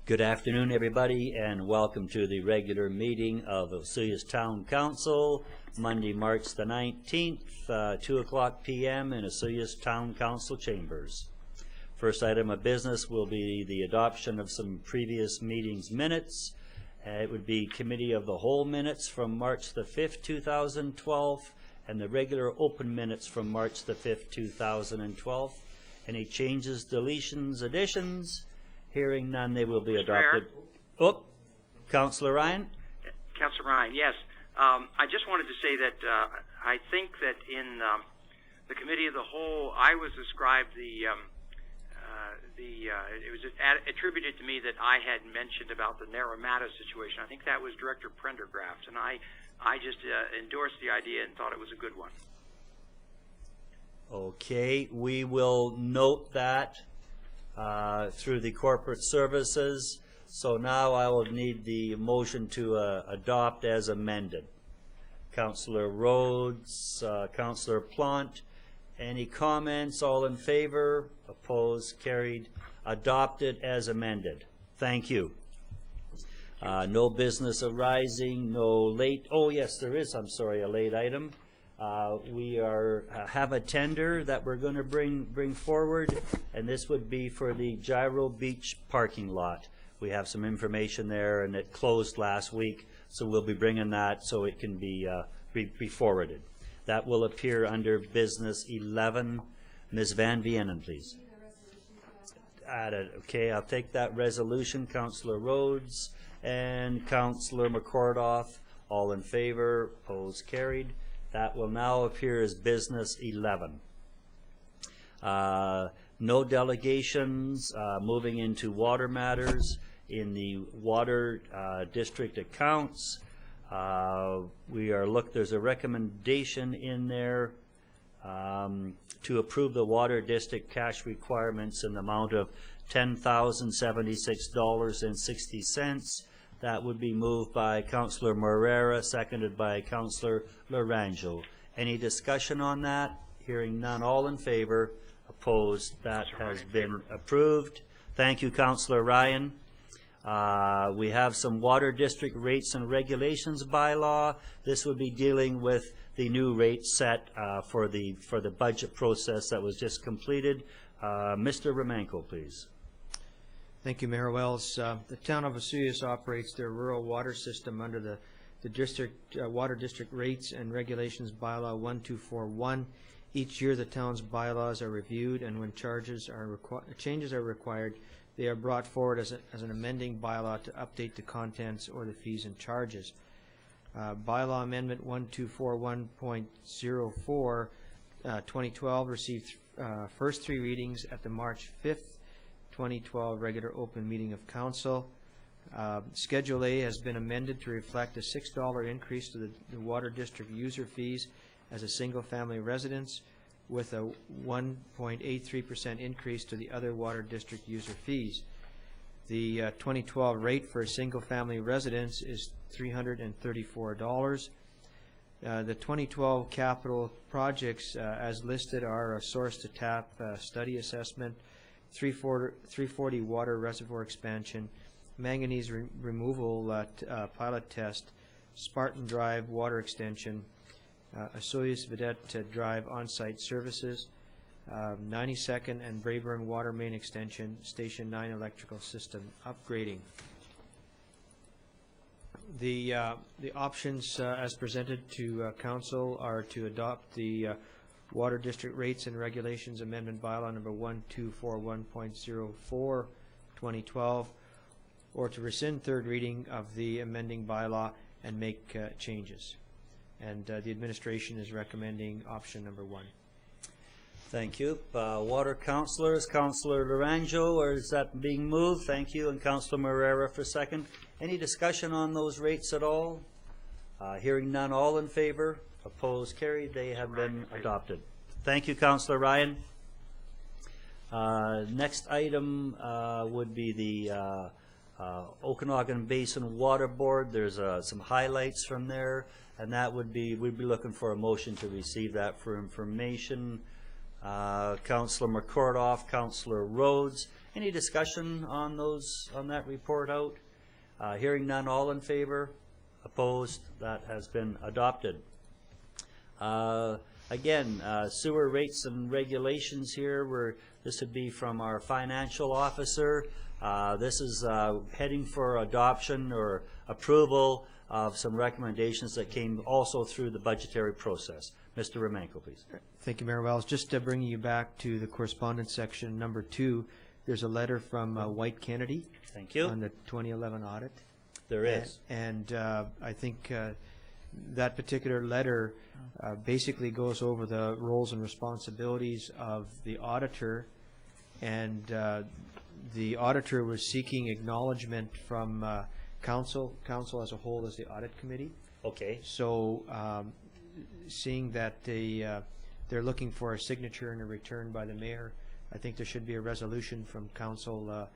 Good afternoon, everybody, and welcome to the regular meeting of Osoyoos Town Council, Monday, March the 19th, 2 o'clock p.m. in Osoyoos Town Council chambers. First item of business will be the adoption of some previous meetings minutes. It would be Committee of the Whole minutes from March the 5th, 2012, and the regular open minutes from March the 5th, 2012. Any changes, deletions, additions? Hearing none, they will be adopted. Oh, Councillor Ryan? Councillor Ryan, yes. I just wanted to say that I think that in the Committee of the Whole, I was described it was attributed to me that I had mentioned about the Naramata situation. I think that was Director Prendergraft, and I just endorsed the idea and thought it was a good one. Okay, we will note that through the corporate services. So now I will need the motion to adopt as amended. Councillor Rhodes, Councillor Plant, any comments? All in favor? Opposed? Carried? Adopted as amended. Thank you. No business arising, no late. Oh yes, there is, I'm sorry, a late item. We have a tender that we're going to bring forward, and this would be for the Gyro Beach parking lot. We have some information there, and it closed last week, so we'll be bringing that so it can be forwarded. That will appear under Business 11. Ms. Van Vienen, please. Okay, I'll take that resolution. Councillor Rhodes and Councillor McCordoff, all in favor, opposed, carried. That will now appear as Business 11. No delegations. Moving into water matters. In the water district accounts, there's a recommendation in there to approve the water district cash requirements in the amount of $10,076.60. That would be moved by Councillor Morera, seconded by Councillor Laranjo. Any discussion on that? Hearing none, all in favor, opposed, that has been approved. Thank you, Councillor Ryan. We have some water district rates and regulations bylaw. This would be dealing with the new rate set for the budget process that was just completed. Mr. Romanko, please. Thank you, Mayor Wells. The town of Osoyoos operates their rural water system under the district water district rates and regulations bylaw 1241. Each year the town's bylaws are reviewed, and when changes are required, they are brought forward as an amending bylaw to update the contents or the fees and charges. Bylaw Amendment 1241.04 2012 received first three readings at the March 5th 2012 regular open meeting of council. Schedule A has been amended to reflect a $6 increase to the water district user fees as a single family residence, with a 1.83% increase to the other water district user fees. The 2012 rate for a single family residence is $334. The 2012 capital projects as listed are a source to tap study assessment, 340 water reservoir expansion, manganese removal pilot test, Spartan Drive water extension, Osoyoos Vedette Drive on-site services, 92nd and Brayburn water main extension, Station 9 electrical system upgrading. The options as presented to council are to adopt the Water District Rates and Regulations Amendment Bylaw number 1241.04 2012, or to rescind third reading of the amending bylaw and make changes. And the administration is recommending option number 1. Thank you. Water councillors, Councillor Laranjo, or is that being moved? Thank you. And Councillor Morera for second. Any discussion on those rates at all? Hearing none, all in favor? Opposed, carried. They have been adopted. Thank you, Councillor Ryan. Next item would be the Okanagan Basin Water Board. There's some highlights from there, and that would be, we'd be looking for a motion to receive that for information. Councillor McCordoff, Councillor Rhodes. Any discussion on that report out? Hearing none, all in favor? Opposed? That has been adopted. Again, sewer rates and regulations here, this would be from our financial officer. This is heading for adoption or approval of some recommendations that came also through the budgetary process. Mr. Romanko, please. Thank you, Mayor Wells. Just bringing you back to the correspondence section, number 2, there's a letter from White Kennedy. Thank you. On the 2011 audit. There is. And I think that particular letter basically goes over the roles and responsibilities of the auditor, and the auditor was seeking acknowledgement from council as a whole as the audit committee. Okay. So seeing that they're looking for a signature and a return by the mayor, I think there should be a resolution from council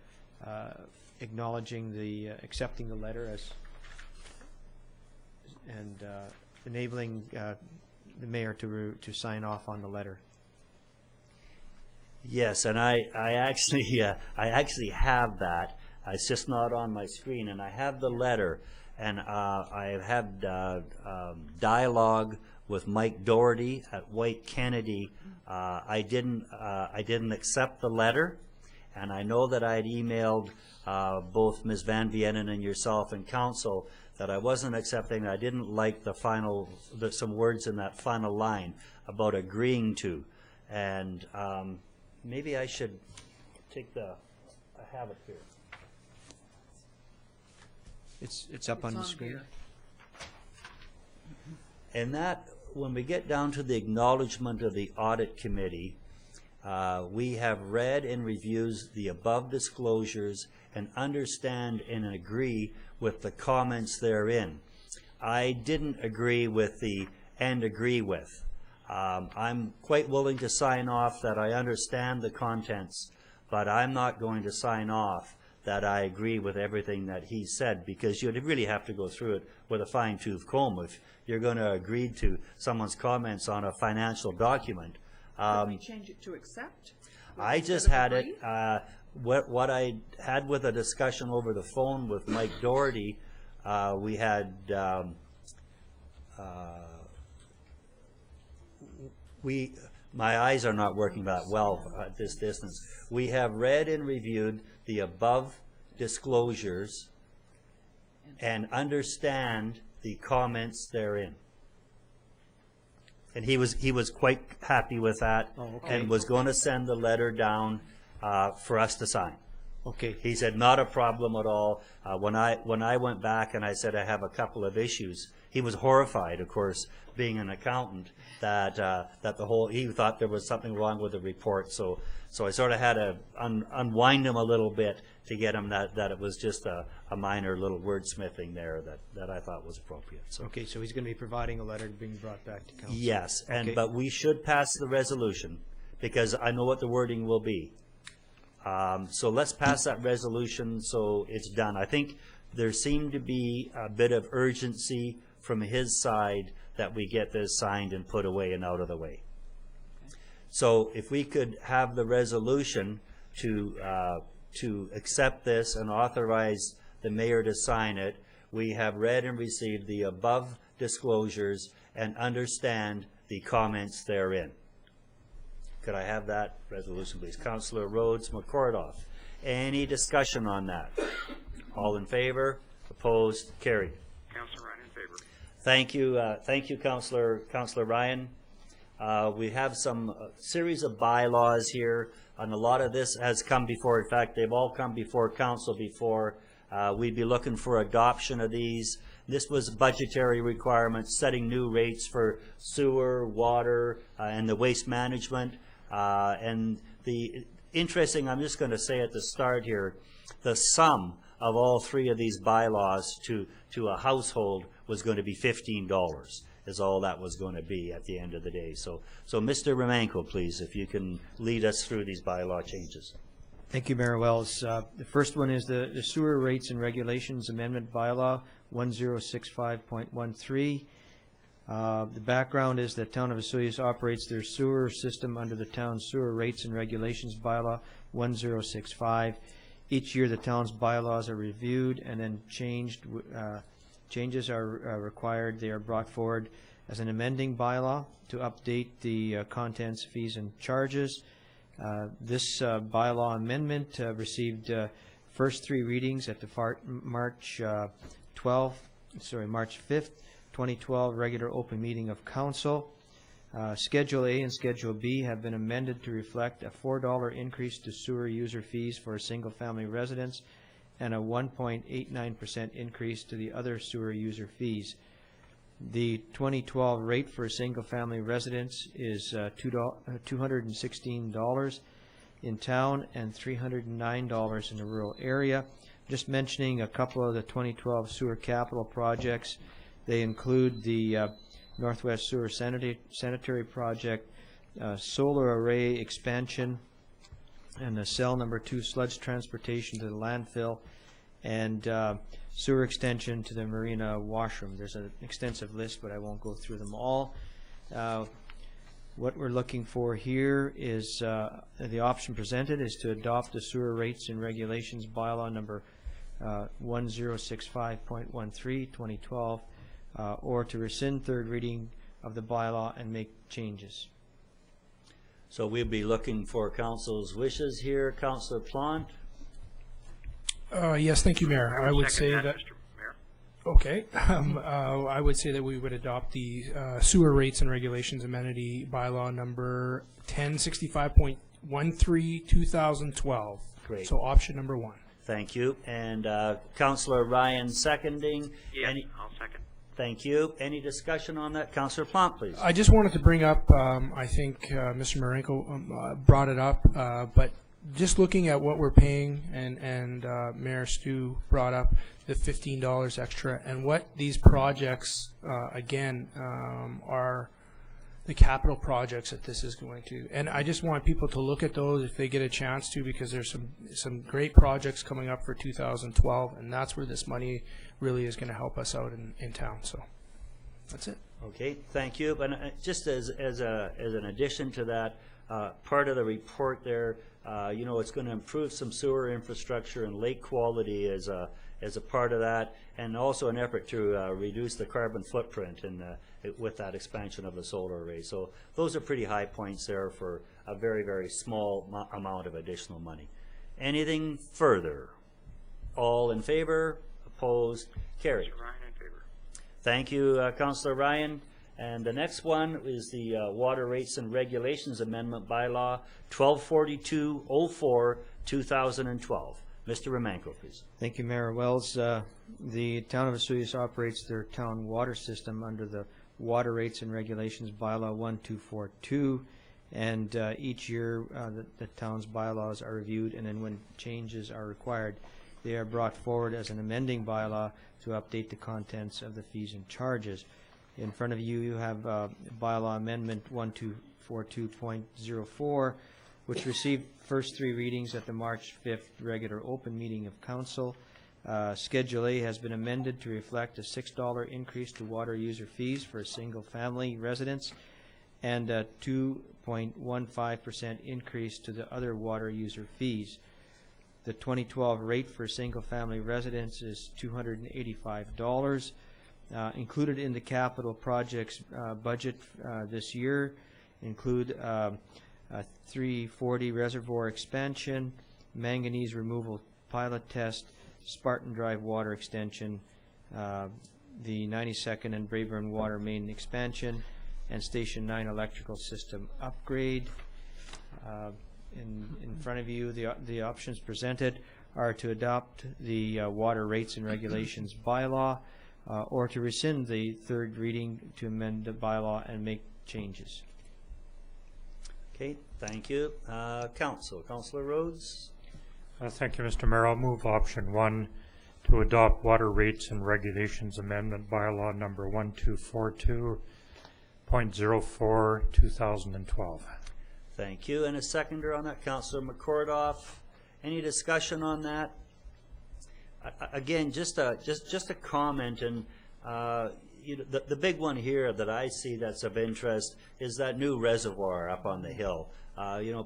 acknowledging accepting the letter and enabling the mayor to sign off on the letter. Yes, and I actually have that. It's just not on my screen, and I have the letter, and I have had dialogue with Mike Doherty at White Kennedy. I didn't accept the letter, and I know that I had emailed both Ms. Van Vienen and yourself and council that I wasn't accepting. I didn't like some words in that final line about agreeing to, and maybe I should take I have it here. It's up on the screen. Here. And that, when we get down to the acknowledgement of the audit committee, we have read and reviewed the above disclosures and understand and agree with the comments therein. I didn't agree with the "and agree with." I'm quite willing to sign off that I understand the contents, but I'm not going to sign off that I agree with everything that he said, because you'd really have to go through it with a fine-tooth comb if you're going to agree to someone's comments on a financial document. Could we change it to accept? I just had it, what I had with a discussion over the phone with Mike Doherty, we had, my eyes are not working that well at this distance. We have read and reviewed the above disclosures and understand the comments therein. And he was quite happy with that. Oh, okay. And was going to send the letter down for us to sign. Okay. He said, not a problem at all. When I went back and I said I have a couple of issues, he was horrified, of course, being an accountant, that he thought there was something wrong with the report. So I sort of had to unwind him a little bit to get him that it was just a minor little wordsmithing there that I thought was appropriate. So. Okay, so he's going to be providing a letter being brought back to council. Yes, Okay. but we should pass the resolution, because I know what the wording will be. So let's pass that resolution so it's done. I think there seemed to be a bit of urgency from his side that we get this signed and put away and out of the way. So if we could have the resolution to accept this and authorize the mayor to sign it. We have read and received the above disclosures and understand the comments therein. Could I have that resolution, please? Councillor Rhodes, McCordoff. Any discussion on that? All in favor? Opposed? Carried. Councilor Ryan in favor. Thank you, Councillor Ryan. We have some series of bylaws here, and a lot of this has come before. In fact, they've all come before council before. We'd be looking for adoption of these. This was budgetary requirements, setting new rates for sewer, water, and the waste management. And the interesting, I'm just going to say at the start here, the sum of all three of these bylaws to a household was going to be $15. Is all that was going to be at the end of the day. So Mr. Romanko, please, if you can lead us through these bylaw changes. Thank you, Mayor Wells. The first one is the Sewer Rates and Regulations Amendment Bylaw 1065.13. The background is that Town of Osoyoos operates their sewer system under the town's sewer rates and regulations bylaw 1065. Each year, the town's bylaws are reviewed and then changed. Changes are required. They are brought forward as an amending bylaw to update the contents, fees, and charges. This bylaw amendment received first 3 readings at the March 5th, 2012 regular open meeting of council. Schedule A and Schedule B have been amended to reflect a $4 increase to sewer user fees for single-family residents and a 1.89% increase to the other sewer user fees. The 2012 rate for single-family residents is $216 in town and $309 in the rural area. Just mentioning a couple of the 2012 sewer capital projects. They include the Northwest Sewer Sanitary Project, solar array expansion, and the cell number 2 sludge transportation to the landfill, and sewer extension to the marina washroom. There's an extensive list, but I won't go through them all. What we're looking for here is the option presented is to adopt the sewer rates and regulations bylaw number 1065.13 2012, or to rescind third reading of the bylaw and make changes. So we'll be looking for council's wishes here. Councilor Plant? Yes, thank you, Mayor. I would say that. Mr. Mayor. Okay. I would say that we would adopt the sewer rates and regulations amenity bylaw number 1065.13 2012. Great. So option number 1. Thank you. And Councilor Ryan seconding. Yes, I'll second. Thank you. Any discussion on that? Councilor Plant, please. I just wanted to bring up, I think Mr. Marenko brought it up, but just looking at what we're paying, and Mayor Stu brought up the $15 extra, and what these projects, again, are the capital projects that this is going to. And I just want people to look at those if they get a chance to, because there's some great projects coming up for 2012, and that's where this money really is going to help us out in town. So that's it. Okay, thank you. But just as an addition to that, part of the report there, you know, it's going to improve some sewer infrastructure and lake quality as a part of that, and also an effort to reduce the carbon footprint with that expansion of the solar array. So those are pretty high points there for a very, very small amount of additional money. Anything further? All in favor? Opposed? Carried. Mr. Ryan in favor. Thank you, Councilor Ryan. And the next one is the Water Rates and Regulations Amendment Bylaw 124204 2012. Mr. Romanko, please. Thank you, Mayor Wells. The Town of Osoyoos operates their town water system under the Water Rates and Regulations Bylaw 1242, and each year the town's bylaws are reviewed, and then when changes are required, they are brought forward as an amending bylaw to update the contents of the fees and charges. In front of you, you have Bylaw Amendment 1242.04, which received first 3 readings at the March 5th regular open meeting of council. Schedule A has been amended to reflect a $6 increase to water user fees for single-family residents and a 2.15% increase to the other water user fees. The 2012 rate for single-family residents is $285. Included in the capital projects budget this year include a 340 reservoir expansion, manganese removal pilot test, Spartan Drive water extension, the 92nd and Brayburn water main expansion, and Station 9 electrical system upgrade. In front of you, the options presented are to adopt the Water Rates and Regulations bylaw, or to rescind the third reading to amend the bylaw and make changes. Okay, thank you. Councilor Rhodes? Thank you, Mr. Mayor. I'll move option 1 to adopt Water Rates and Regulations Amendment Bylaw number 1242.04 2012. Thank you. And a seconder on that, Councilor McCordoff. Any discussion on that? Again, just a comment, and the big one here that I see that's of interest is that new reservoir up on the hill.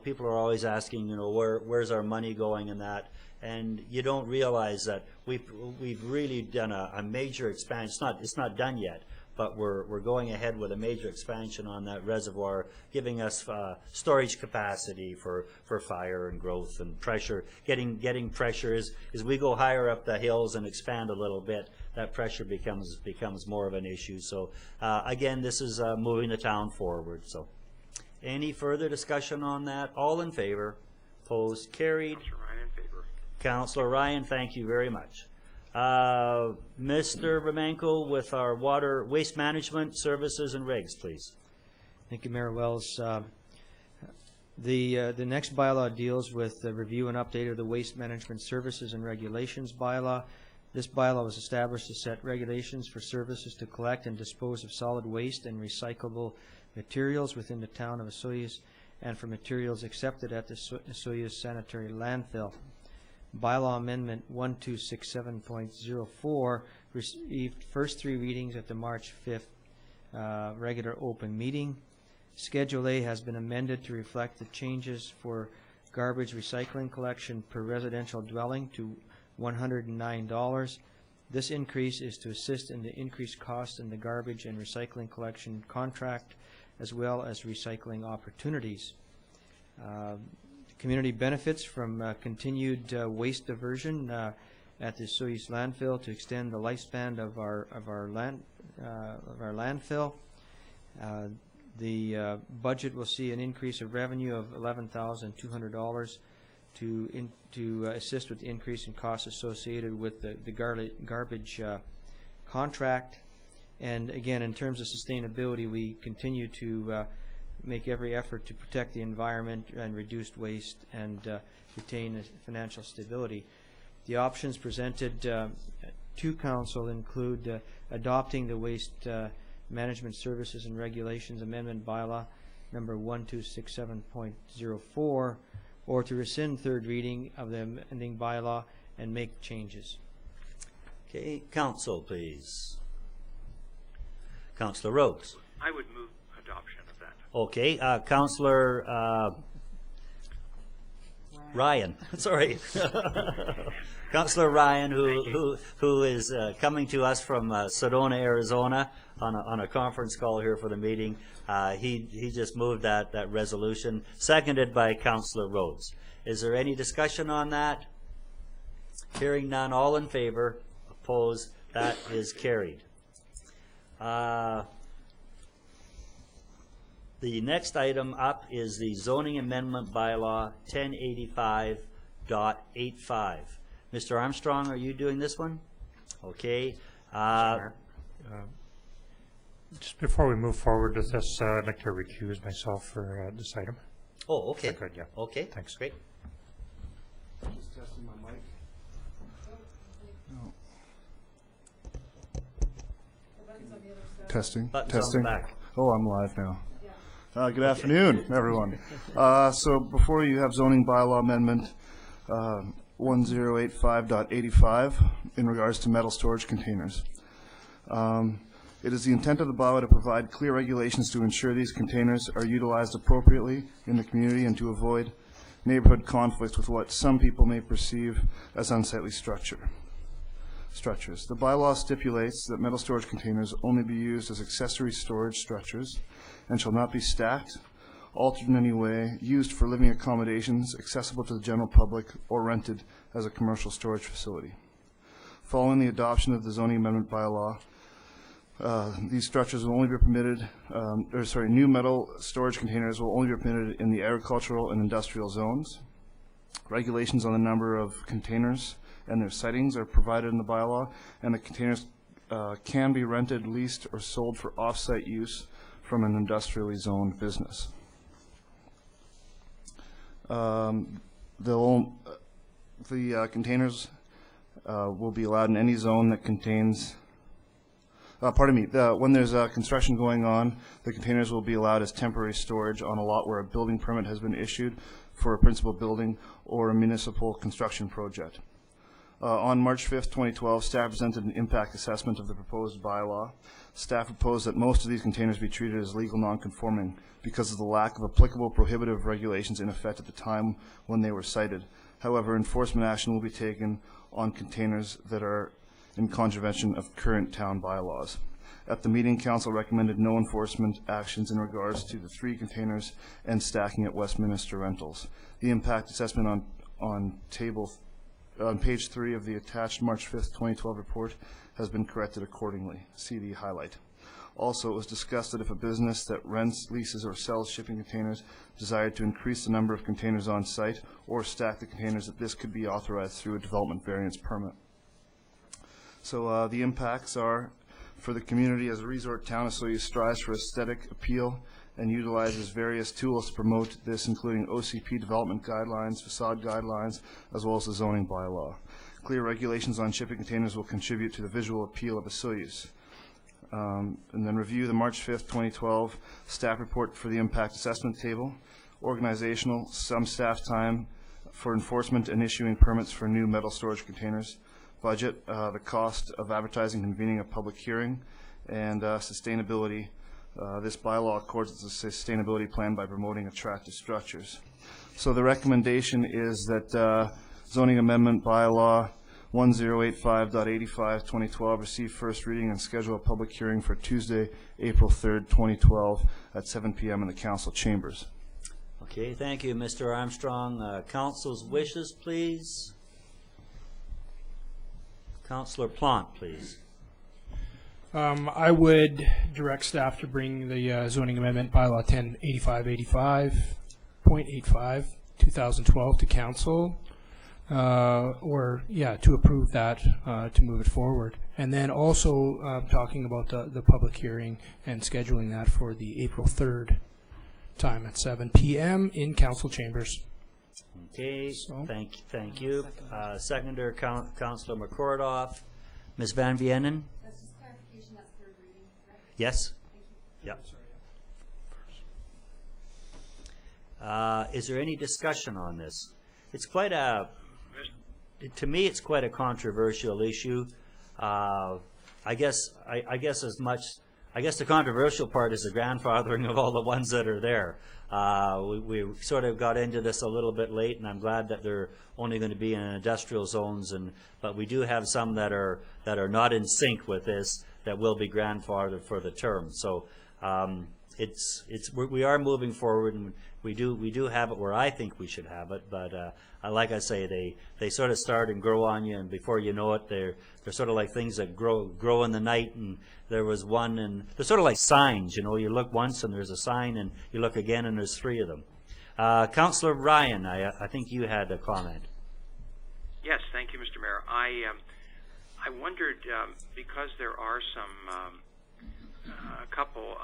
People are always asking, where's our money going in that? And you don't realize that we've really done a major expansion. It's not done yet, but we're going ahead with a major expansion on that reservoir, giving us storage capacity for fire and growth and pressure. Getting pressure as we go higher up the hills and expand a little bit, that pressure becomes more of an issue. So again, this is moving the town forward. So any further discussion on that? All in favor? Opposed? Carried. Councilor Ryan in favor. Councilor Ryan, thank you very much. Mr. Romanko with our waste management services and regs, please. Thank you, Mayor Wells. The next bylaw deals with the review and update of the Waste Management Services and Regulations bylaw. This bylaw was established to set regulations for services to collect and dispose of solid waste and recyclable materials within the town of Osoyoos and for materials accepted at the Osoyoos sanitary landfill. Bylaw Amendment 1267.04 received first 3 readings at the March 5th regular open meeting. Schedule A has been amended to reflect the changes for garbage recycling collection per residential dwelling to $109. This increase is to assist in the increased cost in the garbage and recycling collection contract, as well as recycling opportunities. Community benefits from continued waste diversion at the Osoyoos landfill to extend the lifespan of our landfill. The budget will see an increase of revenue of $11,200 to assist with the increase in costs associated with the garbage contract. And again, in terms of sustainability, we continue to make every effort to protect the environment and reduce waste and retain financial stability. The options presented to Council include adopting the Waste Management Services and Regulations Amendment Bylaw number 1267.04, or to rescind third reading of the amending bylaw and make changes. Okay, Council, please. Councilor Rose. I would move adoption of that. Okay, Councilor Ryan. Sorry, Councilor Ryan, who is coming to us from Sedona, Arizona, on a conference call here for the meeting. He just moved that resolution, seconded by Councilor Rhodes. Is there any discussion on that? Hearing none, all in favor, opposed, that is carried. The next item up is the Zoning Amendment Bylaw 1085.85. Mr. Armstrong, are you doing this one? Okay. Just before we move forward with this, I'd like to recuse myself for this item. Oh, okay. Good, yeah. Okay, Thanks. Great. Just testing my mic. No. Testing. Buttons Testing. on the back. Oh, I'm live now. Good afternoon, everyone. So before you have zoning bylaw amendment 1085.85 in regards to metal storage containers. It is the intent of the bylaw to provide clear regulations to ensure these containers are utilized appropriately in the community and to avoid neighborhood conflicts with what some people may perceive as unsightly structures. The bylaw stipulates that metal storage containers only be used as accessory storage structures and shall not be stacked, altered in any way, used for living accommodations, accessible to the general public, or rented as a commercial storage facility. Following the adoption of the zoning amendment bylaw, these structures will only be permitted, new metal storage containers will only be permitted in the agricultural and industrial zones. Regulations on the number of containers and their sightings are provided in the bylaw, and the containers can be rented, leased, or sold for off-site use from an industrially zoned business. The containers will be allowed in any zone that contains, when there's construction going on, the containers will be allowed as temporary storage on a lot where a building permit has been issued for a principal building or a municipal construction project. On March 5th, 2012, staff presented an impact assessment of the proposed bylaw. Staff proposed that most of these containers be treated as legal non-conforming because of the lack of applicable prohibitive regulations in effect at the time when they were cited. However, enforcement action will be taken on containers that are in contravention of current town bylaws. At the meeting, council recommended no enforcement actions in regards to the 3 containers and stacking at Westminster Rentals. The impact assessment on page 3 of the attached March 5th, 2012 report has been corrected accordingly. See the highlight. Also, it was discussed that if a business that rents, leases, or sells shipping containers desired to increase the number of containers on site or stack the containers, that this could be authorized through a development variance permit. So the impacts are, for the community as a resort town, Osoyoos strives for aesthetic appeal and utilizes various tools to promote this, including OCP development guidelines, facade guidelines, as well as the zoning bylaw. Clear regulations on shipping containers will contribute to the visual appeal of Osoyoos. And then review the March 5th, 2012 staff report for the impact assessment table, organizational, some staff time for enforcement and issuing permits for new metal storage containers, budget, the cost of advertising and convening a public hearing, and sustainability. This bylaw accords with the sustainability plan by promoting attractive structures. So the recommendation is that zoning amendment bylaw 1085.85 2012 receive first reading and schedule a public hearing for Tuesday, April 3rd, 2012 at 7 p.m. in the council chambers. Okay, thank you, Mr. Armstrong. Council's wishes, please. Councillor Plant, please. I would direct staff to bring the zoning amendment bylaw 1085.85 2012 to council, to approve that, to move it forward. And then also talking about the public hearing and scheduling that for the April 3rd time at 7 p.m. in council chambers. Okay, so. Thank you. Seconder, Councillor McCordoff. Ms. Van Vienen? That's just clarification, that's third reading, right? Yes? Yep. Is there any discussion on this? It's quite a, to me, it's quite a controversial issue. I guess the controversial part is the grandfathering of all the ones that are there. We sort of got into this a little bit late, and I'm glad that they're only going to be in industrial zones, but we do have some that are not in sync with this that will be grandfathered for the term. So we are moving forward, and we do have it where I think we should have it, but like I say, they sort of start and grow on you, and before you know it, they're sort of like things that grow in the night. And there was one, and they're sort of like signs, you know. You look once and there's a sign, and you look again and there's 3 of them. Councillor Ryan, I think you had a comment. Yes, thank you, Mr. Mayor. I wondered, because there are some a couple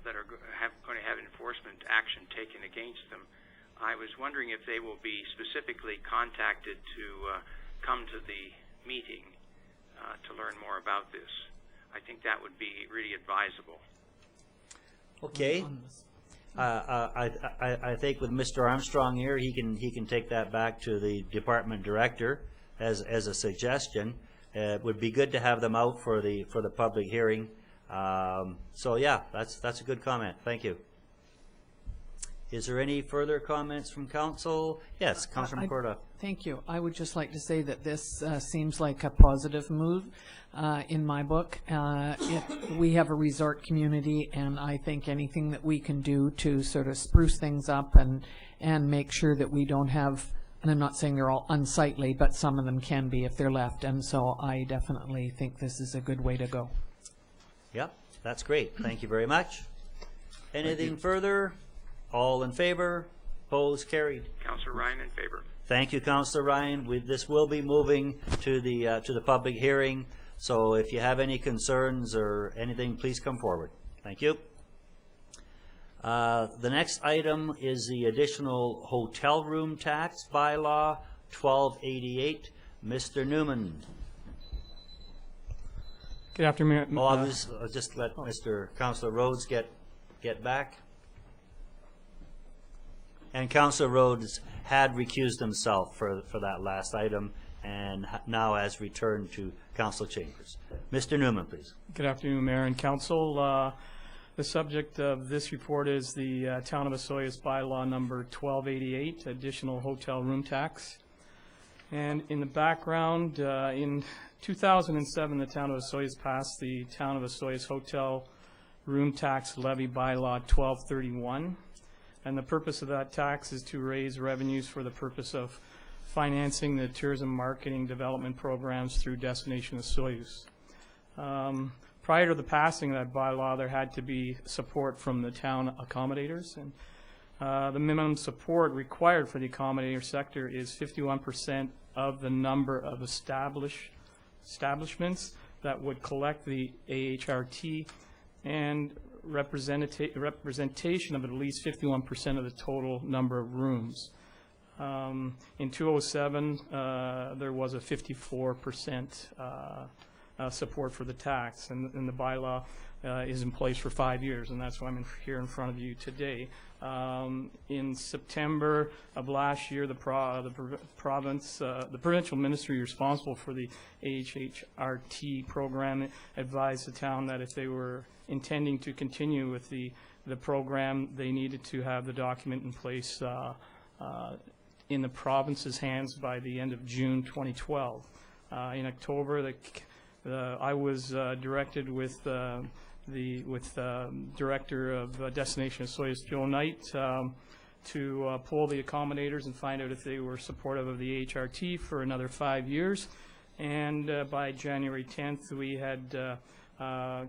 that are going to have enforcement action taken against them, I was wondering if they will be specifically contacted to come to the meeting to learn more about this. I think that would be really advisable. Okay. I think with Mr. Armstrong here, he can take that back to the department director as a suggestion. It would be good to have them out for the public hearing. So yeah, that's a good comment. Thank you. Is there any further comments from council? Yes, Councilor McCorda. Thank you. I would just like to say that this seems like a positive move in my book. We have a resort community, and I think anything that we can do to sort of spruce things up and make sure that we don't have, and I'm not saying they're all unsightly, but some of them can be if they're left, and so I definitely think this is a good way to go. Yep, that's great. Thank you very much. Anything further? All in favor? Opposed? Carried. Councillor Ryan in favor. Thank you, Councillor Ryan. This will be moving to the public hearing. So if you have any concerns or anything, please come forward. Thank you. The next item is the additional hotel room tax bylaw 1288. Mr. Newman. Good afternoon. Oh, I'll just let Mr. Councillor Rhodes get back. And Councillor Rhodes had recused himself for that last item, and now has returned to council chambers. Mr. Newman, please. Good afternoon, Mayor and Council. The subject of this report is the Town of Osoyoos Bylaw number 1288, additional hotel room tax. And in the background, in 2007, the Town of Osoyoos passed the Town of Osoyoos Hotel Room Tax Levy Bylaw 1231. And the purpose of that tax is to raise revenues for the purpose of financing the tourism marketing development programs through Destination Osoyoos. Prior to the passing of that bylaw, there had to be support from the town accommodators, and the minimum support required for the accommodator sector is 51% of the number of establishments that would collect the AHRT, and representation of at least 51% of the total number of rooms. In 2007, there was a 54% support for the tax, and the bylaw is in place for 5 years, and that's why I'm here in front of you today. In September of last year, the provincial ministry responsible for the AHRT program advised the town that if they were intending to continue with the program, they needed to have the document in place in the province's hands by the end of June 2012. In October, I was directed with Director of Destination Osoyoos, Joe Knight, to poll the accommodators and find out if they were supportive of the HRT for another 5 years. And by January 10th, we had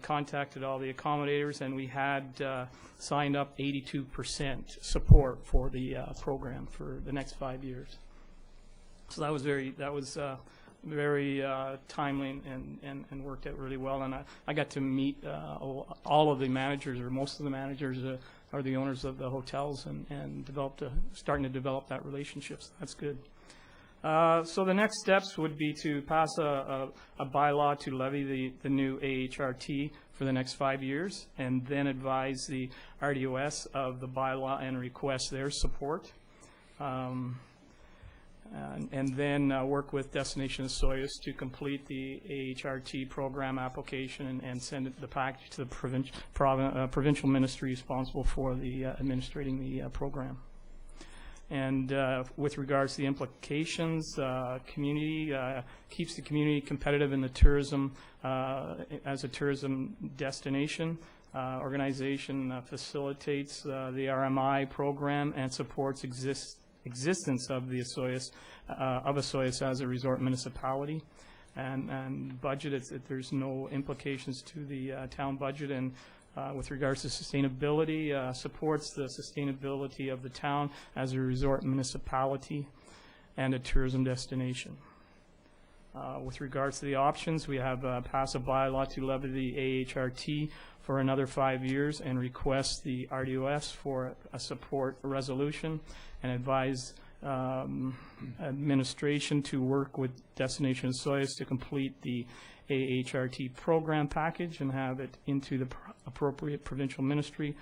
contacted all the accommodators, and we had signed up 82% support for the program for the next 5 years. So that was very timely and worked out really well. And I got to meet all of the managers, or most of the managers are the owners of the hotels, and starting to develop that relationship. So that's good. So the next steps would be to pass a bylaw to levy the new AHRT for the next 5 years, and then advise the RDOS of the bylaw and request their support. And then work with Destination Osoyoos to complete the AHRT program application and send the package to the provincial ministry responsible for the administrating the program. And with regards to the implications, community keeps the community competitive in the tourism as a tourism destination. Organization facilitates the RMI program and supports existence of the Osoyoos as a resort municipality, and budget. There's no implications to the town budget, and with regards to sustainability, supports the sustainability of the town as a resort municipality and a tourism destination. With regards to the options, we have pass a bylaw to levy the AHRT for another 5 years and request the RDOS for a support resolution, and advise administration to work with Destination Osoyoos to complete the AHRT program package and have it into the appropriate provincial ministry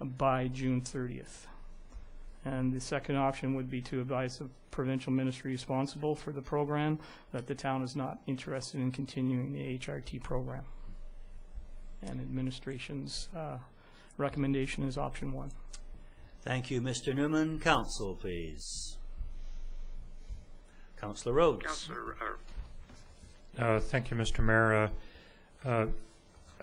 by June 30th. And the second option would be to advise the provincial ministry responsible for the program that the town is not interested in continuing the HRT program. And administration's recommendation is option 1. Thank you, Mr. Newman. Council, please. Councillor Rhodes. Councillor, Thank you, Mr. Mayor. I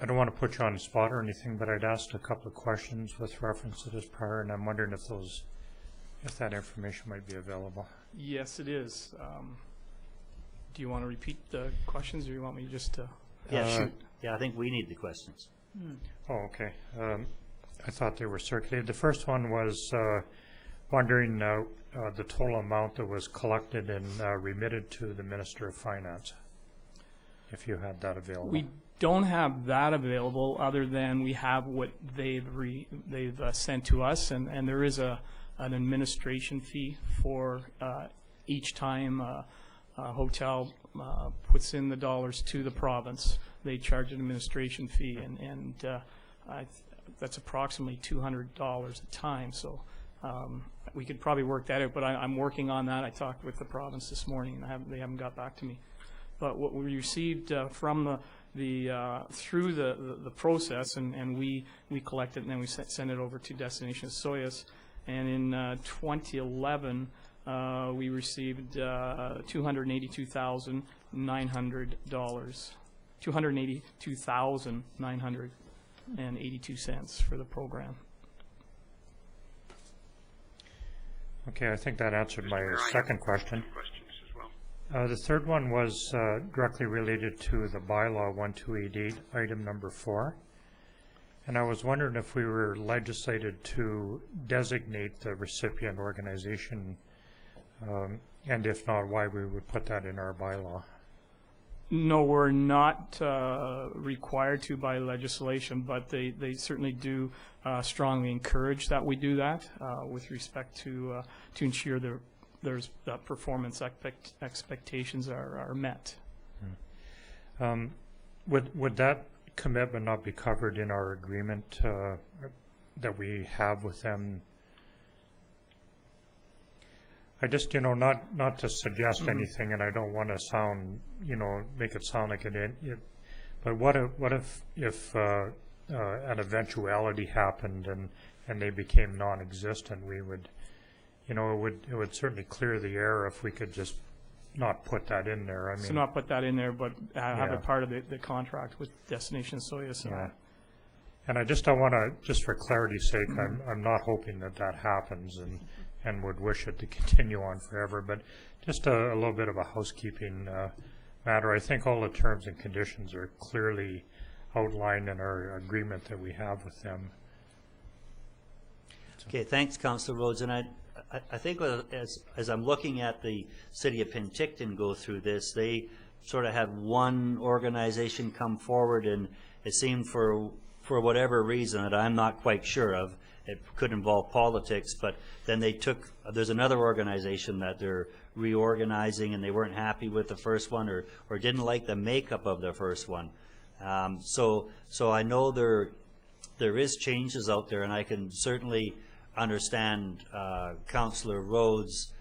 don't want to put you on the spot or anything, but I'd asked a couple of questions with reference to this prior, and I'm wondering if that information might be available. Yes, it is. Do you want to repeat the questions, or do you want me just to? Yeah, shoot. Yeah, I think we need the questions. Oh, okay. I thought they were circulated. The first one was wondering the total amount that was collected and remitted to the Minister of Finance, if you had that available. We don't have that available, other than we have what they've sent to us, and there is an administration fee for each time a hotel puts in the dollars to the province. They charge an administration fee, and that's approximately $200 a time. So We could probably work that out, but I'm working on that. I talked with the province this morning, and they haven't got back to me. But what we received from through the process, and we collect it, and then we send it over to Destination Osoyoos. And in 2011, we received $282,900, $282,982 for the program. Okay, I think that answered my second question. Questions as well. The third one was directly related to the bylaw 1288, item number 4. And I was wondering if we were legislated to designate the recipient organization, and if not, why we would put that in our bylaw. No, we're not required to by legislation, but they certainly do strongly encourage that we do that with respect to ensure there's performance expectations are met. Would that commitment not be covered in our agreement that we have with them? I just, not to suggest anything, and I don't want to sound, make it sound like it. But what if an eventuality happened and they became non-existent? We would, it would certainly clear the air if we could just not put that in there. I mean, so not put that in there, but have it part of the contract with Destination Osoyoos. Yeah. And I don't want to, just for clarity's sake, I'm not hoping that happens, and would wish it to continue on forever. But just a little bit of a housekeeping matter. I think all the terms and conditions are clearly outlined in our agreement that we have with them. Okay, thanks, Councillor Rhodes. And I think as I'm looking at the City of Penticton go through this, they sort of had one organization come forward, and it seemed for whatever reason that I'm not quite sure of, it could involve politics, but then there's another organization that they're reorganizing, and they weren't happy with the first one, or didn't like the makeup of the first one. So I know there is changes out there, and I can certainly understand Councillor Rhodes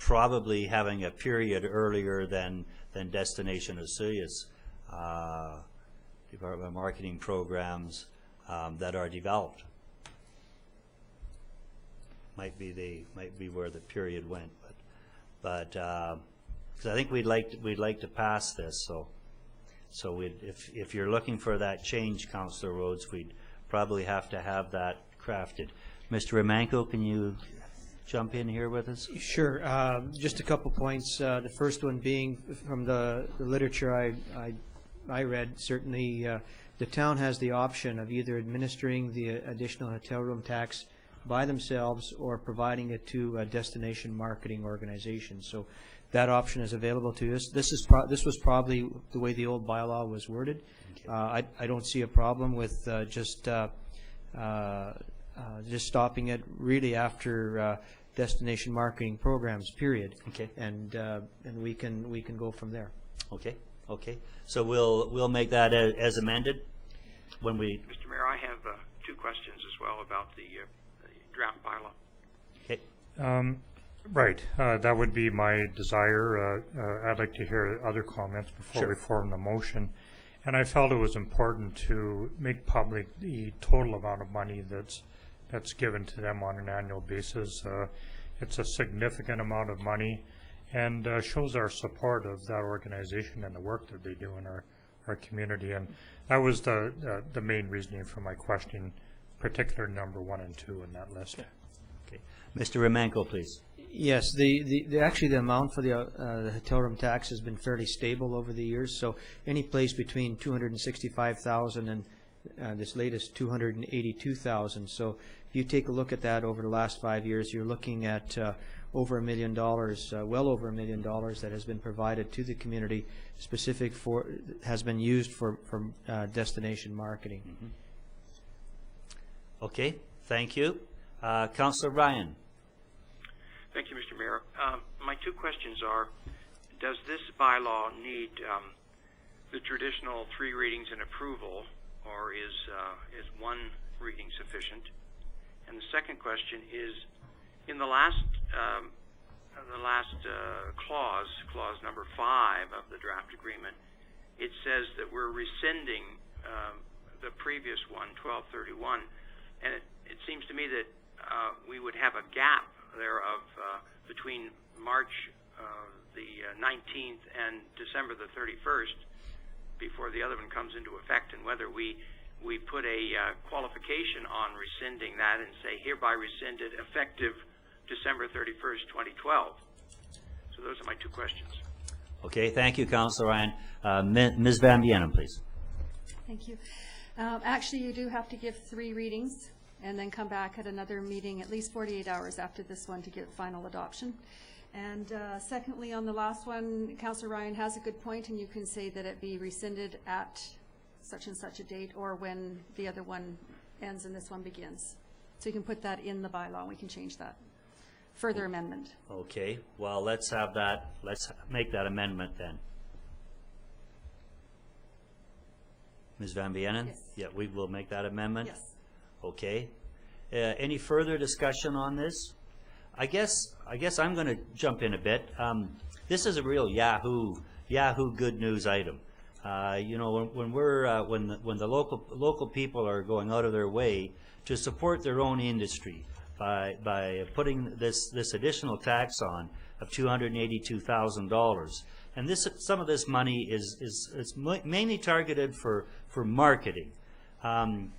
probably having a period earlier than Destination Osoyoos, Department of Marketing programs that are developed. Might be where the period went, but because I think we'd like to pass this, so if you're looking for that change, Councillor Rhodes, we'd probably have to have that crafted. Mr. Romanko, can you jump in here with us? Sure. Just a couple points. The first one being from the literature I read, certainly the town has the option of either administering the additional hotel room tax by themselves or providing it to a destination marketing organization. So that option is available to us. This was probably the way the old bylaw was worded. Okay. I don't see a problem with just stopping it really after destination marketing programs, period. Okay. And we can go from there. Okay. Okay. So we'll make that as amended when we. Mr. Mayor, I have 2 questions as well about the draft bylaw. Okay. Right. That would be my desire. I'd like to hear other comments before we form the motion. And I felt it was important to make public the total amount of money that's given to them on an annual basis. It's a significant amount of money, and shows our support of that organization and the work that they do in our community. And that was the main reasoning for my question, particular number 1 and 2 in that list. Okay. Mr. Romanko, please. Yes, actually the amount for the hotel room tax has been fairly stable over the years. So any place between $265,000 and this latest $282,000. So if you take a look at that over the last 5 years, you're looking at over $1 million, well over $1 million that has been provided to the community, has been used for destination marketing. Mm-hmm. Okay, thank you. Councillor Ryan. Thank you, Mr. Mayor. My 2 questions are, does this bylaw need the traditional 3 readings and approval, or is 1 reading sufficient? And the second question is, in the last clause number 5 of the draft agreement, it says that we're rescinding the previous one, 1231, and it seems to me that we would have a gap there of between March the 19th and December the 31st before the other one comes into effect, and whether we put a qualification on rescinding that and say hereby rescinded effective December 31st, 2012. So those are my 2 questions. Okay, thank you, Councillor Ryan. Ms. Van Vienen, please. Thank you. Actually, you do have to give 3 readings and then come back at another meeting at least 48 hours after this one to get final adoption. And secondly, on the last one, Councillor Ryan has a good point, and you can say that it be rescinded at such and such a date or when the other one ends and this one begins. So you can put that in the bylaw, and we can change that. Further amendment. Okay, well, let's have that, let's make that amendment then. Ms. Van Vienen? Yes. Yeah, we will make that amendment? Yes. Okay. Any further discussion on this? I guess I'm going to jump in a bit. This is a real Yahoo good news item. You know, when the local people are going out of their way to support their own industry by putting this additional tax on of $282,000, and some of this money is mainly targeted for marketing, and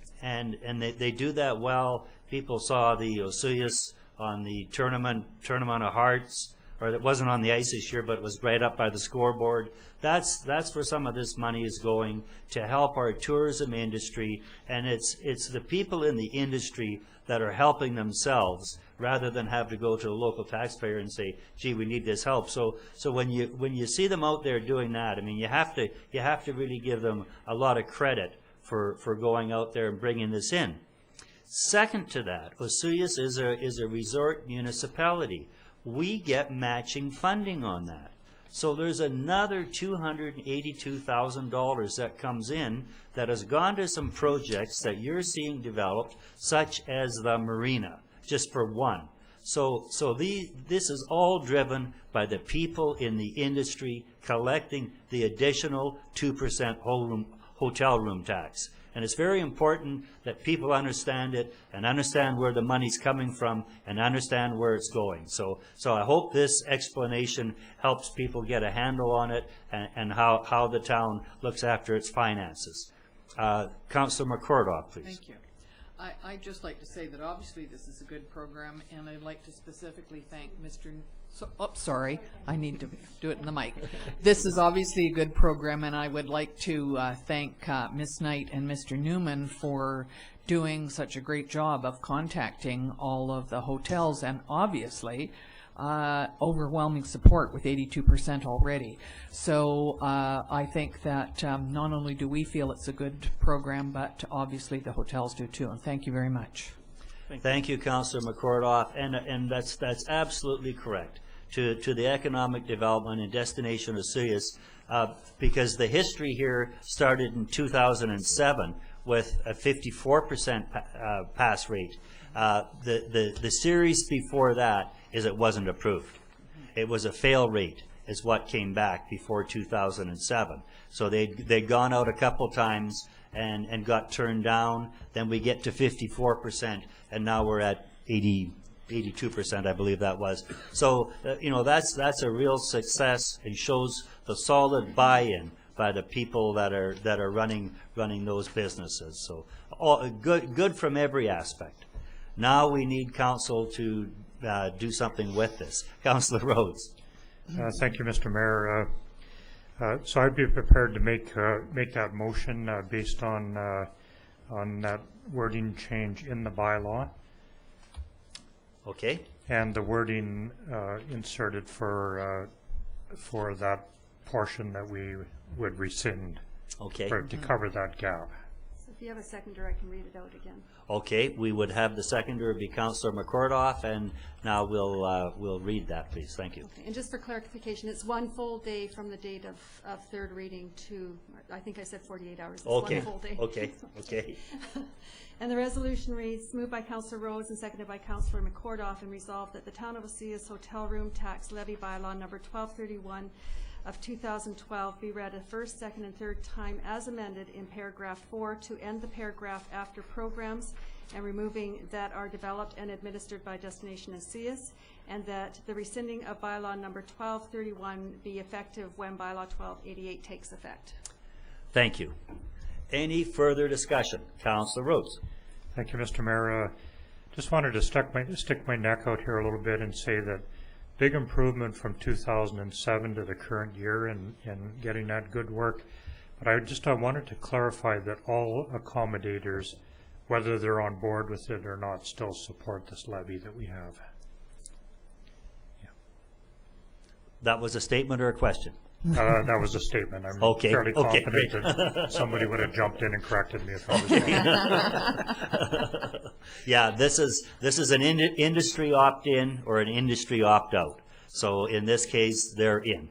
they do that well. People saw the Osoyoos on the tournament of hearts, or it wasn't on the ice this year, but it was right up by the scoreboard. That's where some of this money is going, to help our tourism industry, and it's the people in the industry that are helping themselves rather than have to go to the local taxpayer and say, gee, we need this help. So when you see them out there doing that, I mean, you have to really give them a lot of credit for going out there and bringing this in. Second to that, Osoyoos is a resort municipality. We get matching funding on that. So there's another $282,000 that comes in that has gone to some projects that you're seeing developed, such as the marina, just for one. So this is all driven by the people in the industry collecting the additional 2% hotel room tax. And it's very important that people understand it and understand where the money's coming from and understand where it's going. So I hope this explanation helps people get a handle on it and how the town looks after its finances. Councillor McCordock, please. Thank you. I'd just like to say that obviously this is a good program, and I'd like to specifically thank Mr. Sorry, I need to do it in the mic. This is obviously a good program, and I would like to thank Ms. Knight and Mr. Newman for doing such a great job of contacting all of the hotels, and obviously overwhelming support with 82% already. So I think that not only do we feel it's a good program, but obviously the hotels do too. And thank you very much. Thank you, Councillor McCordock, and that's absolutely correct. To the economic development and destination of Osoyoos, because the history here started in 2007 with a 54% pass rate. The series before that is it wasn't approved. It was a fail rate is what came back before 2007. So they'd gone out a couple times and got turned down. Then we get to 54%, and now we're at 82%, I believe that was. So you know, that's a real success and shows the solid buy-in by the people that are running those businesses. So all good from every aspect. Now we need council to do something with this. Councillor Rhodes. Thank you, Mr. Mayor. So I'd be prepared to make that motion based on that wording change in the bylaw. Okay. And the wording inserted for that portion that we would rescind. Okay. To cover that gap. So if If you have a seconder, I can read it out again. Okay, we would have the seconder be Councillor McCordoff, and now we'll read that, please. Thank you. Okay. And just for clarification, it's 1 full day from the date of third reading to, I think I said 48 hours. It's Okay. 1 full day. Okay. And the resolution reads, moved by Councillor Rhodes and seconded by Councillor McCordoff, and resolved that the Town of Osoyoos Hotel Room Tax Levy Bylaw number 1231 of 2012 be read a first, second, and third time as amended in paragraph 4 to end the paragraph after programs and removing that are developed and administered by Destination Osoyoos, and that the rescinding of bylaw number 1231 be effective when bylaw 1288 takes effect. Thank you. Any further discussion? Councillor Rhodes. Thank you, Mr. Mayor. Just wanted to stick my neck out here a little bit and say that big improvement from 2007 to the current year in getting that good work. But I wanted to clarify that all accommodators, whether they're on board with it or not, still support this levy that we have. Yeah. That was a statement or a question? That was a statement. I'm fairly confident that somebody would have jumped in and corrected me if I was wrong. Yeah, this is an industry opt-in or an industry opt-out. So in this case, they're in.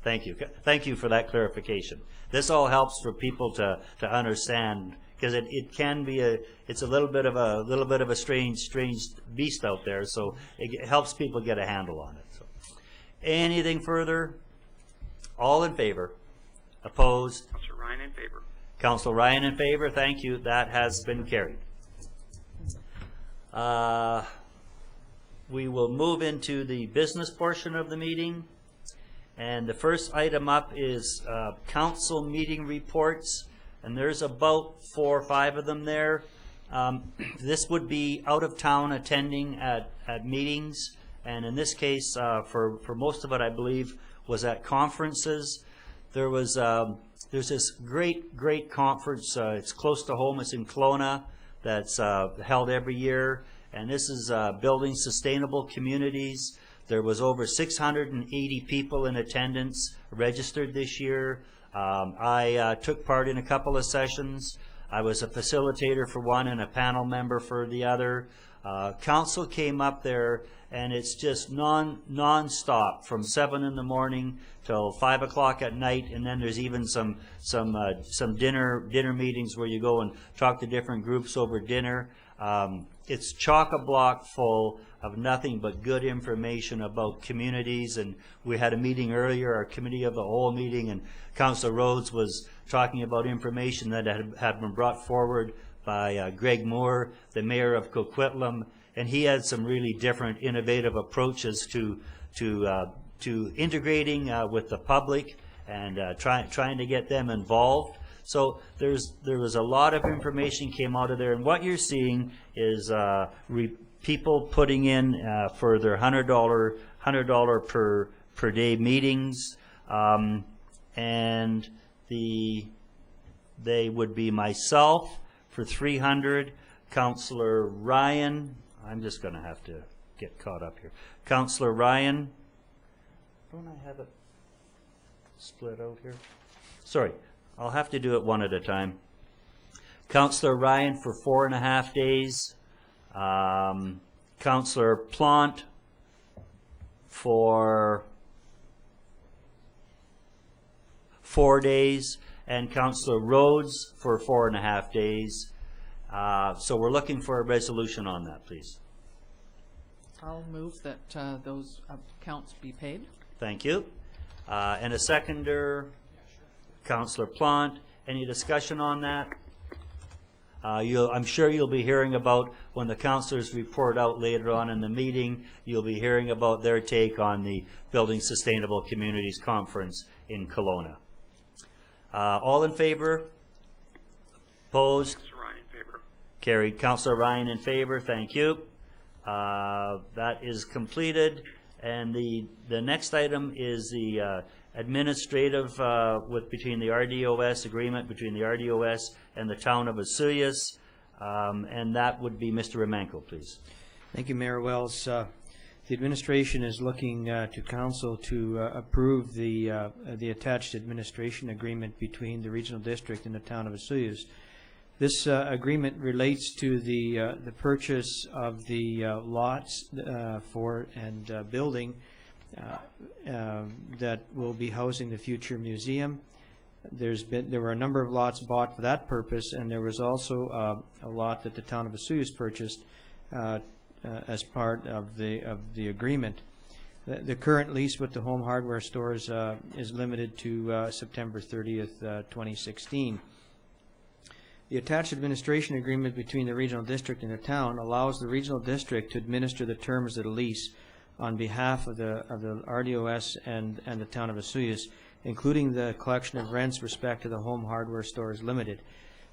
Thank you. Thank you for that clarification. This all helps for people to understand, because it can be it's a little bit of a strange beast out there. So it helps people get a handle on it. So, anything further? All in favor? Opposed? Councillor Ryan in favor. Councillor Ryan in favor. Thank you. That has been carried. We will move into the business portion of the meeting. And the first item up is council meeting reports. And there's about 4 or 5 of them there. This would be out of town attending at meetings. And in this case, for most of it, I believe, was at conferences. There's this great conference. It's close to home. It's in Kelowna. That's held every year, and this is Building Sustainable Communities. There was over 680 people in attendance registered this year. I took part in a couple of sessions. I was a facilitator for one and a panel member for the other. Council came up there, and it's just non-stop from 7 in the morning till 5 o'clock at night, and then there's even some dinner meetings where you go and talk to different groups over dinner. It's chock-a-block full of nothing but good information about communities, and we had a meeting earlier, our committee of the whole meeting, and Councillor Rhodes was talking about information that had been brought forward by Greg Moore, the mayor of Coquitlam, and he had some really different, innovative approaches to integrating with the public and trying to get them involved. So there was a lot of information came out of there, and what you're seeing is people putting in for their $100 per day meetings, and they would be myself for 300, Councillor Ryan. I'm just going to have to get caught up here. Councillor Ryan. Don't I have it split out here? Sorry, I'll have to do it one at a time. Councillor Ryan for 4.5 days. Councillor Plant for 4 days. And Councillor Rhodes for 4.5 days. So we're looking for a resolution on that, please. I'll move that those accounts be paid. Thank you. And a seconder, Councillor Plant. Any discussion on that? I'm sure you'll be hearing about, when the councillors report out later on in the meeting, you'll be hearing about their take on the Building Sustainable Communities Conference in Kelowna. All in favor? Opposed? Councillor Ryan in favor. Carried. Councillor Ryan in favor. Thank you. That is completed. And the next item is the administrative between the RDOS agreement between the RDOS and the town of Osoyoos, and that would be Mr. Romanko, please. Thank you, Mayor Wells. The administration is looking to council to approve the attached administration agreement between the regional district and the town of Osoyoos This agreement relates to the purchase of the lots for and building that will be housing the future museum. There were a number of lots bought for that purpose, and there was also a lot that the town of Osoyoos purchased as part of the agreement. The current lease with the home hardware stores is limited to September 30th, 2016. The attached administration agreement between the regional district and the town allows the regional district to administer the terms of the lease on behalf of the RDOS and the town of Osoyoos, including the collection of rents with respect to the home hardware stores limited.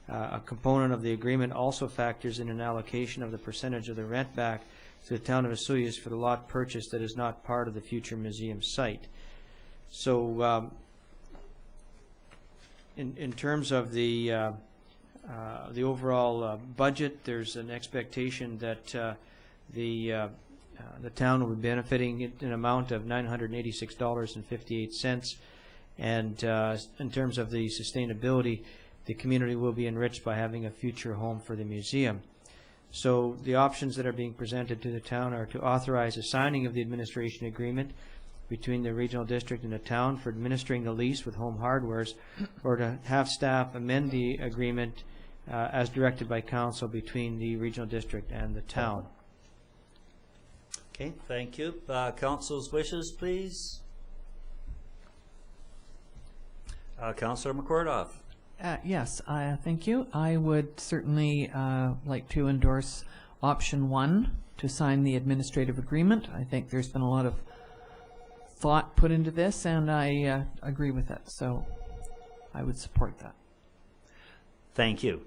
A component of the agreement also factors in an allocation of the percentage of the rent back to the town of Osoyoos for the lot purchase that is not part of the future museum site. So in terms of the overall budget, there's an expectation that the town will be benefiting in an amount of $986.58, and in terms of the sustainability, the community will be enriched by having a future home for the museum. So the options that are being presented to the town are to authorize the signing of the administration agreement between the regional district and the town for administering the lease with home hardwares, or to have staff amend the agreement as directed by council between the regional district and the town. Okay, thank you. Council's wishes, please. Councillor McCordoff. Yes, thank you. I would certainly like to endorse option 1, to sign the administrative agreement. I think there's been a lot of thought put into this, and I agree with it, so I would support that. Thank you.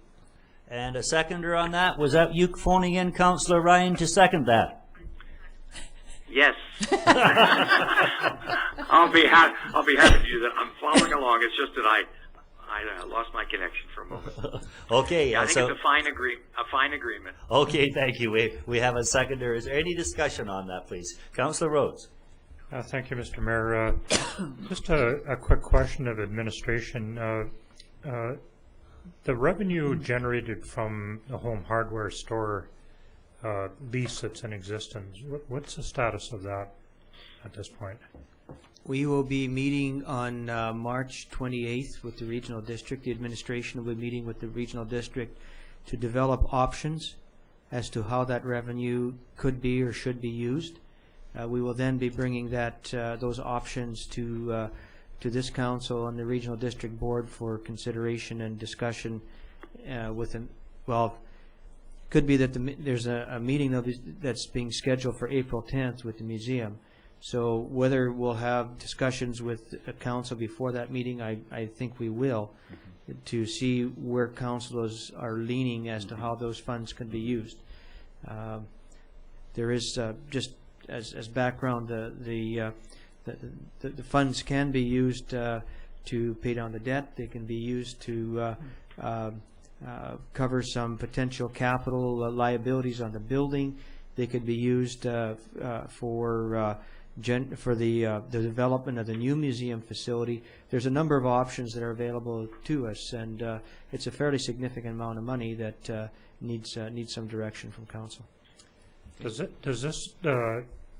And a seconder on that, was that you phoning in, Councillor Ryan, to second that? Yes. I'll be happy to do that. I'm following along. It's just that I lost my connection for a moment. Okay. Yeah, I think it's a fine agreement. Okay, thank you. We have a seconder. Is there any discussion on that, please? Councillor Rhodes. Thank you, Mr. Mayor. Just a quick question of administration. The revenue generated from the home hardware store lease that's in existence, what's the status of that at this point? We will be meeting on March 28th with the regional district. The administration will be meeting with the regional district to develop options as to how that revenue could be or should be used. We will then be bringing those options to this council and the regional district board for consideration and discussion could be that there's a meeting that's being scheduled for April 10th with the museum. So whether we'll have discussions with council before that meeting, I think we will, to see where councilors are leaning as to how those funds can be used. There is just as background, the funds can be used to pay down the debt. They can be used to cover some potential capital liabilities on the building. They could be used for the development of the new museum facility. There's a number of options that are available to us, and it's a fairly significant amount of money that needs some direction from council. Does this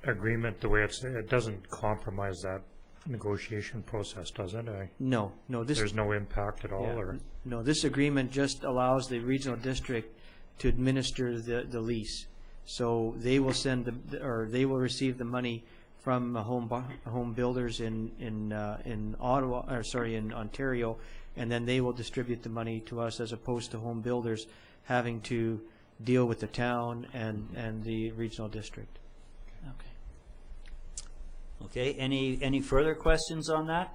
agreement, the way it doesn't compromise that negotiation process, does it? No. There's no impact at all, or no. This agreement just allows the regional district to administer the lease. So they will they will receive the money from home builders in Ontario, and then they will distribute the money to us, as opposed to home builders having to deal with the town and the regional district. Okay, any further questions on that?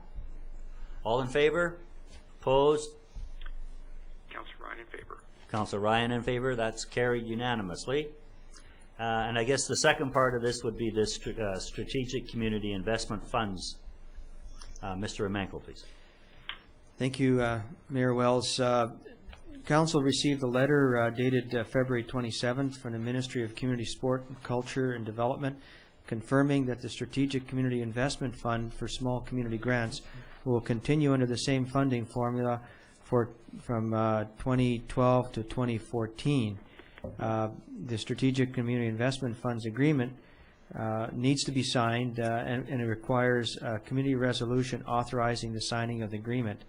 All in favor? Opposed? Councillor Ryan in favor. Councillor Ryan in favor. That's carried unanimously. And I guess the second part of this would be the Strategic Community Investment Funds. Mr. Emankel, please. Thank you, Mayor Wells. Council received a letter dated February 27th from the Ministry of Community Sport, Culture and Development, confirming that the Strategic Community Investment Fund for Small Community Grants will continue under the same funding formula. from 2012 to 2014. The Strategic Community Investment Funds Agreement needs to be signed, and it requires a committee resolution authorizing the signing of the agreement.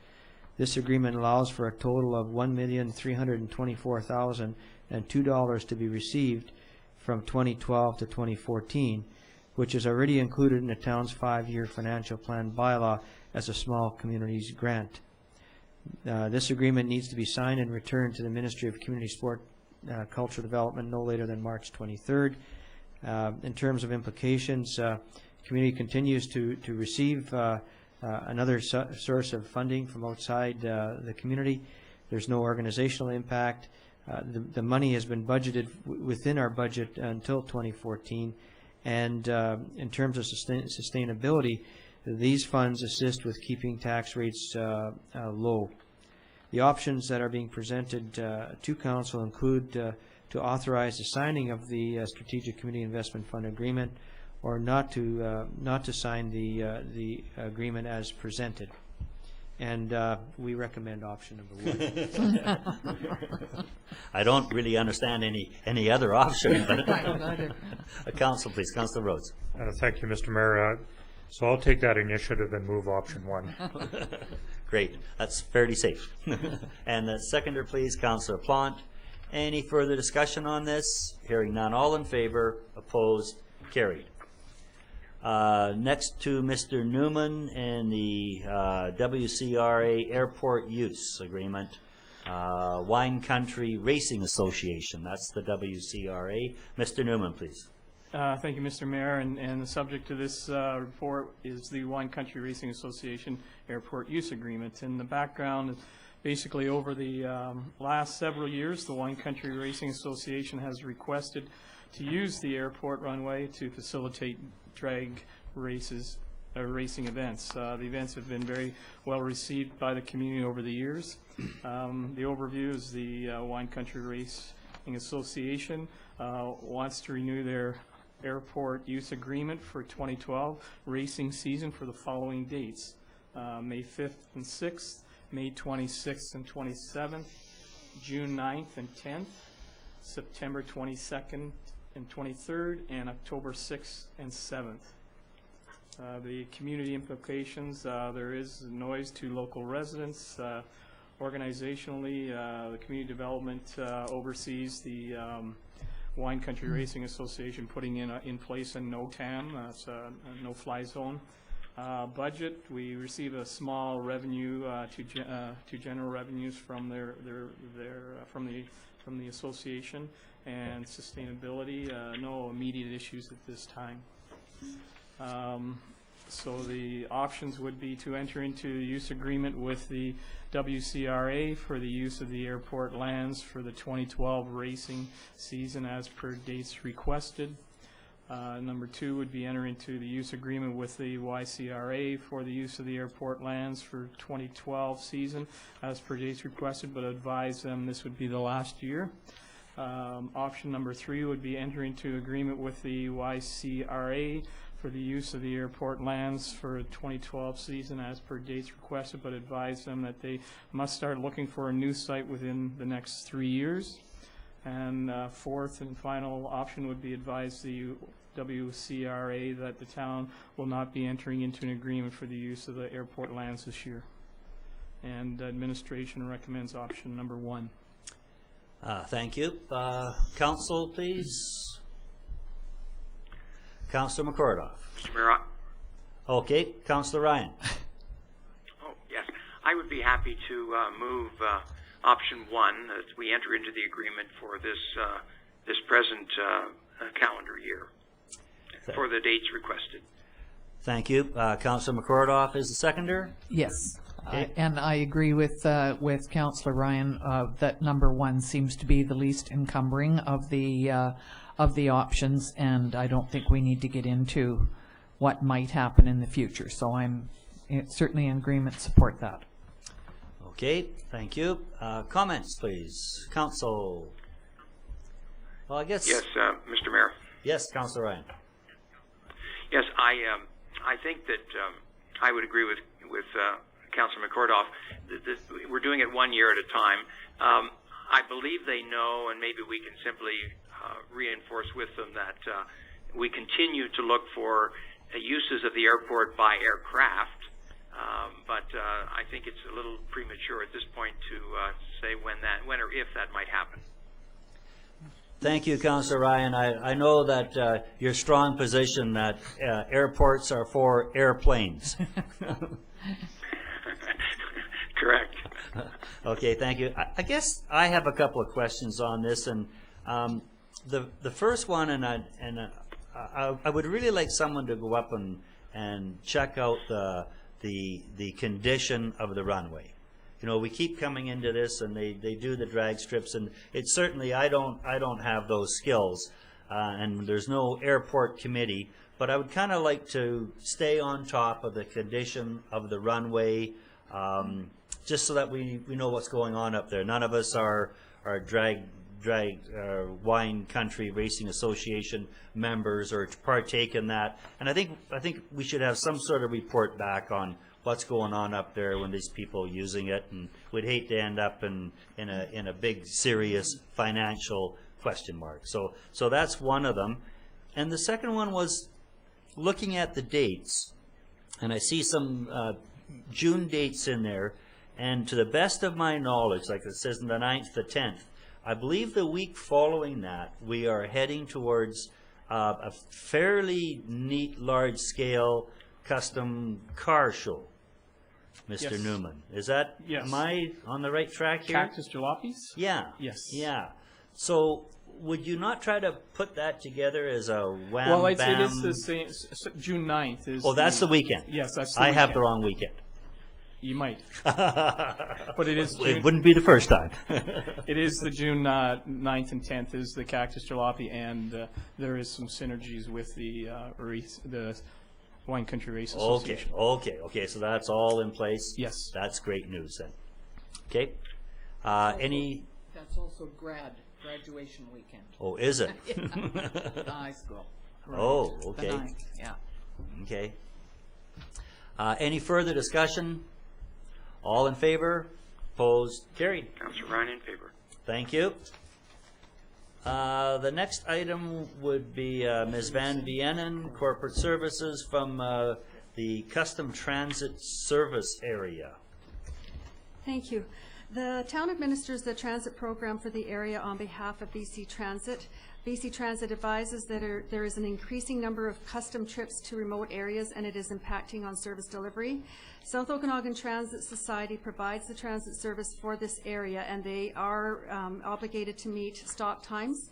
This agreement allows for a total of $1,324,002 to be received from 2012 to 2014, which is already included in the town's 5-year financial plan bylaw as a small communities grant. This agreement needs to be signed and returned to the Ministry of Community Sport, Cultural Development no later than March 23rd. In terms of implications, community continues to receive another source of funding from outside the community. There's no organizational impact. The money has been budgeted within our budget until 2014, and in terms of sustainability, these funds assist with keeping tax rates low. The options that are being presented to Council include to authorize the signing of the Strategic Community Investment Fund Agreement, or not to sign the agreement as presented. And we recommend option number 1. I don't really understand any other option. But Council, please. Councilor Rhodes. Thank you, Mr. Mayor. So I'll take that initiative and move option 1. Great. That's fairly safe. And the seconder, please, Councilor Plant. Any further discussion on this? Hearing none. All in favor? Opposed? Carried. Next to Mr. Newman and the WCRA Airport Use Agreement. Wine Country Racing Association. That's the WCRA. Mr. Newman, please. Thank you, Mr. Mayor, and the subject to this report is the Wine Country Racing Association Airport Use Agreement. And the background, basically over the last several years, the Wine Country Racing Association has requested to use the airport runway to facilitate drag races, racing events. The events have been very well received by the community over the years. The overview is the Wine Country Racing Association wants to renew their airport use agreement for 2012 racing season for the following dates: May 5th and 6th, May 26th and 27th, June 9th and 10th, September 22nd and 23rd, and October 6th and 7th. The community implications, there is noise to local residents. Organizationally, the community development oversees the Wine Country Racing Association putting in place a no-TAM, that's a no-fly zone. Budget, we receive a small revenue to general revenues from from the association, and sustainability, no immediate issues at this time. So the options would be to enter into a use agreement with the WCRA for the use of the airport lands for the 2012 racing season as per dates requested. Number 2 would be enter into the use agreement with the YCRA for the use of the airport lands for 2012 season as per dates requested, but advise them this would be the last year. Option number 3 would be enter into agreement with the YCRA for the use of the airport lands for 2012 season as per dates requested, but advise them that they must start looking for a new site within the next 3 years. And fourth and final option would be advise the WCRA that the town will not be entering into an agreement for the use of the airport lands this year. And administration recommends option number 1. Thank you. Council, please. Councillor McCordoff. Mr. Mayor, Okay. Councillor Ryan. oh, yes. I would be happy to move option 1 as we enter into the agreement for this present calendar year for the dates requested. Thank you. Councillor McCordoff is the seconder. Yes. Okay. And I agree with Councillor Ryan that number 1 seems to be the least encumbering of the options, and I don't think we need to get into what might happen in the future. So I'm certainly in agreement, support that. Okay, thank you. Comments, please. Council. Well, I guess. Yes, Mr. Mayor. Yes, Councillor Ryan. Yes, I think that I would agree with Councilor McCordoff, we're doing it 1 year at a time. I believe they know, and maybe we can simply reinforce with them that we continue to look for uses of the airport by aircraft, but I think it's a little premature at this point to say when or if that might happen. Thank you, Councillor Ryan. I know that your strong position that airports are for airplanes. Correct. Okay, thank you. I guess I have a couple of questions on this, and the first one, I would really like someone to go up and check out the condition of the runway. You know, we keep coming into this, and they do the drag strips, and it's certainly I don't have those skills, and there's no airport committee, but I would kind of like to stay on top of the condition of the runway, just so that we know what's going on up there. None of us are drag Wine Country Racing Association members or to partake in that, and I think we should have some sort of report back on what's going on up there when these people are using it, and we'd hate to end up in a big serious financial question mark. So that's one of them. And the second one was looking at the dates, and I see some June dates in there, and to the best of my knowledge, like it says in the 9th, the 10th, I believe the week following that we are heading towards a fairly neat large-scale custom car show. Mr. Yes. Newman, is that, Yes. am I on the right track here? Cactus jalopies? Yeah. Yes. Yeah. So would you not try to put that together as a wham Well, I'd bam? say this is June 9th. Is Oh, that's the weekend. Yes, that's the I have weekend. the wrong weekend. You might. But it is June, It wouldn't be the first time. it is the June 9th and 10th is the Cactus Jalopy, and there is some synergies with the Wine Country Race Association. Okay, so that's all in place? Yes. That's great news then. Okay. Any, That's also graduation weekend. oh, is it? The high school. Oh, The okay. 9th, yeah. Okay. Any further discussion? All in favor? Opposed? Carried. Councilor Ryan in favor. Thank you. The next item would be Ms. Van Vienen, Corporate Services from the Custom Transit Service Area. Thank you. The town administers the transit program for the area on behalf of BC Transit. BC Transit advises that there is an increasing number of custom trips to remote areas, and it is impacting on service delivery. South Okanagan Transit Society provides the transit service for this area, and they are obligated to meet stop times.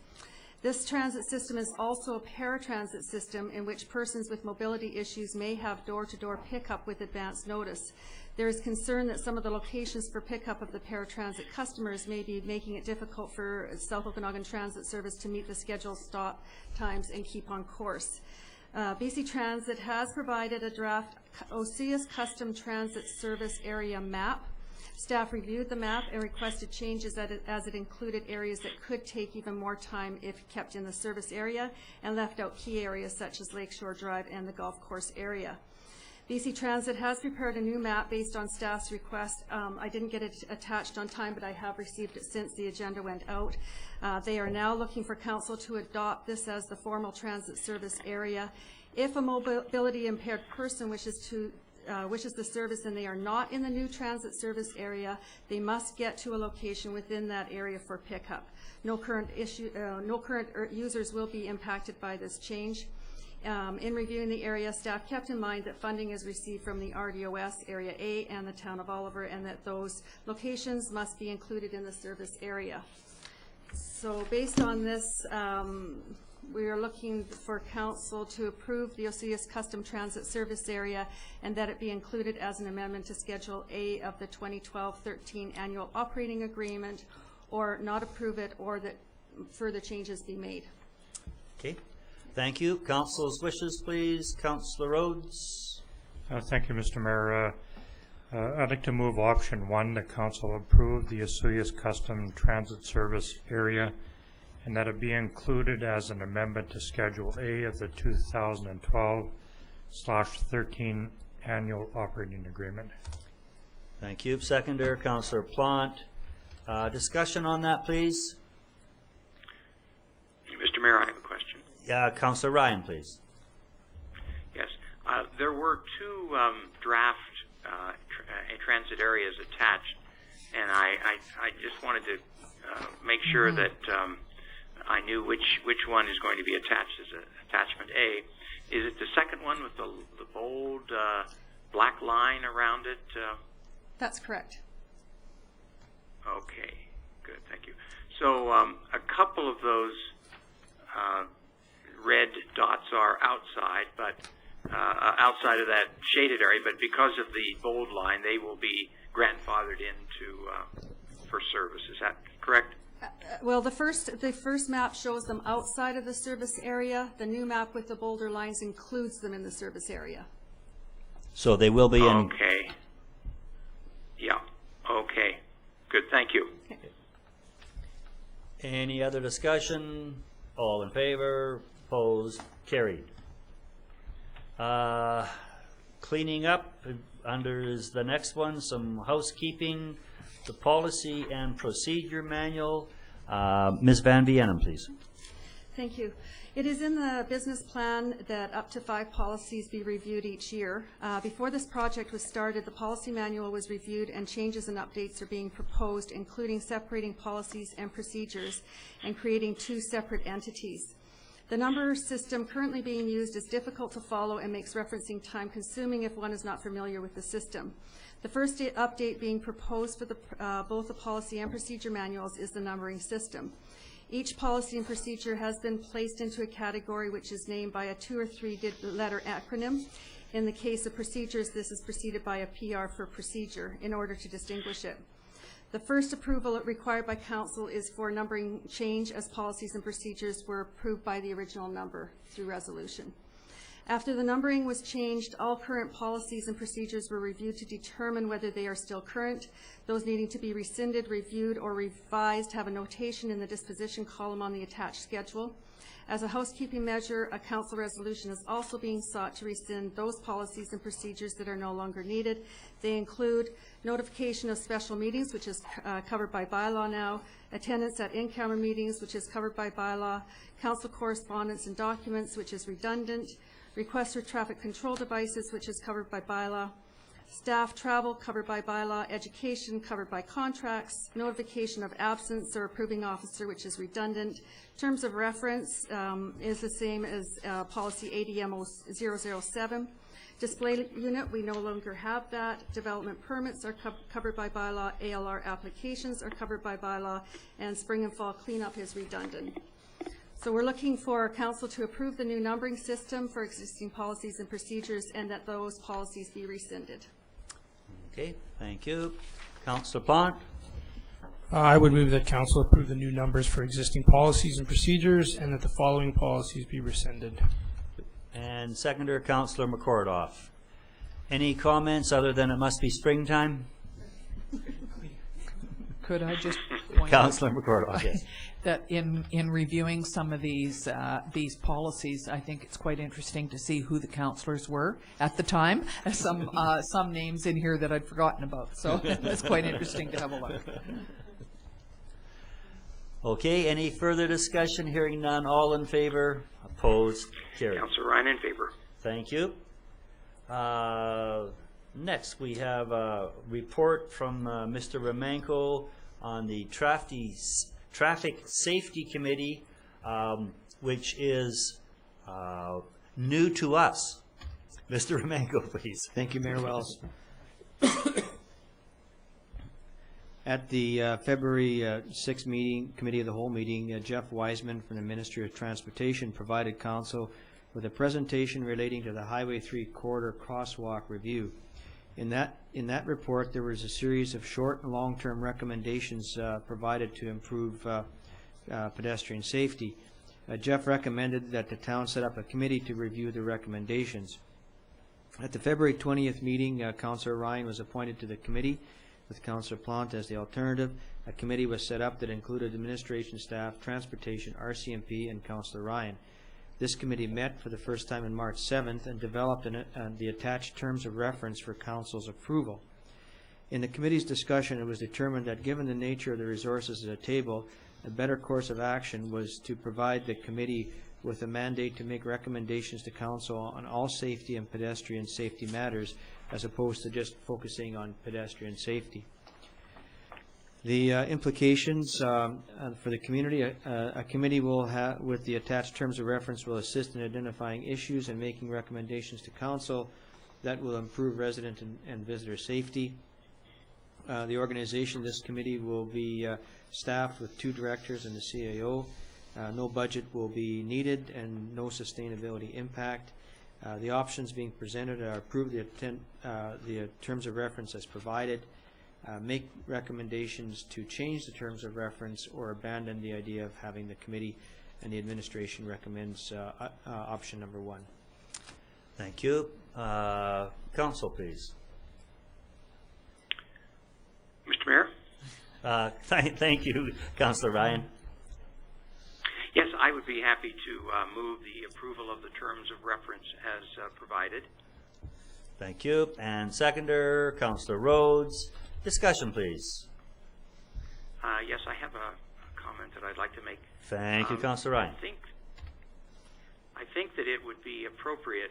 This transit system is also a paratransit system in which persons with mobility issues may have door-to-door pickup with advance notice. There is concern that some of the locations for pickup of the paratransit customers may be making it difficult for South Okanagan Transit Service to meet the scheduled stop times and keep on course. BC Transit has provided a draft Osoyoos Custom Transit Service Area map. Staff reviewed the map and requested changes as it included areas that could take even more time if kept in the service area, and left out key areas such as Lakeshore Drive and the golf course area. BC Transit has prepared a new map based on staff's request. I didn't get it attached on time, but I have received it since the agenda went out. They are now looking for council to adopt this as the formal transit service area. If a mobility impaired person wishes the service and they are not in the new transit service area, they must get to a location within that area for pickup. No current users will be impacted by this change. In reviewing the area, staff kept in mind that funding is received from the RDOS Area A and the Town of Oliver, and that those locations must be included in the service area. So based on this, we are looking for council to approve the Osoyoos Custom Transit Service Area, and that it be included as an amendment to Schedule A of the 2012-13 Annual Operating Agreement, or not approve it, or that further changes be made. Okay. Thank you. Council's wishes, please. Councilor Rhodes. Thank you, Mr. Mayor. I'd like to move option 1, the council approve the Osoyoos Custom Transit Service Area, and that it be included as an amendment to Schedule A of the 2012/13 Annual Operating Agreement. Thank you. Seconder, Councillor Plant. Discussion on that, please. Mr. Mayor, I have a question. Councillor Ryan, please. Yes. There were two draft transit areas attached, and I just wanted to make sure that I knew which one is going to be attached as attachment A. Is it the second one with the bold black line around it? That's correct. Okay, good, thank you. So a couple of those red dots are outside, but outside of that shaded area, but because of the bold line, they will be grandfathered into for service. Is that correct? Well, the first map shows them outside of the service area. The new map with the bolder lines includes them in the service area. So they will be in. Okay. Yeah. Okay. Good. Thank you. Okay. Any other discussion? All in favor? Opposed? Carried. Cleaning up under is the next one. Some housekeeping. The policy and procedure manual. Ms. Van Vienem, please. Thank you. It is in the business plan that up to 5 policies be reviewed each year. Before this project was started, the policy manual was reviewed and changes and updates are being proposed, including separating policies and procedures and creating 2 separate entities. The number system currently being used is difficult to follow and makes referencing time-consuming if one is not familiar with the system. The first update being proposed for both the policy and procedure manuals is the numbering system. Each policy and procedure has been placed into a category which is named by a 2 or 3 letter acronym. In the case of procedures, this is preceded by a PR for procedure in order to distinguish it. The first approval required by Council is for numbering change, as policies and procedures were approved by the original number through resolution. After the numbering was changed, all current policies and procedures were reviewed to determine whether they are still current. Those needing to be rescinded, reviewed, or revised have a notation in the disposition column on the attached schedule. As a housekeeping measure, a council resolution is also being sought to rescind those policies and procedures that are no longer needed. They include notification of special meetings, which is covered by bylaw now, attendance at in-camera meetings, which is covered by bylaw, council correspondence and documents, which is redundant, request for traffic control devices, which is covered by bylaw, staff travel covered by bylaw, education covered by contracts, notification of absence or approving officer, which is redundant. Terms of reference is the same as policy ADM 007. Display unit, we no longer have that. Development permits are covered by bylaw. ALR applications are covered by bylaw, and spring and fall cleanup is redundant. So we're looking for council to approve the new numbering system for existing policies and procedures, and that those policies be rescinded. Okay, thank you. Councillor Plant. I would move that council approve the new numbers for existing policies and procedures, and that the following policies be rescinded. And seconder, Councillor McCordoff. Any comments other than it must be springtime? Could I just point out Councillor McCordoff, yes. that in reviewing some of these policies, I think it's quite interesting to see who the councillors were at the time. Some names in here that I'd forgotten about, so it's quite interesting to have a look. Okay, any further discussion? Hearing none, all in favor? Opposed? Carried. Councillor Ryan in favor. Thank you. Next, we have a report from Mr. Romanko on the Traffic Safety Committee, which is new to us. Mr. Romanko, please. Thank you, Mayor Wells. At the February 6th meeting, Committee of the Whole meeting, Jeff Wiseman from the Ministry of Transportation provided council with a presentation relating to the Highway 3 corridor crosswalk review. In that report, there was a series of short and long-term recommendations provided to improve pedestrian safety. Jeff recommended that the town set up a committee to review the recommendations. At the February 20th meeting, Councillor Ryan was appointed to the committee with Councillor Plant as the alternative. A committee was set up that included administration staff, transportation, RCMP, and Councillor Ryan. This committee met for the first time on March 7th and developed the attached terms of reference for Council's approval. In the committee's discussion, it was determined that given the nature of the resources at the table, a better course of action was to provide the committee with a mandate to make recommendations to council on all safety and pedestrian safety matters, as opposed to just focusing on pedestrian safety. The implications for the community, a committee will have, with the attached terms of reference, will assist in identifying issues and making recommendations to council that will improve resident and visitor safety. The organization of this committee will be staffed with 2 directors and the CAO. No budget will be needed and no sustainability impact. The options being presented are approve the terms of reference as provided, make recommendations to change the terms of reference, or abandon the idea of having the committee, and the administration recommends option number 1. Thank you. Council, please. Mr. Mayor? Thank you, Councillor Ryan. Yes, I would be happy to move the approval of the terms of reference as provided. Thank you. And seconder, Councillor Rhodes. Discussion, please. Yes, I have a comment that I'd like to make. Thank you, Councillor Ryan. I think that it would be appropriate,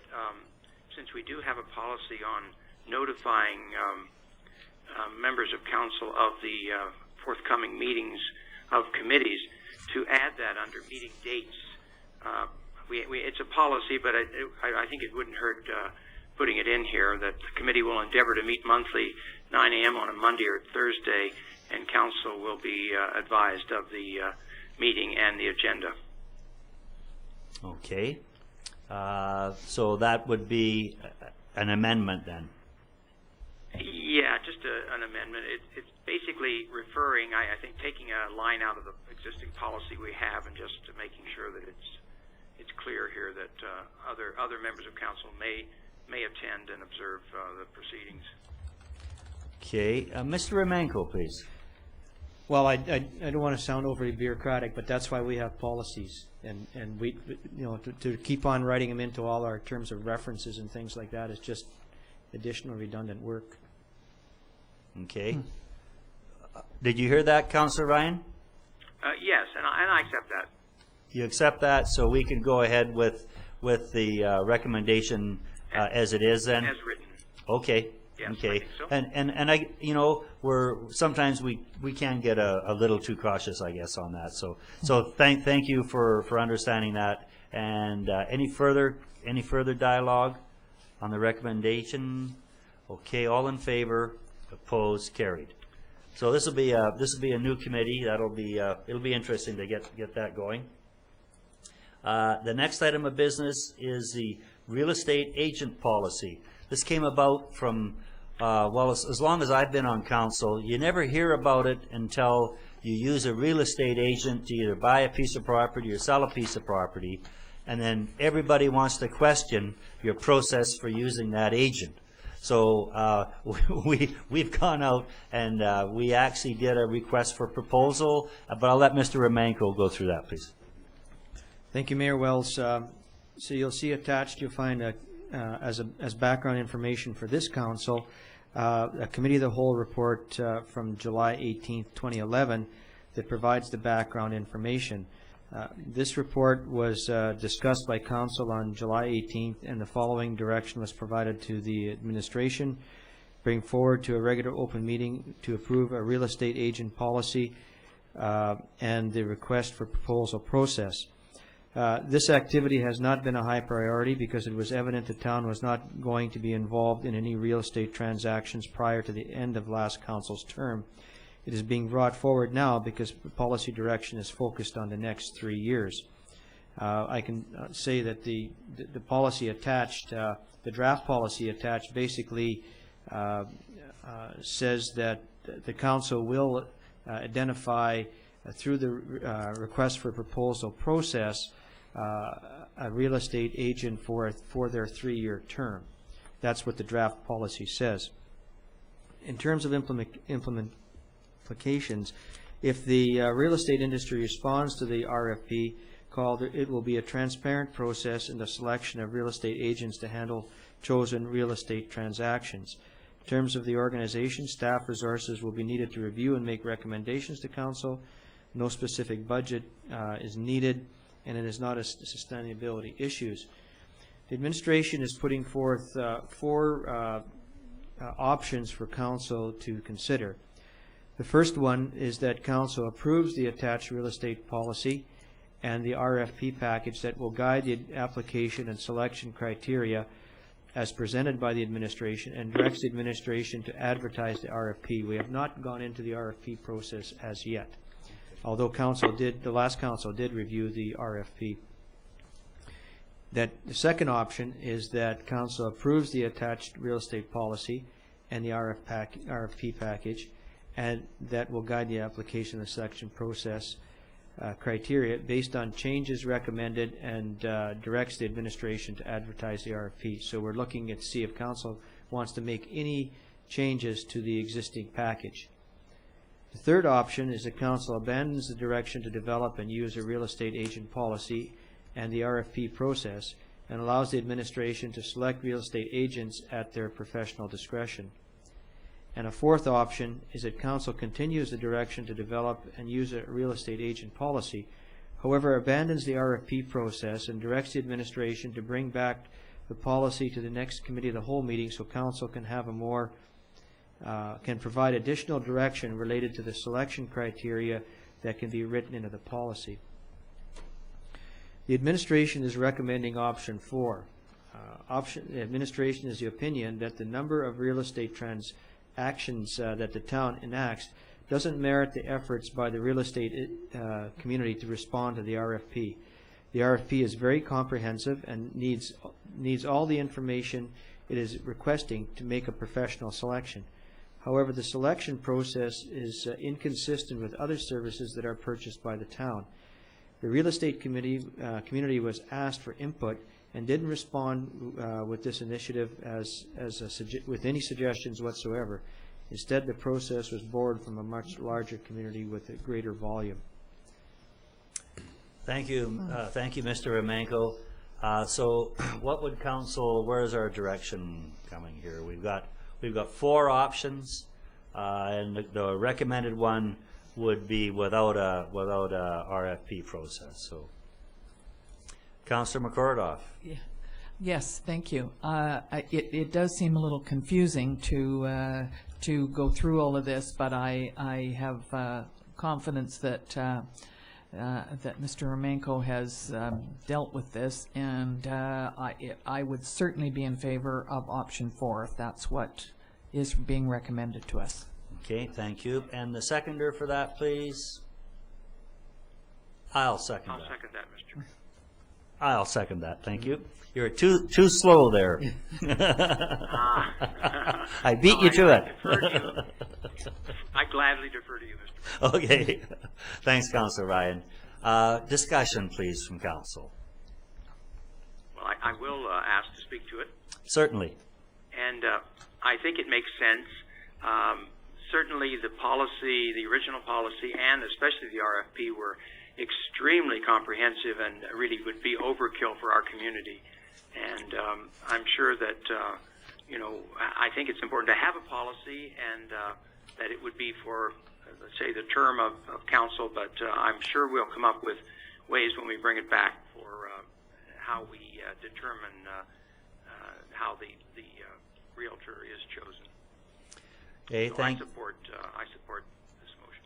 since we do have a policy on notifying members of council of the forthcoming meetings of committees, to add that under meeting dates. It's a policy, but I think it wouldn't hurt putting it in here that the committee will endeavor to meet monthly 9 a.m. on a Monday or Thursday, and council will be advised of the meeting and the agenda. Okay. So that would be an amendment then? Yeah, just an amendment. It's basically referring, I think, taking a line out of the existing policy we have and just making sure that it's clear here that other members of council may attend and observe the proceedings. Okay. Mr. Romanko, please. Well, I don't want to sound overly bureaucratic, but that's why we have policies, and we, you know, to keep on writing them into all our terms of references and things like that is just additional redundant work. Okay. Did you hear that, Councillor Ryan? Yes, and I accept that. You accept that, so we can go ahead with the recommendation as it is then? As written. Okay. Yes, okay. I think so. And I, you know, sometimes we can get a little too cautious, I guess, on that. So thank you for understanding that. And any further dialogue on the recommendation? Okay, all in favor, opposed, carried. So this will be a new committee. It'll be interesting to get that going. The next item of business is the real estate agent policy. This came about from as long as I've been on council, you never hear about it until you use a real estate agent to either buy a piece of property or sell a piece of property, and then everybody wants to question your process for using that agent. So we've gone out and we actually did a request for proposal, but I'll let Mr. Romanko go through that, please. Thank you, Mayor Wells. So you'll see attached, you'll find as background information for this council, a Committee of the Whole report from July 18th, 2011 that provides the background information. This report was discussed by council on July 18th, and the following direction was provided to the administration: bring forward to a regular open meeting to approve a real estate agent policy and the request for proposal process. This activity has not been a high priority because it was evident the town was not going to be involved in any real estate transactions prior to the end of last council's term. It is being brought forward now because policy direction is focused on the next 3 years. I can say that the policy attached, the draft policy attached, basically says that the council will identify through the request for proposal process a real estate agent for their 3-year term. That's what the draft policy says. In terms of implications, if the real estate industry responds to the RFP called, it will be a transparent process in the selection of real estate agents to handle chosen real estate transactions. In terms of the organization, staff resources will be needed to review and make recommendations to council. No specific budget is needed, and it is not a sustainability issues. The administration is putting forth four options for council to consider. The first one is that council approves the attached real estate policy and the RFP package that will guide the application and selection criteria as presented by the administration, and directs the administration to advertise the RFP. We have not gone into the RFP process as yet, although the last council did review the RFP. The second option is that council approves the attached real estate policy and the RFP package, and that will guide the application and selection process criteria based on changes recommended, and directs the administration to advertise the RFP. So we're looking at see if council wants to make any changes to the existing package. The third option is that council abandons the direction to develop and use a real estate agent policy and the RFP process, and allows the administration to select real estate agents at their professional discretion. And a fourth option is that council continues the direction to develop and use a real estate agent policy, however abandons the RFP process and directs the administration to bring back the policy to the next committee of the whole meeting, so council can have a more can provide additional direction related to the selection criteria that can be written into the policy. The administration is recommending option 4. The administration is the opinion that the number of real estate transactions that the town enacts doesn't merit the efforts by the real estate community to respond to the RFP. The RFP is very comprehensive and needs all the information it is requesting to make a professional selection. However, the selection process is inconsistent with other services that are purchased by the town. The real estate community was asked for input and didn't respond with this initiative with any suggestions whatsoever. Instead, the process was borrowed from a much larger community with a greater volume. Thank you, Mr. Romanko. So, what would council? Where is our direction coming here? We've got 4 options, and the recommended one would be without a RFP process. So, Councillor McCordoff. Yeah. Yes, thank you. It does seem a little confusing to go through all of this, but I have confidence that that Mr. Romanko has dealt with this, and I would certainly be in favor of option 4 if that's what is being recommended to us. Okay, thank you. And the seconder for that, please. I'll second that. I'll second that, Mr. Mayor. I'll second that. Thank you. You're too slow there. I beat you to it. I gladly defer to you, Mr. Mayor. Okay. Thanks, Councillor Ryan. Discussion, please, from council. Well, I will ask to speak to it. Certainly. And I think it makes sense. Certainly the policy, the original policy, and especially the RFP were extremely comprehensive and really would be overkill for our community. And I'm sure that, I think it's important to have a policy, and that it would be for, let's say, the term of council, but I'm sure we'll come up with ways when we bring it back for how we determine how the realtor is chosen. Okay, so I support this motion.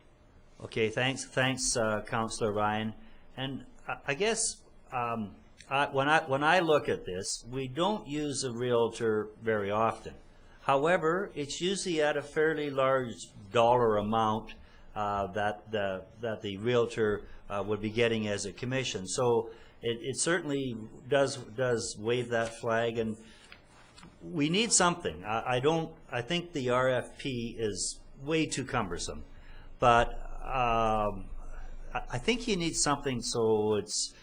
Okay, thanks, Councillor Ryan. And I guess when I look at this, we don't use a realtor very often. However, it's usually at a fairly large dollar amount that the realtor would be getting as a commission. So it certainly does wave that flag, and we need something. I think the RFP is way too cumbersome, but I think you need something so it's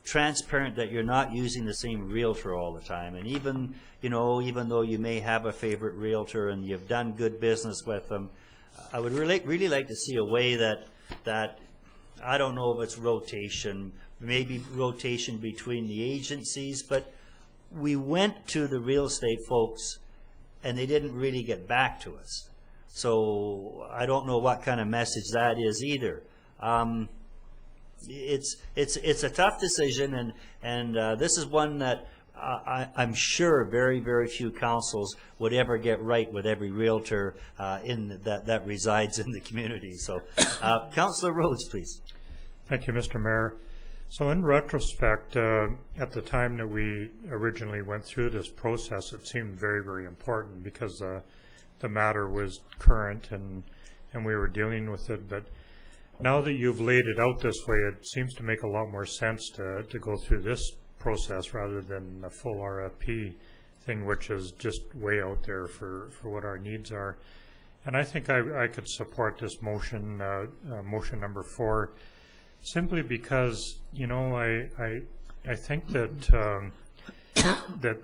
transparent that you're not using the same realtor all the time. And even though you may have a favorite realtor and you've done good business with them, I would really like to see a way that I don't know if it's rotation, maybe rotation between the agencies, but we went to the real estate folks and they didn't really get back to us. So I don't know what kind of message that is either. It's a tough decision, and this is one that I'm sure very, very few councils would ever get right with every realtor that resides in the community. So, Councillor Rhodes, please. Thank you, Mr. Mayor. So in retrospect, at the time that we originally went through this process, it seemed very, very important because the matter was current and we were dealing with it. But now that you've laid it out this way, it seems to make a lot more sense to go through this process rather than a full RFP thing, which is just way out there for what our needs are. And I think I could support this motion, motion number 4, simply because, you know, I think that that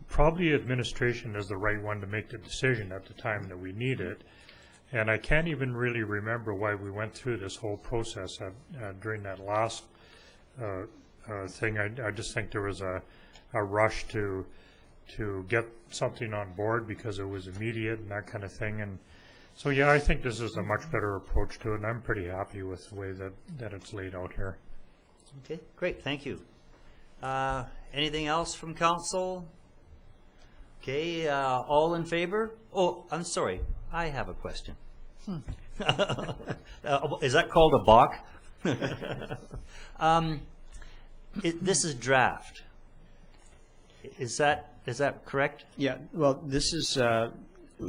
probably administration is the right one to make the decision at the time that we need it. And I can't even really remember why we went through this whole process during that last thing. I just think there was a rush to get something on board because it was immediate and that kind of thing. And so, yeah, I think this is a much better approach to it, and I'm pretty happy with the way that it's laid out here. Okay, great, thank you. Anything else from council? Okay, all in favor? Oh, I'm sorry, I have a question. Is that called a balk? This is draft. Is that correct? Yeah, well, this is,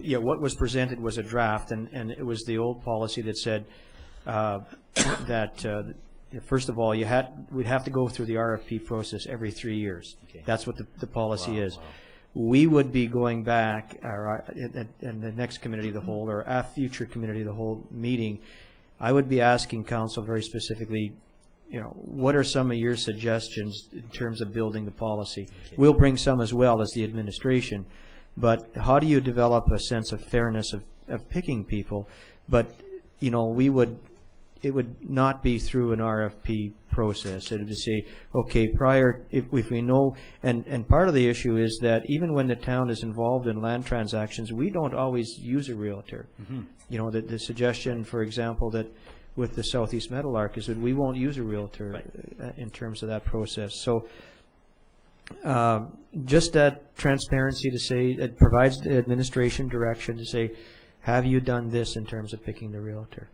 yeah, what was presented was a draft, and it was the old policy that said that, first of all, we'd have to go through the RFP process every 3 years. Okay. That's what the policy is. Wow. We would be going back in the next committee of the whole, or a future committee of the whole meeting. I would be asking council very specifically, you know, what are some of your suggestions in terms of building the policy? Okay. We'll bring some as well as the administration, but how do you develop a sense of fairness of picking people? But, you know, it would not be through an RFP process. It would just say, okay, if we know, and part of the issue is that even when the town is involved in land transactions, we don't always use a realtor. Mm-hmm. You know, the suggestion, for example, that with the Southeast Meadowlark is that we won't use a realtor. Right. In terms of that process. So just that transparency to say, it provides the administration direction to say, have you done this in terms of picking the realtor?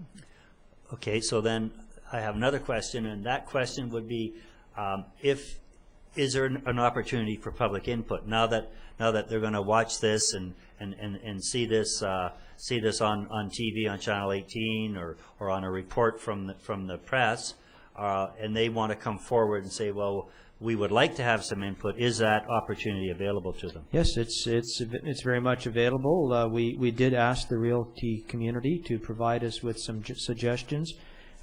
Okay, so then I have another question, and that question would be, is there an opportunity for public input now that they're going to watch this and see this on TV on Channel 18 or on a report from the press, and they want to come forward and say, well, we would like to have some input. Is that opportunity available to them? Yes, it's very much available. We did ask the realty community to provide us with some suggestions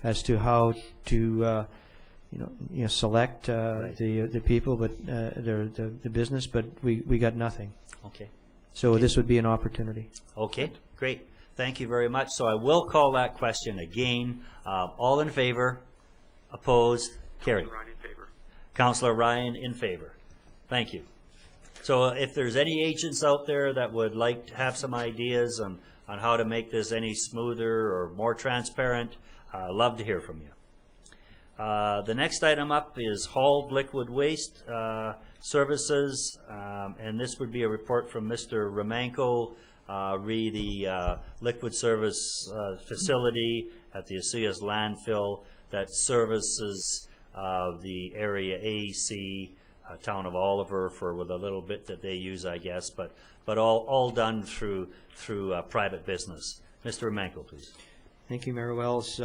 as to how to select the people, but the business. But we got nothing. Okay. So this would be an opportunity. Okay, great. Thank you very much. So I will call that question again. All in favor? Opposed? Carried. Councillor Ryan in favor. Thank you. So if there's any agents out there that would like to have some ideas on how to make this any smoother or more transparent, I'd love to hear from you. The next item up is hauled liquid waste services, and this would be a report from Mr. Romanko, re the liquid service facility at the Osoyoos landfill that services the area AC, town of Oliver, with a little bit that they use, I guess, but all done through private business. Mr. Romanko, please. Thank you, Mayor Wells.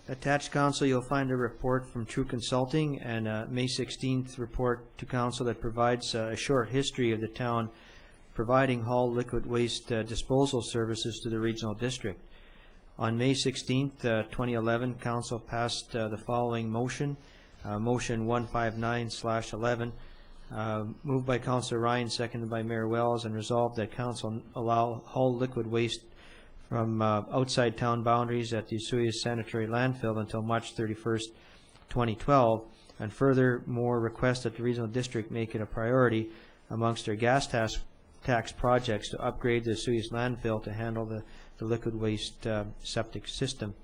Attached council, you'll find a report from True Consulting and a May 16th report to council that provides a short history of the town providing hauled liquid waste disposal services to the regional district. On May 16th, 2011, council passed the following motion, motion 159/11, moved by Councillor Ryan, seconded by Mayor Wells, and resolved that council allow hauled liquid waste from outside town boundaries at the Osoyoos sanitary landfill until March 31st, 2012, and furthermore request that the regional district make it a priority amongst their gas task tax projects to upgrade the Osoyoos landfill to handle the liquid waste septic system.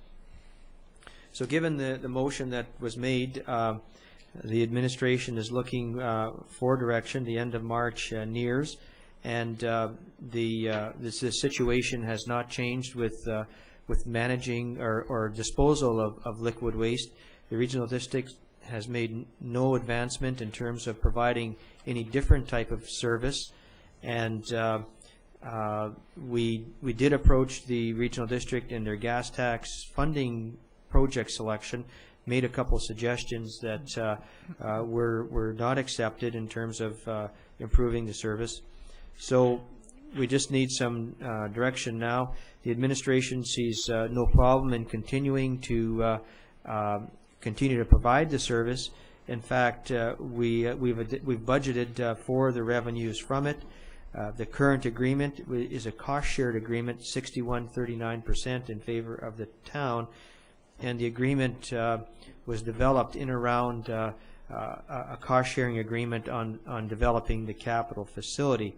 So given the motion that was made, the administration is looking for direction. The end of March nears, and this situation has not changed with managing or disposal of liquid waste. The regional district has made no advancement in terms of providing any different type of service, and we did approach the regional district in their gas tax funding project selection, made a couple suggestions that were not accepted in terms of improving the service. So we just need some direction now. The administration sees no problem in continuing to provide the service. In fact, we've budgeted for the revenues from it. The current agreement is a cost-shared agreement, 61-39% in favor of the town, and the agreement was developed in around a cost-sharing agreement on developing the capital facility.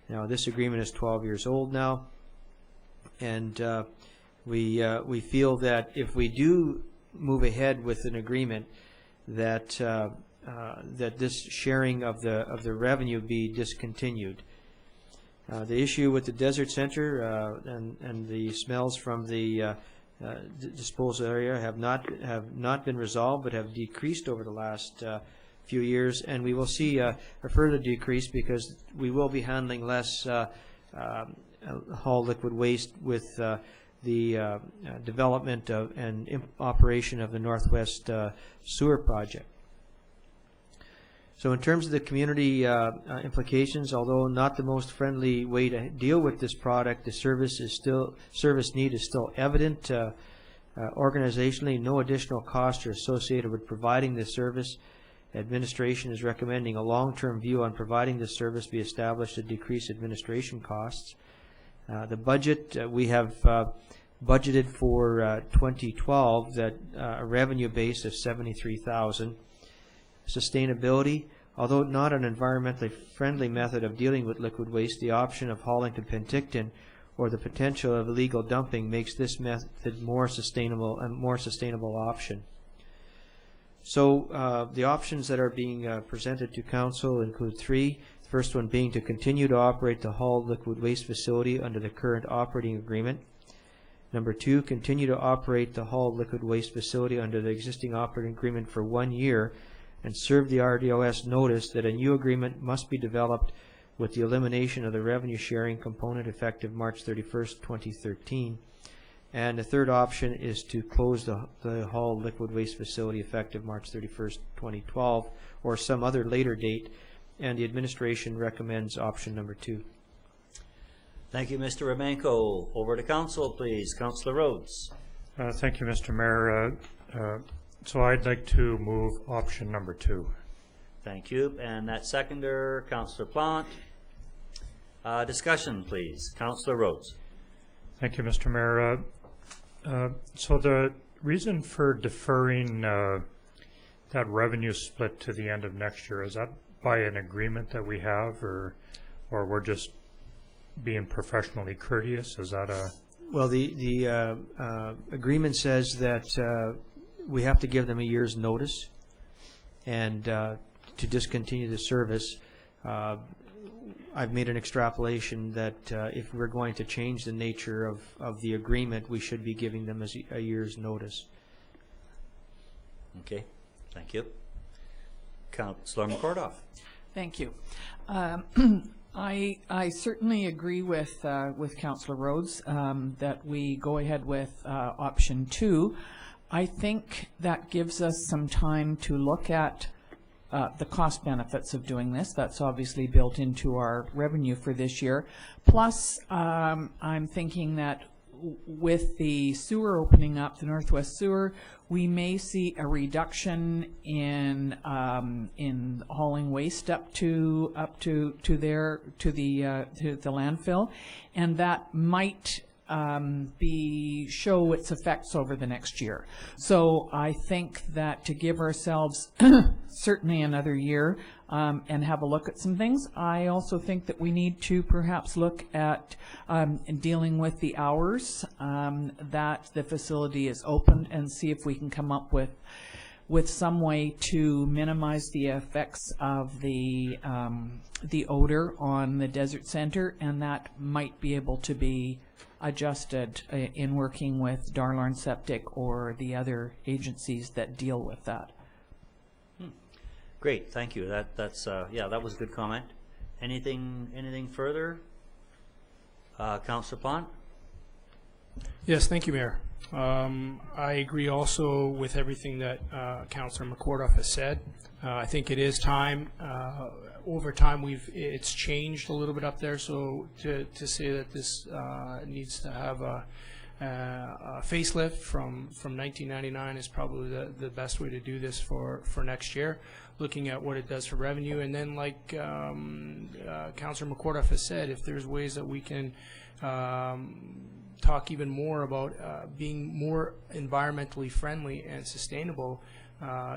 Now, this agreement is 12 years old now, and we feel that if we do move ahead with an agreement, that that this sharing of the revenue be discontinued. The issue with the desert center and the smells from the disposal area have not been resolved, but have decreased over the last few years, and we will see a further decrease because we will be handling less hauled liquid waste with the development of and operation of the Northwest Sewer Project. So in terms of the community implications, although not the most friendly way to deal with this product, the service need is still evident. Organizationally, no additional costs are associated with providing this service. Administration is recommending a long-term view on providing this service be established to decrease administration costs. The budget, we have budgeted for 2012 that a revenue base of $73,000. Sustainability, although not an environmentally friendly method of dealing with liquid waste, the option of hauling to Penticton or the potential of illegal dumping makes this method more sustainable option. So the options that are being presented to Council include three. The first one being to continue to operate the hauled liquid waste facility under the current operating agreement. Number two, continue to operate the hauled liquid waste facility under the existing operating agreement for 1 year and serve the RDOS notice that a new agreement must be developed with the elimination of the revenue sharing component effective March 31st, 2013. And the third option is to close the hauled liquid waste facility effective March 31st, 2012, or some other later date, and the administration recommends option number 2. Thank you, Mr. Remenko. Over to Council, please. Councillor Rhodes. Thank you, Mr. Mayor. So I'd like to move option number 2. Thank you. And that seconder, Councillor Plant. Discussion, please. Councillor Rhodes. Thank you, Mr. Mayor. So the reason for deferring that revenue split to the end of next year, is that by an agreement that we have, or we're just being professionally courteous? Is that a... Well, the agreement says that we have to give them a year's notice and to discontinue the service. I've made an extrapolation that if we're going to change the nature of the agreement, we should be giving them a year's notice. Okay, thank you. Councillor McCordoff. Thank you. I certainly agree with Councillor Rhodes that we go ahead with option 2. I think that gives us some time to look at the cost benefits of doing this. That's obviously built into our revenue for this year. Plus, I'm thinking that with the sewer opening up, the Northwest Sewer, we may see a reduction in hauling waste up to the landfill, and that might show its effects over the next year. So I think that to give ourselves certainly another year and have a look at some things, I also think that we need to perhaps look at dealing with the hours that the facility is open and see if we can come up with some way to minimize the effects of the odor on the desert center, and that might be able to be adjusted in working with Darlarn Septic or the other agencies that deal with that. Great, thank you. That's yeah, that was a good comment. Anything further? Councillor Pont? Yes, thank you, Mayor. I agree also with everything that Councillor McCordoff has said. I think it is time. Over time, it's changed a little bit up there. So to say that this needs to have a facelift from 1999 is probably the best way to do this for next year. Looking at what it does for revenue, and then like Councillor McCordoff has said, if there's ways that we can talk even more about being more environmentally friendly and sustainable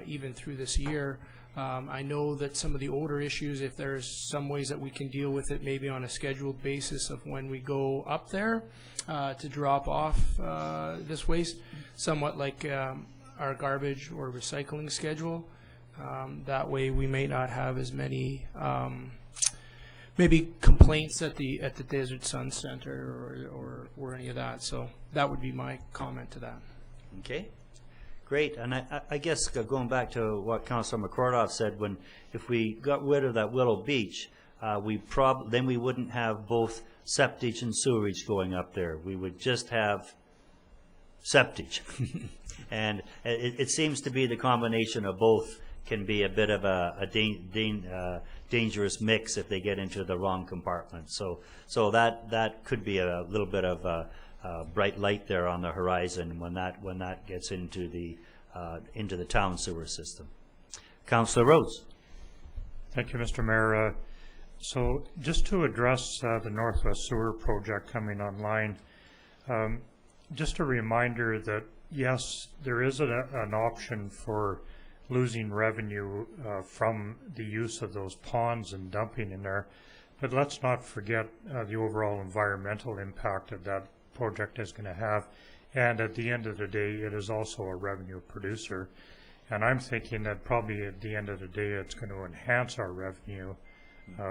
even through this year. I know that some of the odor issues, if there's some ways that we can deal with it maybe on a scheduled basis of when we go up there to drop off this waste, somewhat like our garbage or recycling schedule. That way we may not have as many maybe complaints at the Desert Sun Center or any of that. So that would be my comment to that. Okay, great. And I guess going back to what Councillor McCordoff said, if we got rid of that Willow Beach, then we wouldn't have both septic and sewerage going up there. We would just have septic. And it seems to be the combination of both can be a bit of a dangerous mix if they get into the wrong compartment. So that could be a little bit of a bright light there on the horizon when that gets into the town sewer system. Councillor Rhodes. Thank you, Mr. Mayor. So just to address the Northwest Sewer Project coming online, just a reminder that yes, there is an option for losing revenue from the use of those ponds and dumping in there. But let's not forget the overall environmental impact that that project is going to have. And at the end of the day, it is also a revenue producer. And I'm thinking that probably at the end of the day, it's going to enhance our revenue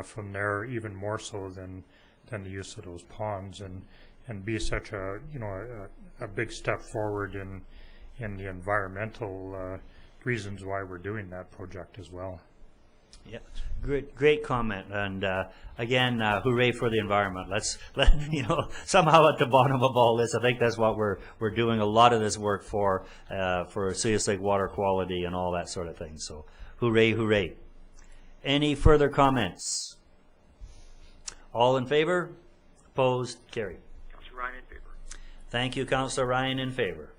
from there, even more so than the use of those ponds, and be such a big step forward in the environmental reasons why we're doing that project as well. Yeah, great comment, and again, hooray for the environment. Let's somehow at the bottom of all this, I think that's what we're doing a lot of this work for Osoyoos Lake water quality and all that sort of thing. So, hooray, hooray! Any further comments? All in favor? Opposed? Carried. Councillor Ryan in favor. Thank you, Councillor Ryan, in favor.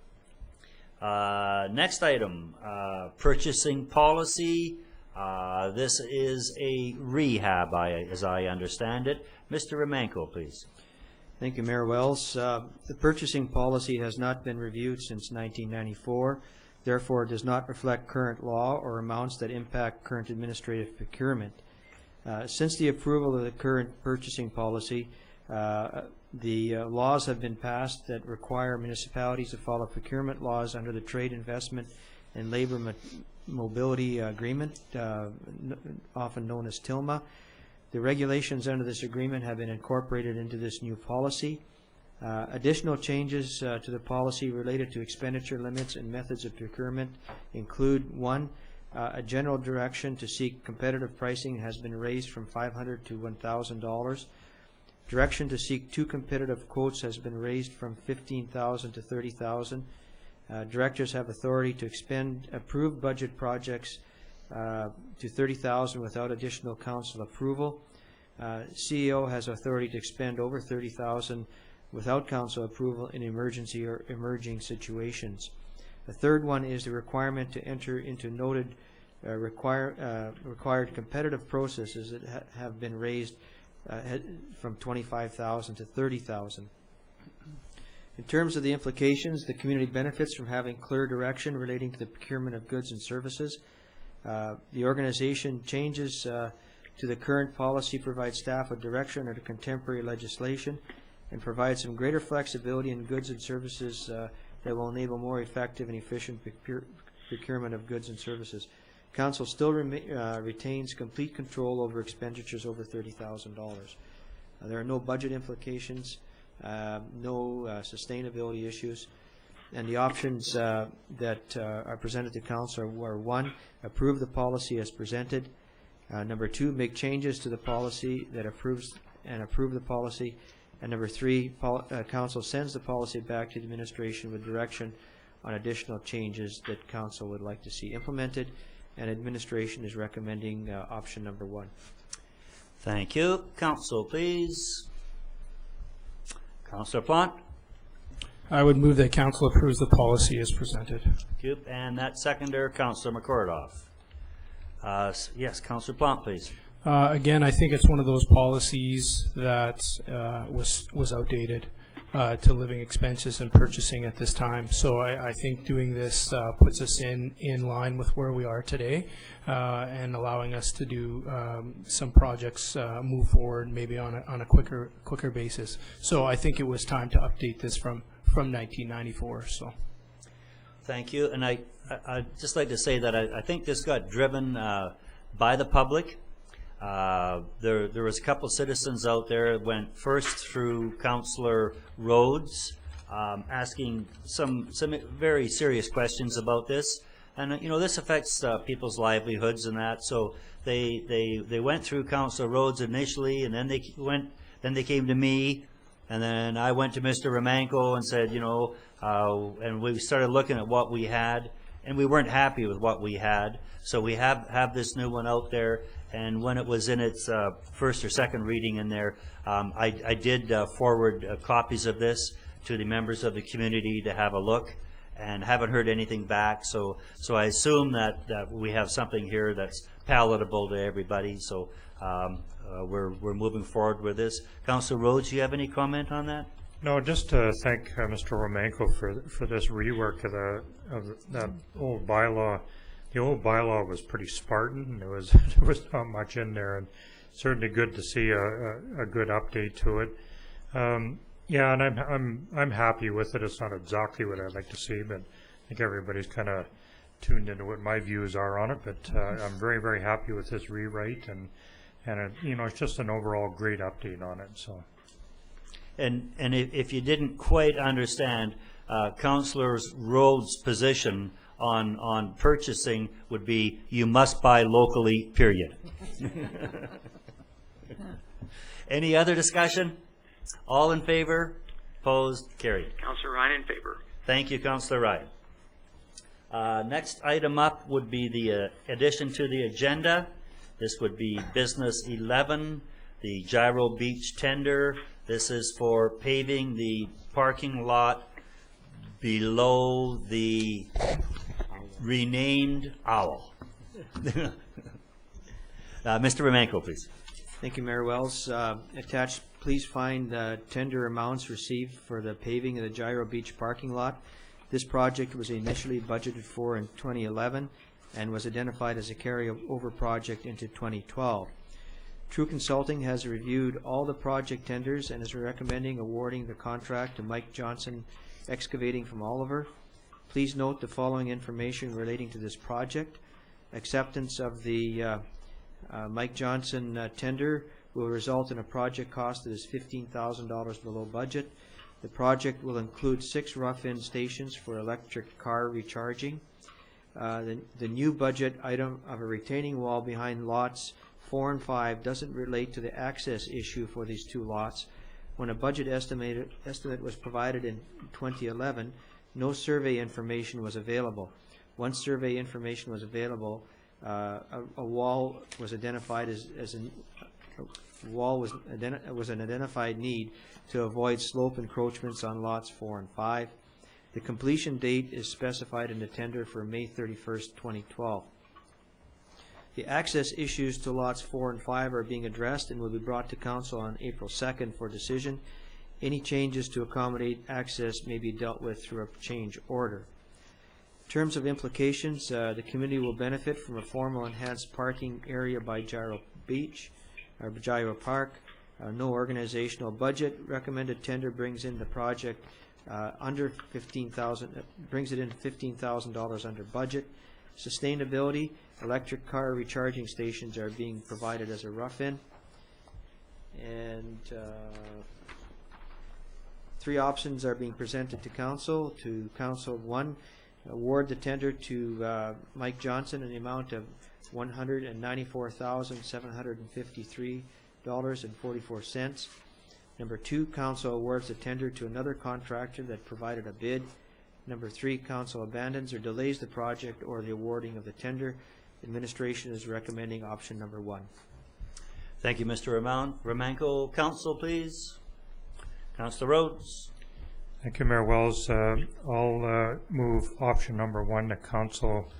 Next item, purchasing policy. This is a rehab, as I understand it. Mr. Romanko, please. Thank you, Mayor Wells. The purchasing policy has not been reviewed since 1994. Therefore, it does not reflect current law or amounts that impact current administrative procurement. Since the approval of the current purchasing policy, the laws have been passed that require municipalities to follow procurement laws under the Trade Investment and Labor Mobility Agreement, often known as TILMA. The regulations under this agreement have been incorporated into this new policy. Additional changes to the policy related to expenditure limits and methods of procurement include: 1, a general direction to seek competitive pricing has been raised from $500 to $1,000. Direction to seek 2 competitive quotes has been raised from $15,000 to $30,000. Directors have authority to expend approved budget projects to $30,000 without additional council approval. CEO has authority to expend over $30,000 without council approval in emergency or emerging situations. The third one is the requirement to enter into noted required competitive processes that have been raised from $25,000 to $30,000. In terms of the implications, the community benefits from having clear direction relating to the procurement of goods and services. The organization changes to the current policy provide staff with direction under contemporary legislation and provide some greater flexibility in goods and services that will enable more effective and efficient procurement of goods and services. Council still retains complete control over expenditures over $30,000. There are no budget implications, no sustainability issues, and the options that are presented to Council are 1, approve the policy as presented. Number 2, make changes to the policy that approve the policy. And number 3, Council sends the policy back to the administration with direction on additional changes that Council would like to see implemented, and administration is recommending option number 1. Thank you. Council, please. Councillor Plant. I would move that Council approves the policy as presented. Thank you. And that seconder, Councillor McCordoff. Yes, Councillor Plant, please. Again, I think it's one of those policies that was outdated to living expenses and purchasing at this time. So I think doing this puts us in line with where we are today and allowing us to do some projects move forward maybe on a quicker basis. So I think it was time to update this from 1994. So. Thank you. And I'd just like to say that I think this got driven by the public. There was a couple of citizens out there that went first through Councillor Rhodes, asking some very serious questions about this, and you know this affects people's livelihoods and that. So they went through Councillor Rhodes initially, and then they came to me, and then I went to Mr. Romanko and said, you know, and we started looking at what we had, and we weren't happy with what we had. So we have this new one out there. And when it was in its first or second reading in there, I did forward copies of this to the members of the community to have a look, and haven't heard anything back. So I assume that we have something here that's palatable to everybody. So we're moving forward with this. Councillor Rhodes, do you have any comment on that? No, just to thank Mr. Romanko for this rework of that old bylaw. The old bylaw was pretty Spartan. There was not much in there, and certainly good to see a good update to it. Yeah, and I'm happy with it. It's not exactly what I'd like to see, but I think everybody's kind of tuned into what my views are on it. But I'm very, very happy with this rewrite, and you know, it's just an overall great update on it. So. And if you didn't quite understand, Councillor Rhodes' position on purchasing would be you must buy locally, period. Any other discussion? All in favor? Opposed? Carried. Councillor Ryan in favor. Thank you, Councillor Ryan. Next item up would be the addition to the agenda. This would be Business 11, the Gyro Beach tender. This is for paving the parking lot below the renamed Owl. Mr. Romanko, please. Thank you, Mayor Wells. Attached, please find tender amounts received for the paving of the Gyro Beach parking lot. This project was initially budgeted for in 2011 and was identified as a carryover project into 2012. True Consulting has reviewed all the project tenders and is recommending awarding the contract to Mike Johnson Excavating from Oliver. Please note the following information relating to this project. Acceptance of the Mike Johnson tender will result in a project cost that is $15,000 below budget. The project will include 6 rough-in stations for electric car recharging. The new budget item of a retaining wall behind lots 4 and 5 doesn't relate to the access issue for these 2 lots. When a budget estimate was provided in 2011, no survey information was available. Once survey information was available, a wall was identified an identified need to avoid slope encroachments on lots 4 and 5. The completion date is specified in the tender for May 31st, 2012. The access issues to lots 4 and 5 are being addressed and will be brought to Council on April 2nd for decision. Any changes to accommodate access may be dealt with through a change order. In terms of implications, the community will benefit from a formal enhanced parking area by Gyro Beach, or Gyro Park. No organizational budget. Recommended tender brings in the project under $15,000. Brings it in $15,000 under budget. Sustainability. Electric car recharging stations are being provided as a rough-in. And 3 options are being presented to council. To council, 1, award the tender to Mike Johnson in the amount of $194,753.44. Number 2, council awards the tender to another contractor that provided a bid. Number 3, council abandons or delays the project or the awarding of the tender. Administration is recommending option number 1. Thank you, Mr. Romanko. Council, please. Councilor Rhodes. Thank you, Mayor Wells. I'll move option number 1, the council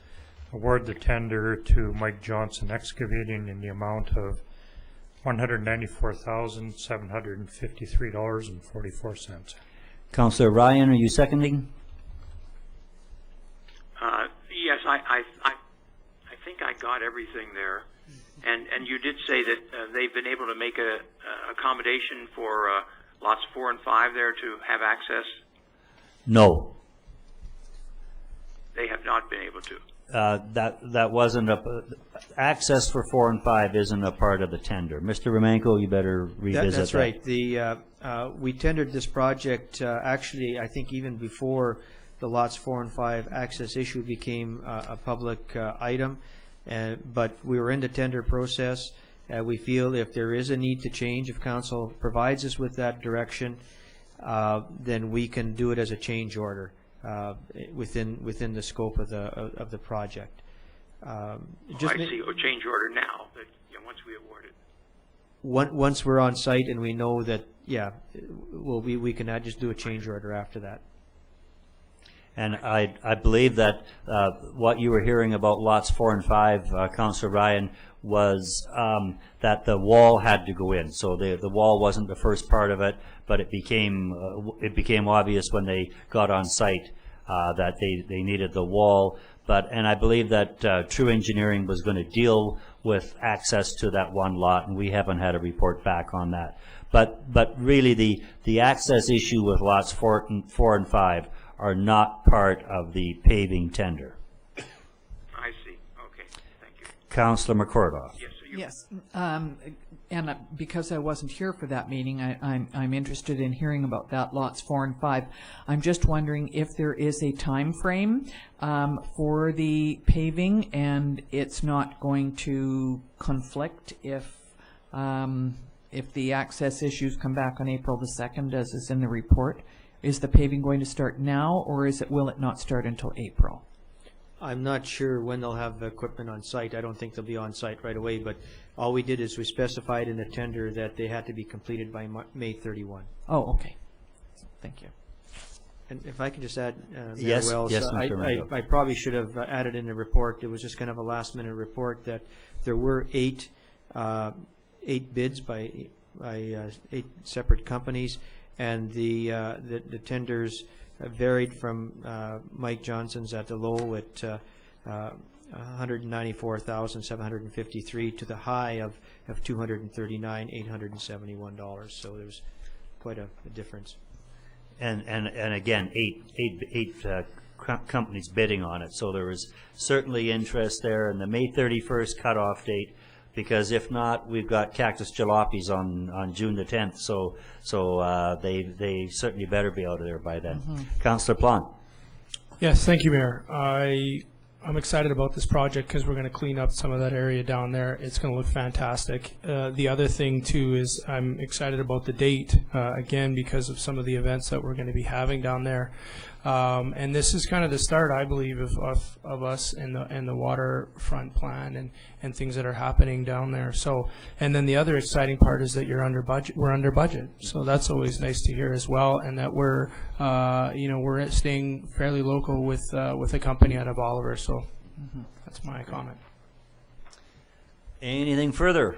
award the tender to Mike Johnson Excavating in the amount of $194,753.44. Councilor Ryan, are you seconding? Yes, I think I got everything there. And you did say that they've been able to make a accommodation for lots 4 and 5 there to have access? No. They have not been able to. That wasn't access for 4 and 5 isn't a part of the tender. Mr. Romanko, you better revisit that. That's right. We tendered this project actually, I think, even before the lots 4 and 5 access issue became a public item. But we were in the tender process. We feel if there is a need to change, if council provides us with that direction, then we can do it as a change order within the scope of the project. I see. A change order now, but once we award it. Once we're on site and we know that, we can just do a change order after that. And I believe that what you were hearing about lots 4 and 5, Councilor Ryan, was that the wall had to go in. So the wall wasn't the first part of it, but it became obvious when they got on site that they needed the wall. And I believe that True Engineering was going to deal with access to that one lot, and we haven't had a report back on that. But really the access issue with lots 4 and 5 are not part of the paving tender. I see. Okay. Thank you. Councillor McCordoff. Yes. So Yes. And because I wasn't here for that meeting, I'm interested in hearing about that, lots 4 and 5. I'm just wondering if there is a time frame for the paving, and it's not going to conflict if the access issues come back on April the 2nd, as is in the report. Is the paving going to start now, or will it not start until April? I'm not sure when they'll have the equipment on site. I don't think they'll be on site right away, but all we did is we specified in the tender that they had to be completed by May 31. Oh, okay. Thank you. And if I could just add, Yes, Wells, yes, Mr. Romanko. I probably should have added in the report. It was just kind of a last-minute report that there were 8 bids by 8 separate companies, and the tenders varied from Mike Johnson's at the low at $194,753 to the high of $239,871. So there's quite a difference. And again, eight companies bidding on it. So there was certainly interest there, and the May 31st cutoff date. Because if not, we've got Cactus Jalopies on June the 10th, so they certainly better be out of there by then. Councillor Plante. Yes, thank you, Mayor. I'm excited about this project because we're going to clean up some of that area down there. It's going to look fantastic. The other thing, too, is I'm excited about the date, again, because of some of the events that we're going to be having down there. And this is kind of the start, I believe, of us in the waterfront plan and things that are happening down there. So, and then the other exciting part is that you're under budget. We're under budget, so that's always nice to hear as well. And that we're staying fairly local with a company out of Oliver. So that's my comment. Anything further?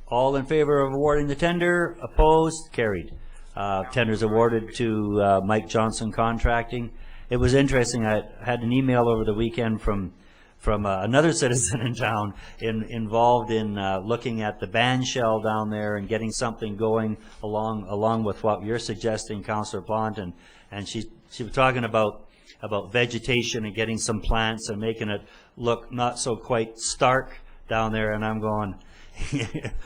All in favor of awarding the tender? Opposed? Carried. tenders awarded to Mike Johnson Contracting. It was interesting. I had an email over the weekend from another citizen in town involved in looking at the band shell down there and getting something going along with what you're suggesting, Councillor Plant, and she was talking about vegetation and getting some plants and making it look not so quite stark down there, and I'm going,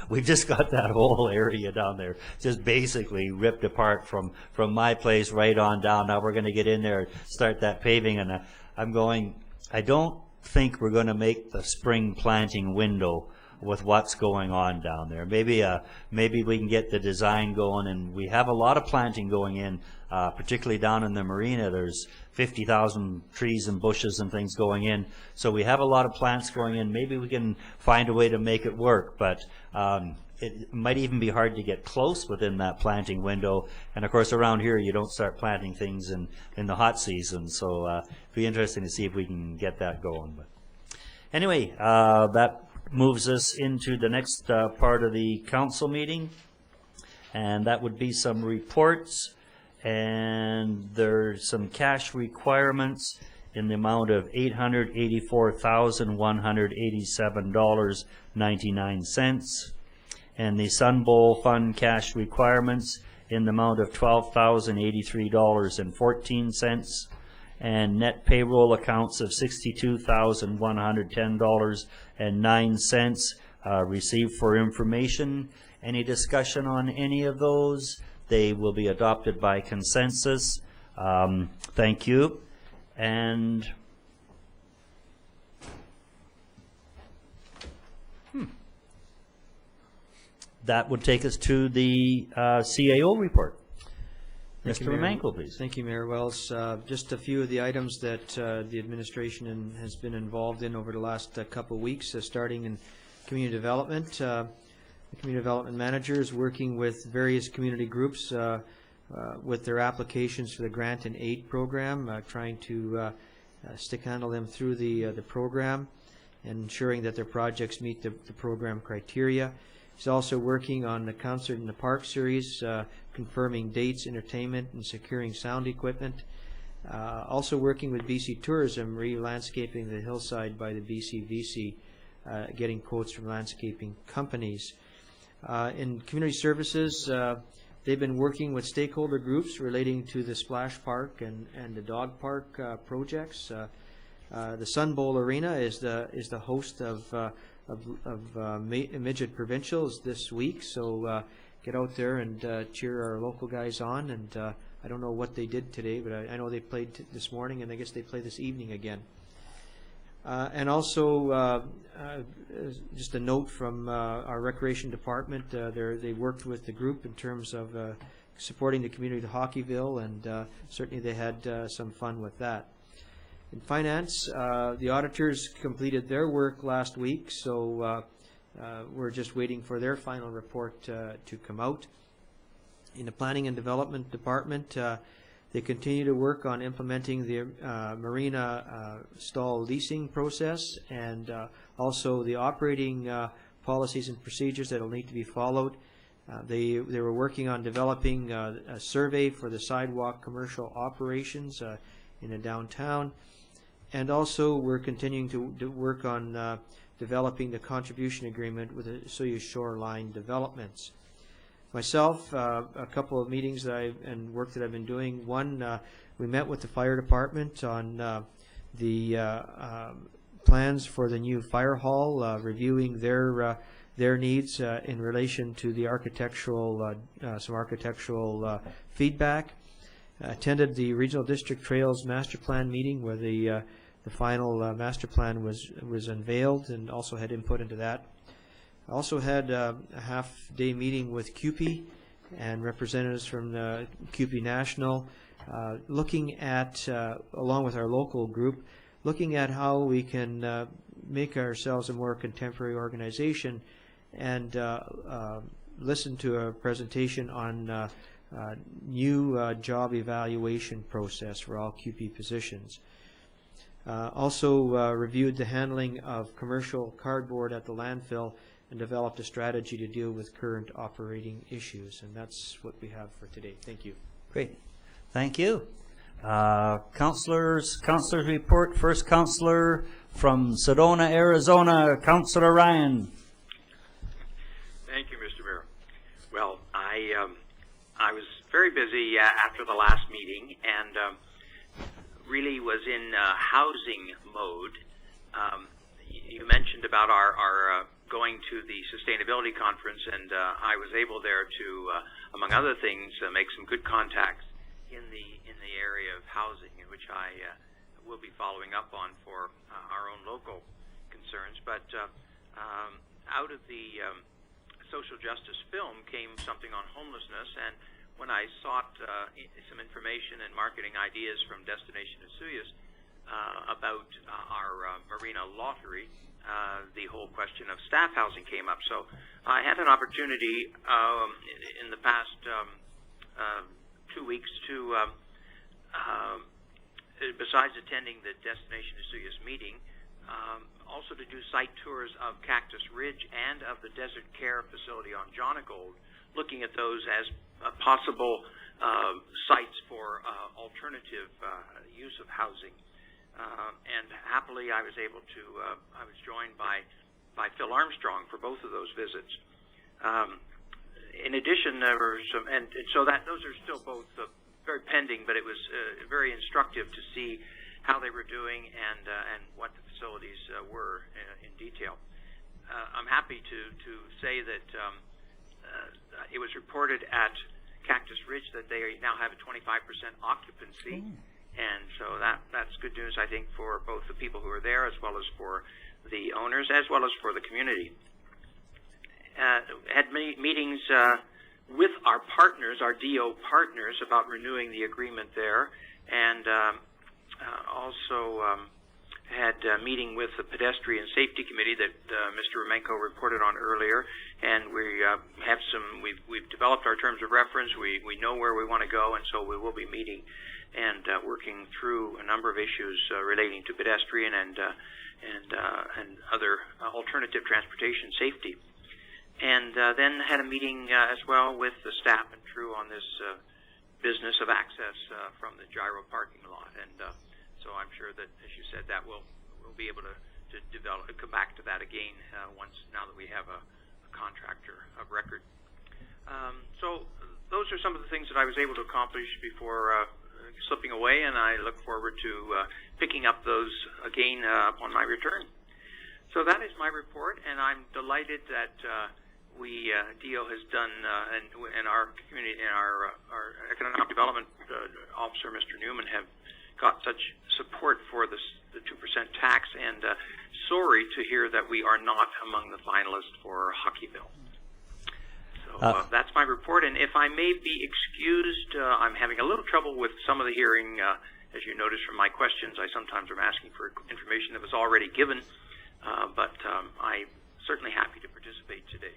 we've just got that whole area down there just basically ripped apart from my place right on down. Now we're going to get in there and start that paving, and I'm going, I don't think we're going to make the spring planting window with what's going on down there. Maybe we can get the design going, and we have a lot of planting going in, particularly down in the marina. There's 50,000 trees and bushes and things going in, so we have a lot of plants going in. Maybe we can find a way to make it work, but it might even be hard to get close within that planting window. And of course around here you don't start planting things in the hot season, so it'd be interesting to see if we can get that going. But anyway, that moves us into the next part of the council meeting, and that would be some reports. And there's some cash requirements in the amount of $884,187.99, and the Sun Bowl Fund cash requirements in the amount of $12,083.14, and net payroll accounts of $62,110.09 received for information. Any discussion on any of those? They will be adopted by consensus. Thank you. And that would take us to the CAO report. Mr. Romanko, please. Thank you, Mayor Wells. Just a few of the items that the administration has been involved in over the last couple of weeks, starting in community development. The community development manager is working with various community groups with their applications for the grant and aid program, trying to stick handle them through the program and ensuring that their projects meet the program criteria. He's also working on the Concert in the Park series, confirming dates, entertainment, and securing sound equipment. Also working with BC Tourism, re-landscaping the hillside by the BCVC, getting quotes from landscaping companies. In community services, they've been working with stakeholder groups relating to the Splash Park and the Dog Park projects. The Sun Bowl Arena is the host of Midget Provincials this week, so get out there and cheer our local guys on. And I don't know what they did today, but I know they played this morning, and I guess they play this evening again. And also, just a note from our recreation department, they worked with the group in terms of supporting the community of Hockeyville, and certainly they had some fun with that. In finance, the auditors completed their work last week, so we're just waiting for their final report to come out. In the planning and development department, they continue to work on implementing the marina stall leasing process, and also the operating policies and procedures that will need to be followed. They were working on developing a survey for the sidewalk commercial operations in the downtown, and also we're continuing to work on developing the contribution agreement with the Osoyoos shoreline developments. Myself, a couple of meetings and work that I've been doing. One, we met with the fire department on the plans for the new fire hall, reviewing their needs in relation to the architectural, some architectural feedback. Attended the Regional District Trails Master Plan meeting where the final master plan was unveiled, and also had input into that. I also had a half-day meeting with CUPE and representatives from the CUPE National, looking at, along with our local group, looking at how we can make ourselves a more contemporary organization, and listen to a presentation on new job evaluation process for all CUPE positions. Also reviewed the handling of commercial cardboard at the landfill and developed a strategy to deal with current operating issues. And that's what we have for today. Thank you. Great. Thank you. Councilors report. First councilor from Sedona, Arizona, Councilor Ryan. Thank you, Mr. Mayor. Well, I was very busy after the last meeting and really was in housing mode. You mentioned about our going to the sustainability conference, and I was able there to, among other things, make some good contacts in the area of housing, in which I will be following up on for our own local concerns. But out of the social justice film came something on homelessness, and when I sought some information and marketing ideas from Destination Osoyoos about our marina lottery, the whole question of staff housing came up. So I had an opportunity in the past 2 weeks to, besides attending the Destination Osoyoos meeting, also to do site tours of Cactus Ridge and of the Desert Care Facility on Jonagold, looking at those as possible sites for alternative use of housing. And happily, I was able to. I was joined by Phil Armstrong for both of those visits. In addition, there were some, and so that those are still both very pending. But it was very instructive to see how they were doing and what the facilities were in detail. I'm happy to say that it was reported at Cactus Ridge that they now have a 25% occupancy. And so that's good news, I think, for both the people who are there as well as for the owners, as well as for the community. Had many meetings with our partners, our DO partners, about renewing the agreement there, and also had a meeting with the Pedestrian Safety Committee that Mr. Romenko reported on earlier, and we have some. We've developed our terms of reference. We know where we want to go, and so we will be meeting and working through a number of issues relating to pedestrian and other alternative transportation safety. And then had a meeting as well with the staff and crew on this business of access from the gyro parking lot. And so I'm sure that, as you said, that we'll be able to develop, come back to that again now that we have a contractor of record. So those are some of the things that I was able to accomplish before slipping away, and I look forward to picking up those again upon my return. So that is my report, and I'm delighted that DO has done, and our community, and our economic development officer, Mr. Newman, have got such support for the 2% tax, and sorry to hear that we are not among the finalists for Hockeyville. So that's my report, and if I may be excused, I'm having a little trouble with some of the hearing. As you noticed from my questions, I sometimes am asking for information that was already given, but I'm certainly happy to participate today.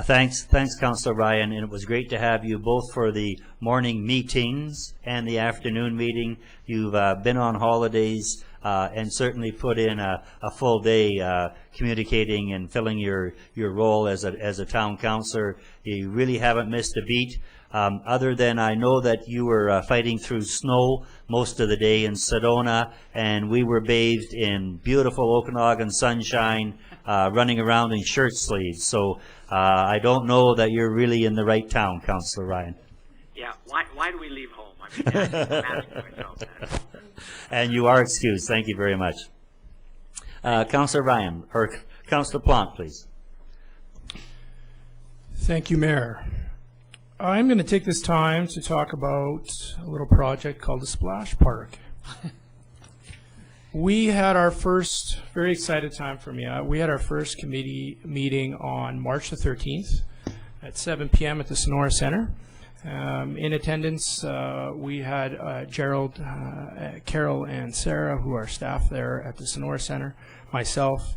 Thanks, Councillor Ryan, and it was great to have you both for the morning meetings and the afternoon meeting. You've been on holidays and certainly put in a full day communicating and filling your role as a town councillor. You really haven't missed a beat. Other than I know that you were fighting through snow most of the day in Sedona, and we were bathed in beautiful Okanagan sunshine, running around in shirt sleeves. So I don't know that you're really in the right town, Councillor Ryan. Yeah, why do we leave home? I mean, I'm asking myself that. And you are excused. Thank you very much. Councillor Ryan, or Councillor Plante, please. Thank you, Mayor. I'm going to take this time to talk about a little project called the Splash Park. We had our first, very excited time for me, we had our first committee meeting on March the 13th at 7 p.m. at the Sonora Center. In attendance, we had Gerald, Carol, and Sarah, who are staff there at the Sonora Center, myself,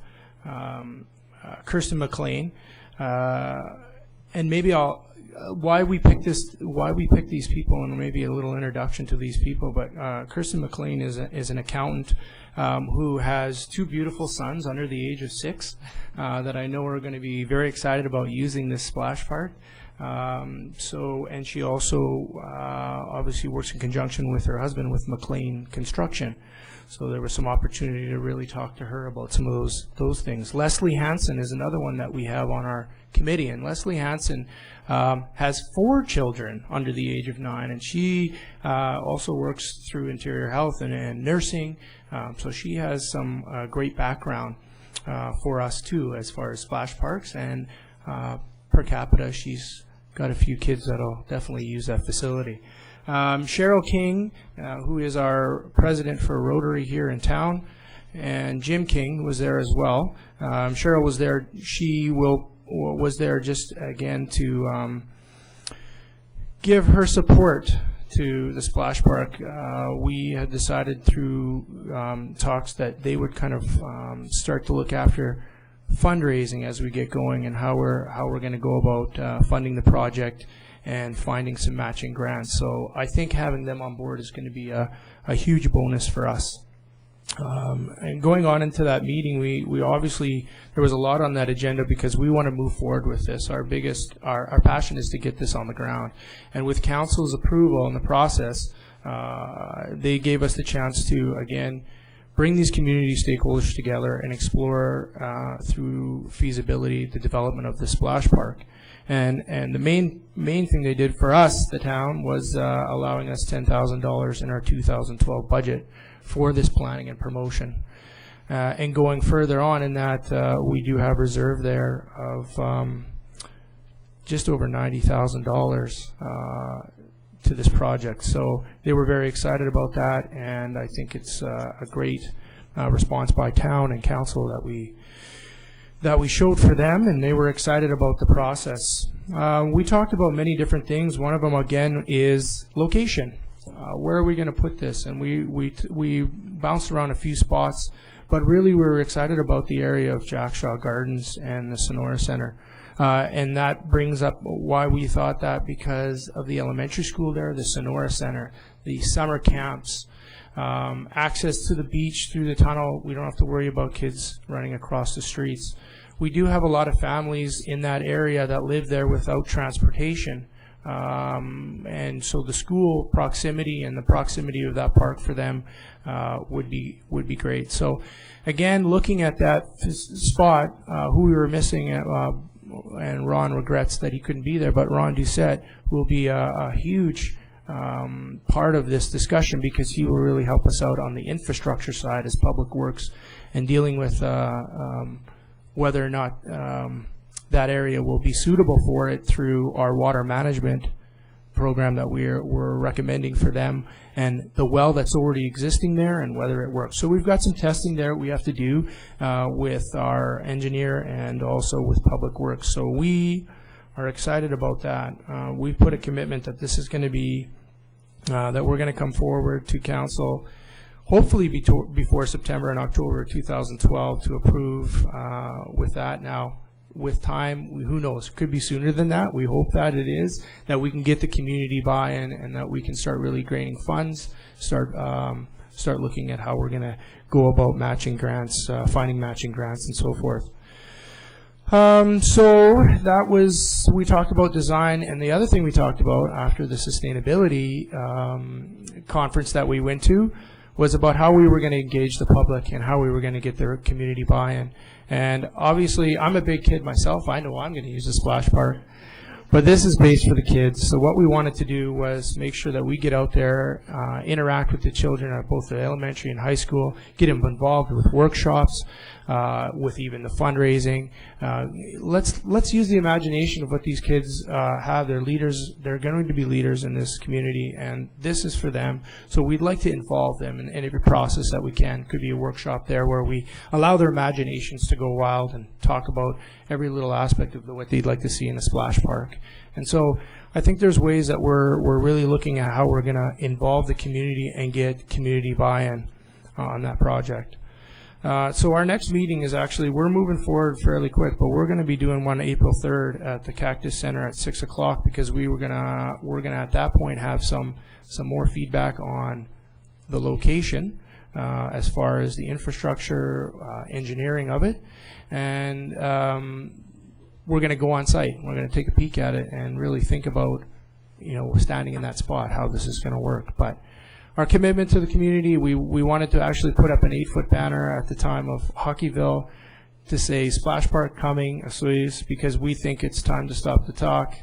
Kirsten McLean, and maybe I'll why we picked these people, and maybe a little introduction to these people. But Kirsten McLean is an accountant who has 2 beautiful sons under the age of 6 that I know are going to be very excited about using this splash park. And she also obviously works in conjunction with her husband with McLean Construction. So there was some opportunity to really talk to her about some of those things. Leslie Hansen is another one that we have on our committee, and Leslie Hansen has 4 children under the age of 9, and she also works through Interior Health and nursing. So she has some great background for us too, as far as splash parks, and per capita, she's got a few kids that'll definitely use that facility. Cheryl King, who is our president for Rotary here in town, and Jim King was there as well. Cheryl was there. She was there just again to give her support to the splash park. We had decided through talks that they would kind of start to look after fundraising as we get going, and how we're going to go about funding the project and finding some matching grants. So I think having them on board is going to be a huge bonus for us. And going on into that meeting, we obviously, there was a lot on that agenda because we want to move forward with this. Our passion is to get this on the ground. And with council's approval in the process, they gave us the chance to, again, bring these community stakeholders together and explore through feasibility the development of the splash park. And the main thing they did for us, the town, was allowing us $10,000 in our 2012 budget for this planning and promotion. And going further on in that, we do have reserve there of just over $90,000 to this project. So they were very excited about that, and I think it's a great response by town and council that we showed for them, and they were excited about the process. We talked about many different things. One of them, again, is location. Where are we going to put this? And we bounced around a few spots, but really we were excited about the area of Jackshaw Gardens and the Sonora Center. And that brings up why we thought that, because of the elementary school there, the Sonora Center, the summer camps, access to the beach through the tunnel. We don't have to worry about kids running across the streets. We do have a lot of families in that area that live there without transportation. And so the school proximity and the proximity of that park for them would be great. So again, looking at that spot, who we were missing, and Ron regrets that he couldn't be there, but Ron Doucette will be a huge part of this discussion, because he will really help us out on the infrastructure side as Public Works, and dealing with whether or not that area will be suitable for it through our water management program that we're recommending for them, and the well that's already existing there, and whether it works. So we've got some testing there we have to do with our engineer and also with Public Works. So we are excited about that. We've put a commitment that this is going to be, that we're going to come forward to council hopefully before September and October 2012 to approve with that. Now, with time, who knows, it could be sooner than that. We hope that it is, that we can get the community buy-in, and that we can start really gaining funds, start looking at how we're going to go about matching grants, finding matching grants, and so forth. So that was, we talked about design, and the other thing we talked about after the sustainability conference that we went to was about how we were going to engage the public and how we were going to get their community buy-in. And obviously, I'm a big kid myself. I know I'm going to use a splash park. But this is based for the kids. So what we wanted to do was make sure that we get out there, interact with the children at both the elementary and high school, get them involved with workshops, with even the fundraising. Let's use the imagination of what these kids have. They're leaders. They're going to be leaders in this community, and this is for them. So we'd like to involve them in every process that we can. Could be a workshop there where we allow their imaginations to go wild and talk about every little aspect of what they'd like to see in a splash park. And so I think there's ways that we're really looking at how we're going to involve the community and get community buy-in on that project. So our next meeting is actually, we're moving forward fairly quick, but we're going to be doing one April 3rd at the Cactus Center at 6 o'clock because we're gonna at that point have some more feedback on the location as far as the infrastructure, engineering of it, and we're going to go on site. We're going to take a peek at it and really think about, standing in that spot, how this is going to work. But our commitment to the community, we wanted to actually put up an 8-foot banner at the time of Hockeyville to say Splash Park coming, Osoyoos, because we think it's time to stop the talk.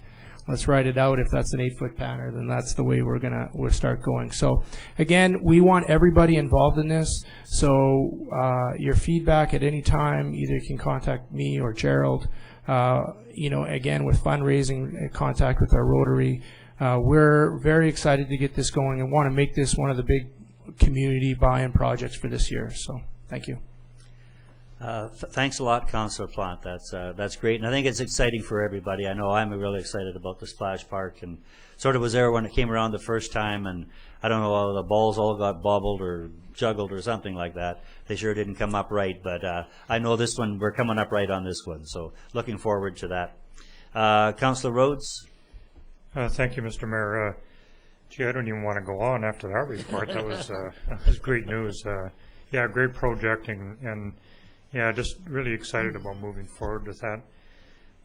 Let's write it out. If that's an 8-foot banner, then that's the way we'll start going. So again, we want everybody involved in this. So your feedback at any time, either you can contact me or Gerald. Again, with fundraising, contact with our Rotary. We're very excited to get this going and want to make this one of the big community buy-in projects for this year. So thank you. Thanks a lot, Councillor Plant. That's great, and I think it's exciting for everybody. I know I'm really excited about the Splash Park, and sort of was there when it came around the first time, and I don't know, the balls all got bobbled or juggled or something like that. They sure didn't come up right, but I know this one, we're coming up right on this one, so looking forward to that. Councillor Rhodes? Thank you, Mr. Mayor. Gee, I don't even want to go on after that report. That was great news. Yeah, great project, and yeah, just really excited about moving forward with that.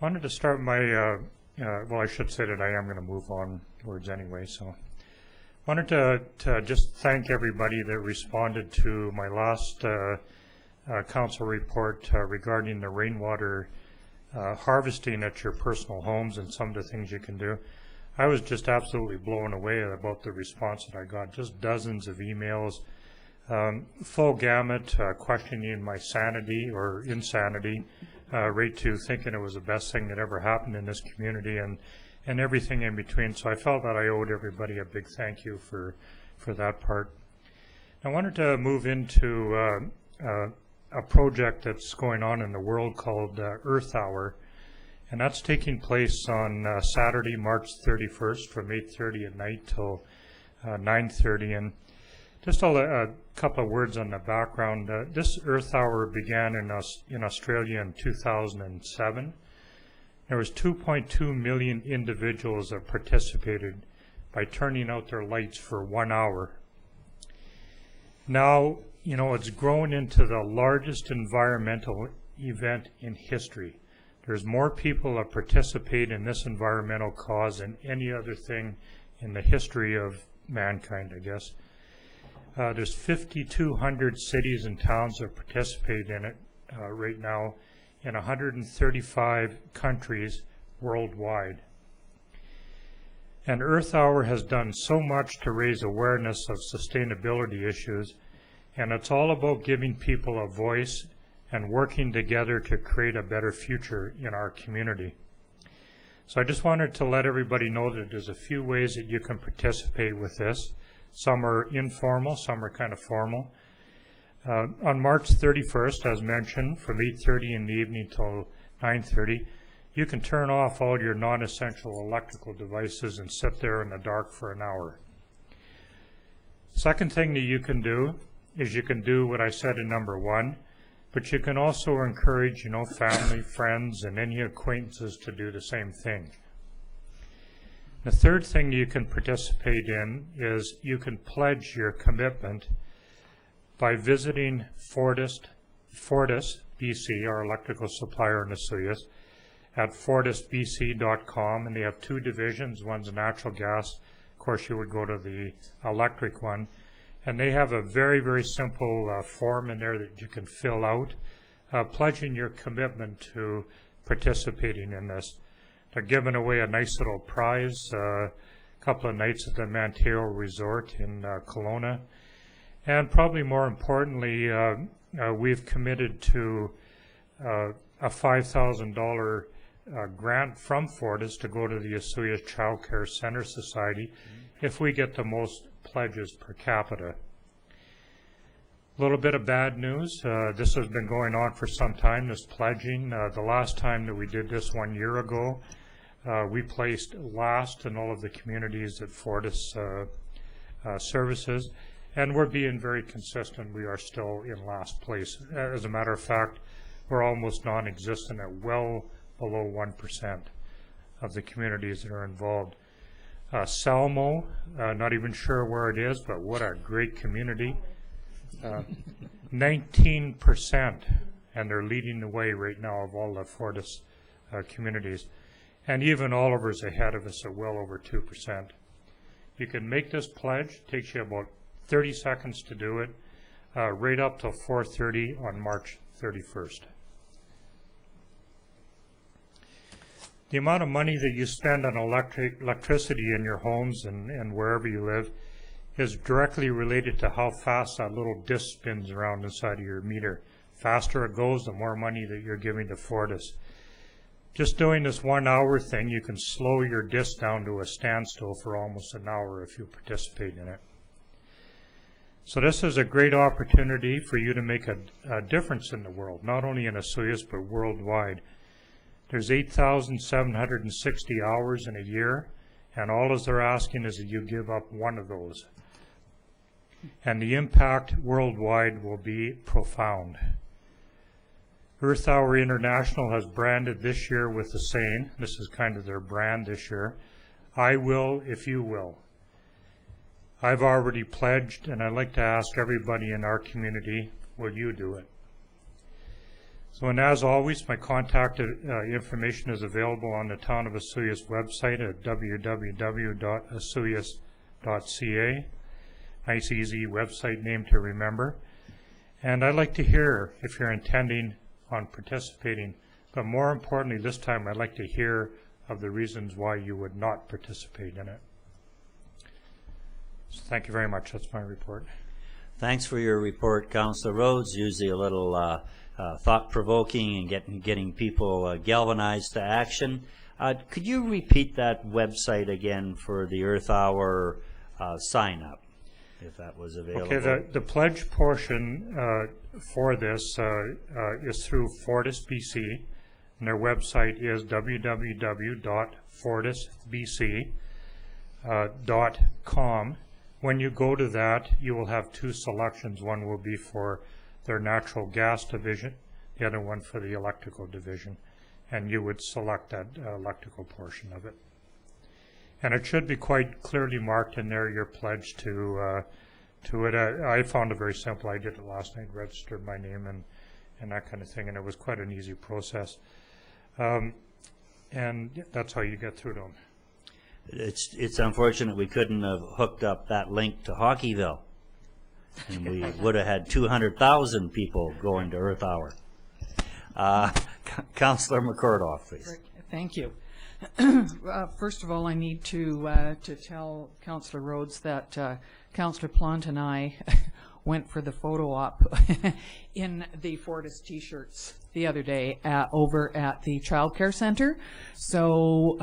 Wanted to start my, well, I should say that I am going to move onwards anyway, so. Wanted to just thank everybody that responded to my last council report regarding the rainwater harvesting at your personal homes and some of the things you can do. I was just absolutely blown away about the response that I got, just dozens of emails, full gamut, questioning my sanity or insanity, right to thinking it was the best thing that ever happened in this community, and everything in between. So I felt that I owed everybody a big thank you for that part. I wanted to move into a project that's going on in the world called Earth Hour, and that's taking place on Saturday, March 31st from 8:30 at night till 9:30. And just a couple of words on the background. This Earth Hour began in Australia in 2007. There was 2.2 million individuals that participated by turning out their lights for 1 hour. Now, it's grown into the largest environmental event in history. There's more people that participate in this environmental cause than any other thing in the history of mankind, I guess. There's 5,200 cities and towns that participate in it right now in 135 countries worldwide. And Earth Hour has done so much to raise awareness of sustainability issues, and it's all about giving people a voice and working together to create a better future in our community. So I just wanted to let everybody know that there's a few ways that you can participate with this. Some are informal, some are kind of formal. On March 31st, as mentioned, from 8:30 in the evening till 9:30, you can turn off all your non-essential electrical devices and sit there in the dark for an hour. Second thing that you can do is you can do what I said in number 1, but you can also encourage, family, friends, and any acquaintances to do the same thing. The third thing you can participate in is you can pledge your commitment by visiting Fortis BC, our electrical supplier in Osoyoos, at fortisbc.com, and they have 2 divisions. One's natural gas. Of course, you would go to the electric one. And they have a very, very simple form in there that you can fill out, pledging your commitment to participating in this. They're giving away a nice little prize, a couple of nights at the Manteo Resort in Kelowna. And probably more importantly, we've committed to a $5,000 grant from Fortis to go to the Osoyoos Child Care Center Society if we get the most pledges per capita. A little bit of bad news. This has been going on for some time, this pledging. The last time that we did this 1 year ago, we placed last in all of the communities that Fortis services. And we're being very consistent. We are still in last place. As a matter of fact, we're almost non-existent at well below 1% of the communities that are involved. Salmo, not even sure where it is, but what a great community. 19%, and they're leading the way right now of all the Fortis communities. And even Oliver's ahead of us at well over 2%. You can make this pledge. It takes you about 30 seconds to do it, right up till 4:30 on March 31st. The amount of money that you spend on electricity in your homes and wherever you live is directly related to how fast that little disc spins around inside of your meter. Faster it goes, the more money that you're giving to Fortis. Just doing this 1 hour thing, you can slow your disc down to a standstill for almost an hour if you participate in it. So this is a great opportunity for you to make a difference in the world, not only in Osoyoos, but worldwide. There's 8,760 hours in a year, and all they're asking is that you give up one of those. And the impact worldwide will be profound. Earth Hour International has branded this year with the saying, this is kind of their brand this year, I will if you will. I've already pledged, and I'd like to ask everybody in our community, will you do it? So, and as always, my contact information is available on the Town of Osoyoos website at www.osoyoos.ca. Nice, easy website name to remember. And I'd like to hear if you're intending on participating, but more importantly, this time I'd like to hear of the reasons why you would not participate in it. So thank you very much. That's my report. Thanks for your report, Councillor Rhodes. Usually a little thought-provoking and getting people galvanized to action. Could you repeat that website again for the Earth Hour sign-up, if that was available? Okay, the pledge portion for this is through Fortis BC, and their website is www.fortisbc.com. When you go to that, you will have two selections. One will be for their natural gas division, the other one for the electrical division, and you would select that electrical portion of it. And it should be quite clearly marked in there, your pledge to it. I found it very simple. I did it last night, registered my name and that kind of thing, and it was quite an easy process. And that's how you get through to them. It's unfortunate we couldn't have hooked up that link to Hockeyville, and we would have had 200,000 people going to Earth Hour. Councillor McCurdoff, please. Thank you. First of all, I need to tell Councillor Rhodes that Councillor Plant and I went for the photo op in the Fortis T-shirts the other day over at the Child Care Center. So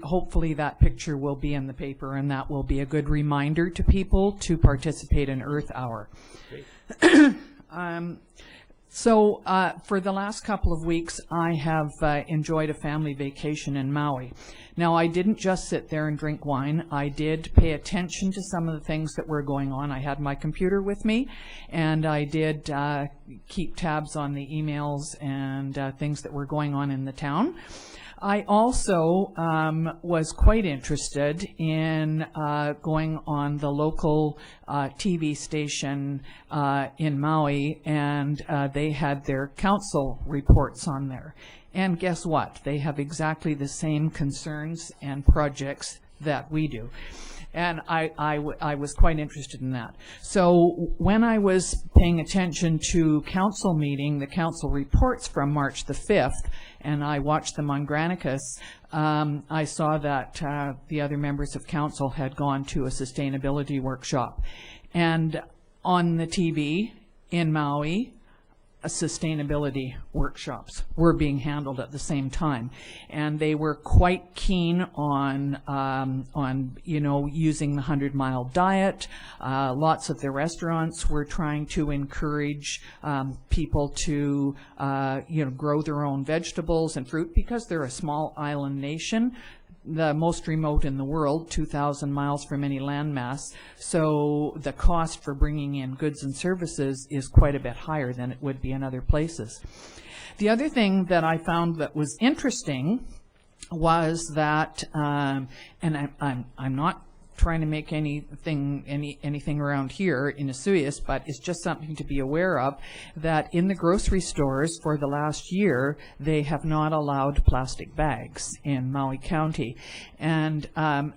hopefully that picture will be in the paper, and that will be a good reminder to people to participate in Earth Hour. So for the last couple of weeks, I have enjoyed a family vacation in Maui. Now, I didn't just sit there and drink wine. I did pay attention to some of the things that were going on. I had my computer with me, and I did keep tabs on the emails and things that were going on in the town. I also was quite interested in going on the local TV station in Maui, and they had their council reports on there. And guess what? They have exactly the same concerns and projects that we do. And I was quite interested in that. So when I was paying attention to the council reports from March the 5th, and I watched them on Granicus, I saw that the other members of council had gone to a sustainability workshop. And on the TV in Maui, sustainability workshops were being handled at the same time, and they were quite keen on using the 100-mile diet. Lots of the restaurants were trying to encourage people to grow their own vegetables and fruit, because they're a small island nation. the most remote in the world, 2,000 miles from any landmass, so the cost for bringing in goods and services is quite a bit higher than it would be in other places. The other thing that I found that was interesting was that, and I'm not trying to make anything around here in Osoyoos, but it's just something to be aware of, that in the grocery stores for the last year, they have not allowed plastic bags in Maui County. And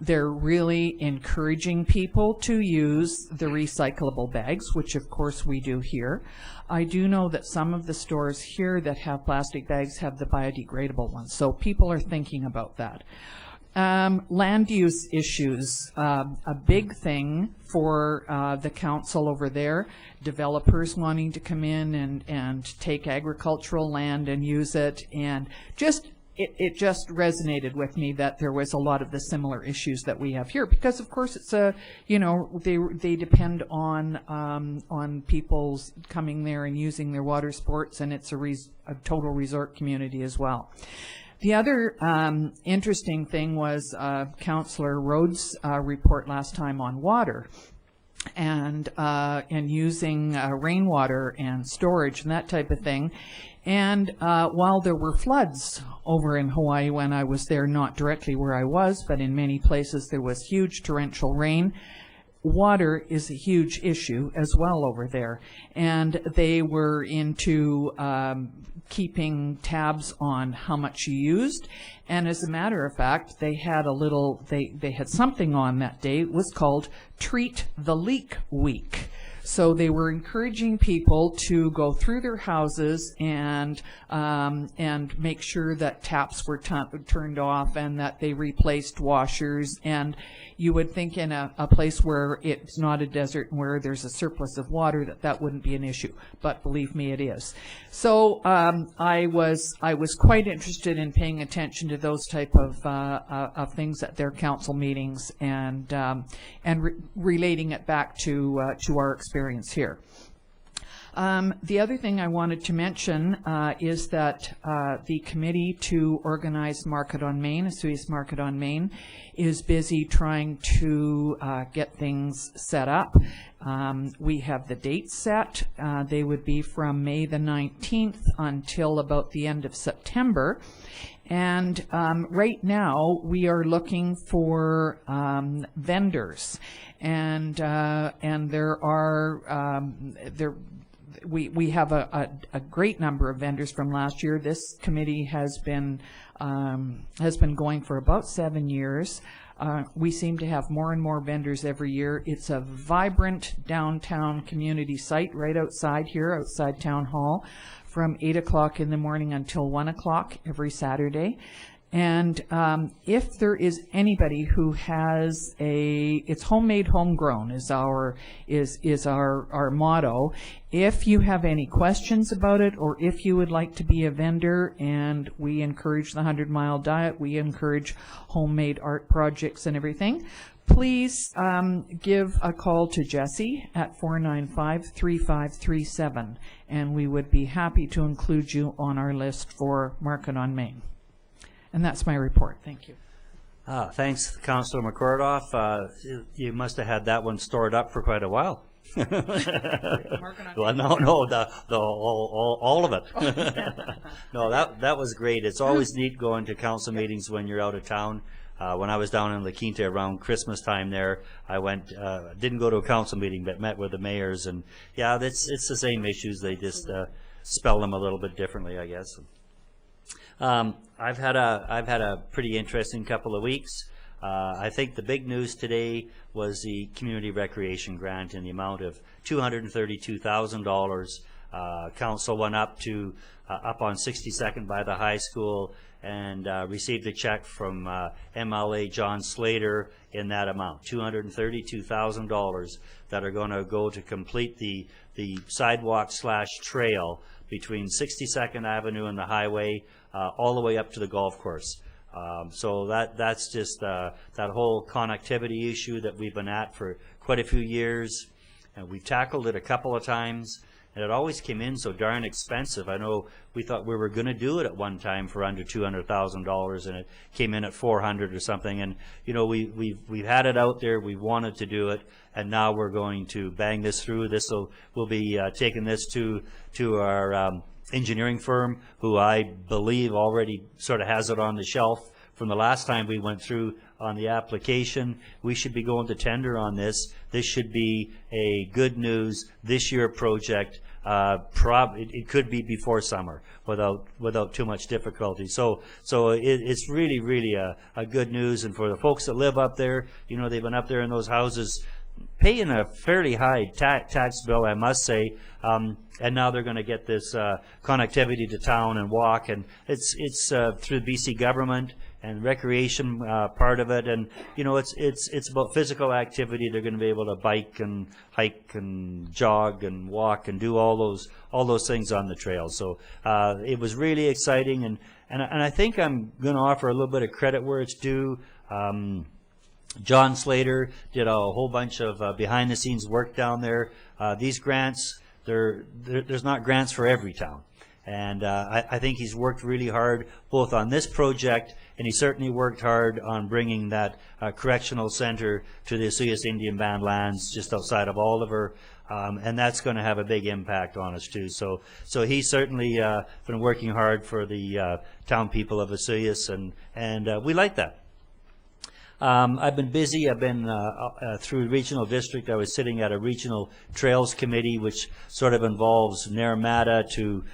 they're really encouraging people to use the recyclable bags, which of course we do here. I do know that some of the stores here that have plastic bags have the biodegradable ones, so people are thinking about that. Land use issues, a big thing for the council over there. Developers wanting to come in and take agricultural land and use it, and it just resonated with me that there was a lot of the similar issues that we have here, because of course it's they depend on people's coming there and using their water sports, and it's a total resort community as well. The other interesting thing was Councillor Rhodes' report last time on water and using rainwater and storage and that type of thing. And while there were floods over in Hawaii when I was there, not directly where I was, but in many places there was huge torrential rain, water is a huge issue as well over there. And they were into keeping tabs on how much you used, and as a matter of fact, they had they had something on that day. It was called Treat the Leak Week. So they were encouraging people to go through their houses and make sure that taps were turned off and that they replaced washers. And you would think in a place where it's not a desert and where there's a surplus of water that wouldn't be an issue, but believe me, it is. So I was quite interested in paying attention to those type of things at their council meetings and relating it back to our experience here. The other thing I wanted to mention is that the committee to organize Market on Main, Osoyoos Market on Main, is busy trying to get things set up. We have the dates set. They would be from May the 19th until about the end of September. And right now we are looking for vendors, and there are we have a great number of vendors from last year. This committee has been going for about 7 years. We seem to have more and more vendors every year. It's a vibrant downtown community site right outside here, outside Town Hall, from 8 o'clock in the morning until 1 o'clock every Saturday. And if there is anybody who has it's homemade, homegrown is our motto. If you have any questions about it, or if you would like to be a vendor, and we encourage the 100-mile diet, we encourage homemade art projects and everything, please give a call to Jessie at 495-3537, and we would be happy to include you on our list for Market on Main. And that's my report. Thank you. Thanks, Councillor McCordoff. You must have had that one stored up for quite a while. Well, no, all of it. No, that was great. It's always neat going to council meetings when you're out of town. When I was down in La Quinta around Christmas time there, I went, didn't go to a council meeting, but met with the mayors, and yeah, it's the same issues. They just spell them a little bit differently, I guess. I've had a pretty interesting couple of weeks. I think the big news today was the community recreation grant in the amount of $232,000. Council went up on 62nd by the high school and received a check from MLA John Slater in that amount, $232,000, that are going to go to complete the sidewalk / trail between 62nd Avenue and the highway, all the way up to the golf course. So that's just that whole connectivity issue that we've been at for quite a few years, and we've tackled it a couple of times, and it always came in so darn expensive. I know we thought we were going to do it at one time for under $200,000, and it came in at $400 or something. And you know, we've had it out there. We wanted to do it, and now we're going to bang this through. We'll be taking this to our engineering firm, who I believe already sort of has it on the shelf from the last time we went through on the application. We should be going to tender on this. This should be a good news this year project. It could be before summer without too much difficulty. So it's really a good news. And for the folks that live up there, you know, they've been up there in those houses paying a fairly high tax bill, I must say, and now they're going to get this connectivity to town and walk, and it's through the BC government and recreation part of it, and you know, it's about physical activity. They're going to be able to bike and hike and jog and walk and do all those things on the trail. So it was really exciting, and I think I'm going to offer a little bit of credit where it's due. John Slater did a whole bunch of behind-the-scenes work down there. These grants, there's not grants for every town. And I think he's worked really hard both on this project, and he certainly worked hard on bringing that correctional center to the Osoyoos Indian Band lands just outside of Oliver. And that's going to have a big impact on us too. So he's certainly been working hard for the town people of Osoyoos, and we like that. I've been busy. I've been through regional district. I was sitting at a regional trails committee, which sort of involves Naramata to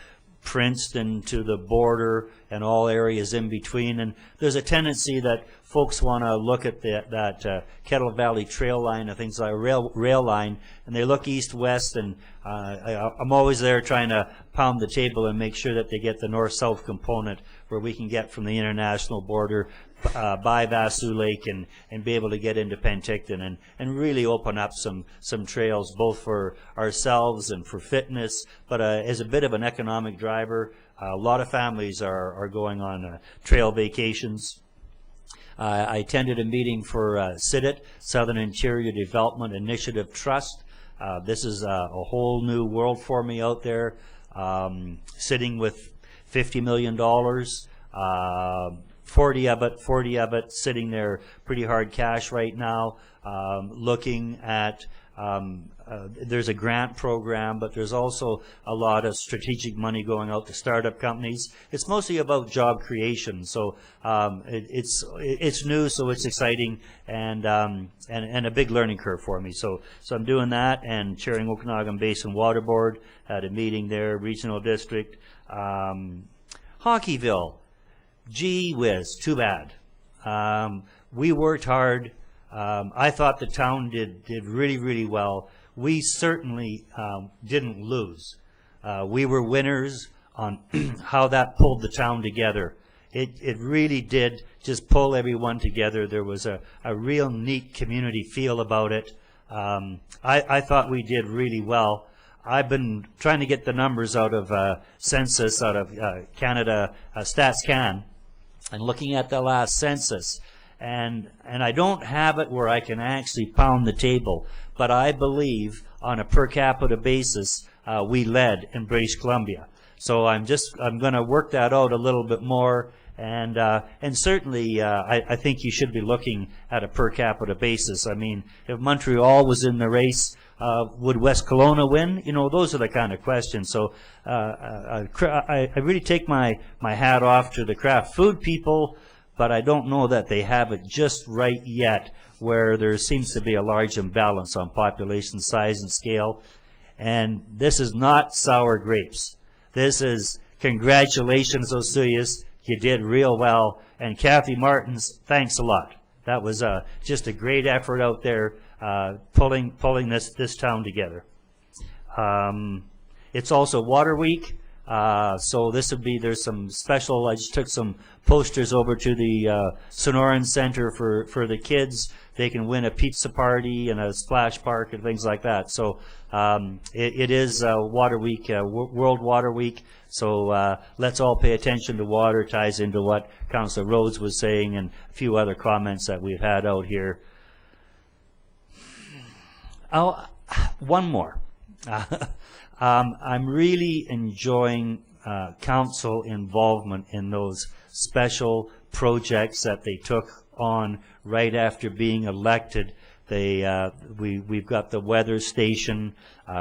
Princeton to the border and all areas in between. And there's a tendency that folks want to look at that Kettle Valley trail line and things like rail line, and they look east-west, and I'm always there trying to pound the table and make sure that they get the north-south component where we can get from the international border by Vassou Lake and be able to get into Penticton and really open up some trails both for ourselves and for fitness, but as a bit of an economic driver. A lot of families are going on trail vacations. I attended a meeting for SIDIT, Southern Interior Development Initiative Trust. This is a whole new world for me out there, sitting with $50 million. 40 of it sitting there pretty hard cash right now, looking at there's a grant program, but there's also a lot of strategic money going out to startup companies. It's mostly about job creation, so it's new, so it's exciting, and a big learning curve for me. So I'm doing that and chairing Okanagan Basin Water Board at a meeting there, regional district. Hockeyville. Gee whiz, too bad. We worked hard. I thought the town did really well. We certainly didn't lose. We were winners on how that pulled the town together. It really did just pull everyone together. There was a real neat community feel about it. I thought we did really well. I've been trying to get the numbers out of census, out of Canada, StatsCan, and looking at the last census, and I don't have it where I can actually pound the table, but I believe on a per capita basis we led in British Columbia. So I'm going to work that out a little bit more, and certainly I think you should be looking at a per capita basis. I mean, if Montreal was in the race, would West Kelowna win? You know, those are the kind of questions. So I really take my hat off to the craft food people, but I don't know that they have it just right yet, where there seems to be a large imbalance on population size and scale. And this is not sour grapes. This is congratulations, Osoyoos. You did real well. And Kathy Martins, thanks a lot. That was just a great effort out there, pulling this town together. It's also Water Week, so this would be, there's some special, I just took some posters over to the Sonoran Center for the kids. They can win a pizza party and a splash park and things like that. So it is Water Week, World Water Week. So let's all pay attention to water. Ties into what Councillor Rhodes was saying and a few other comments that we've had out here. One more. I'm really enjoying council involvement in those special projects that they took on right after being elected. We've got the weather station,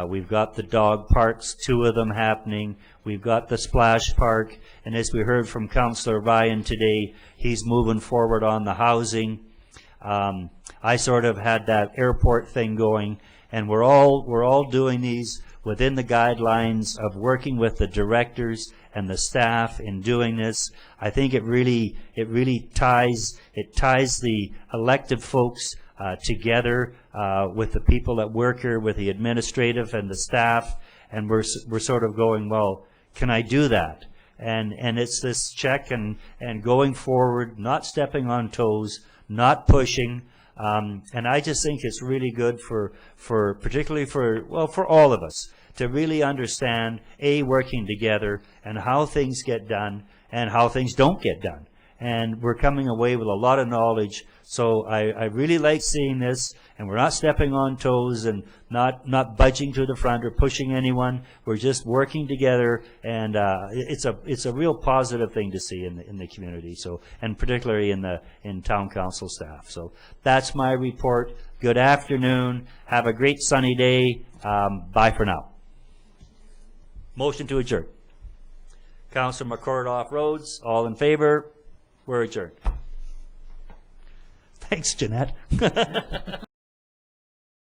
we've got the dog parks, 2 of them happening, we've got the splash park, and as we heard from Councillor Ryan today, he's moving forward on the housing. I sort of had that airport thing going, and we're all doing these within the guidelines of working with the directors and the staff in doing this. I think it really ties the elected folks together with the people that work here, with the administrative and the staff, and we're sort of going, well, can I do that? And it's this check and going forward, not stepping on toes, not pushing. And I just think it's really good for particularly for all of us to really understand, working together and how things get done and how things don't get done. And we're coming away with a lot of knowledge. So I really like seeing this, and we're not stepping on toes and not budging to the front or pushing anyone. We're just working together, and it's a real positive thing to see in the community. So, and particularly in town council staff. So that's my report. Good afternoon. Have a great sunny day. Bye for now. Motion to adjourn. Councillor McCord Rhodes, all in favor? We're adjourned. Thanks, Jeanette.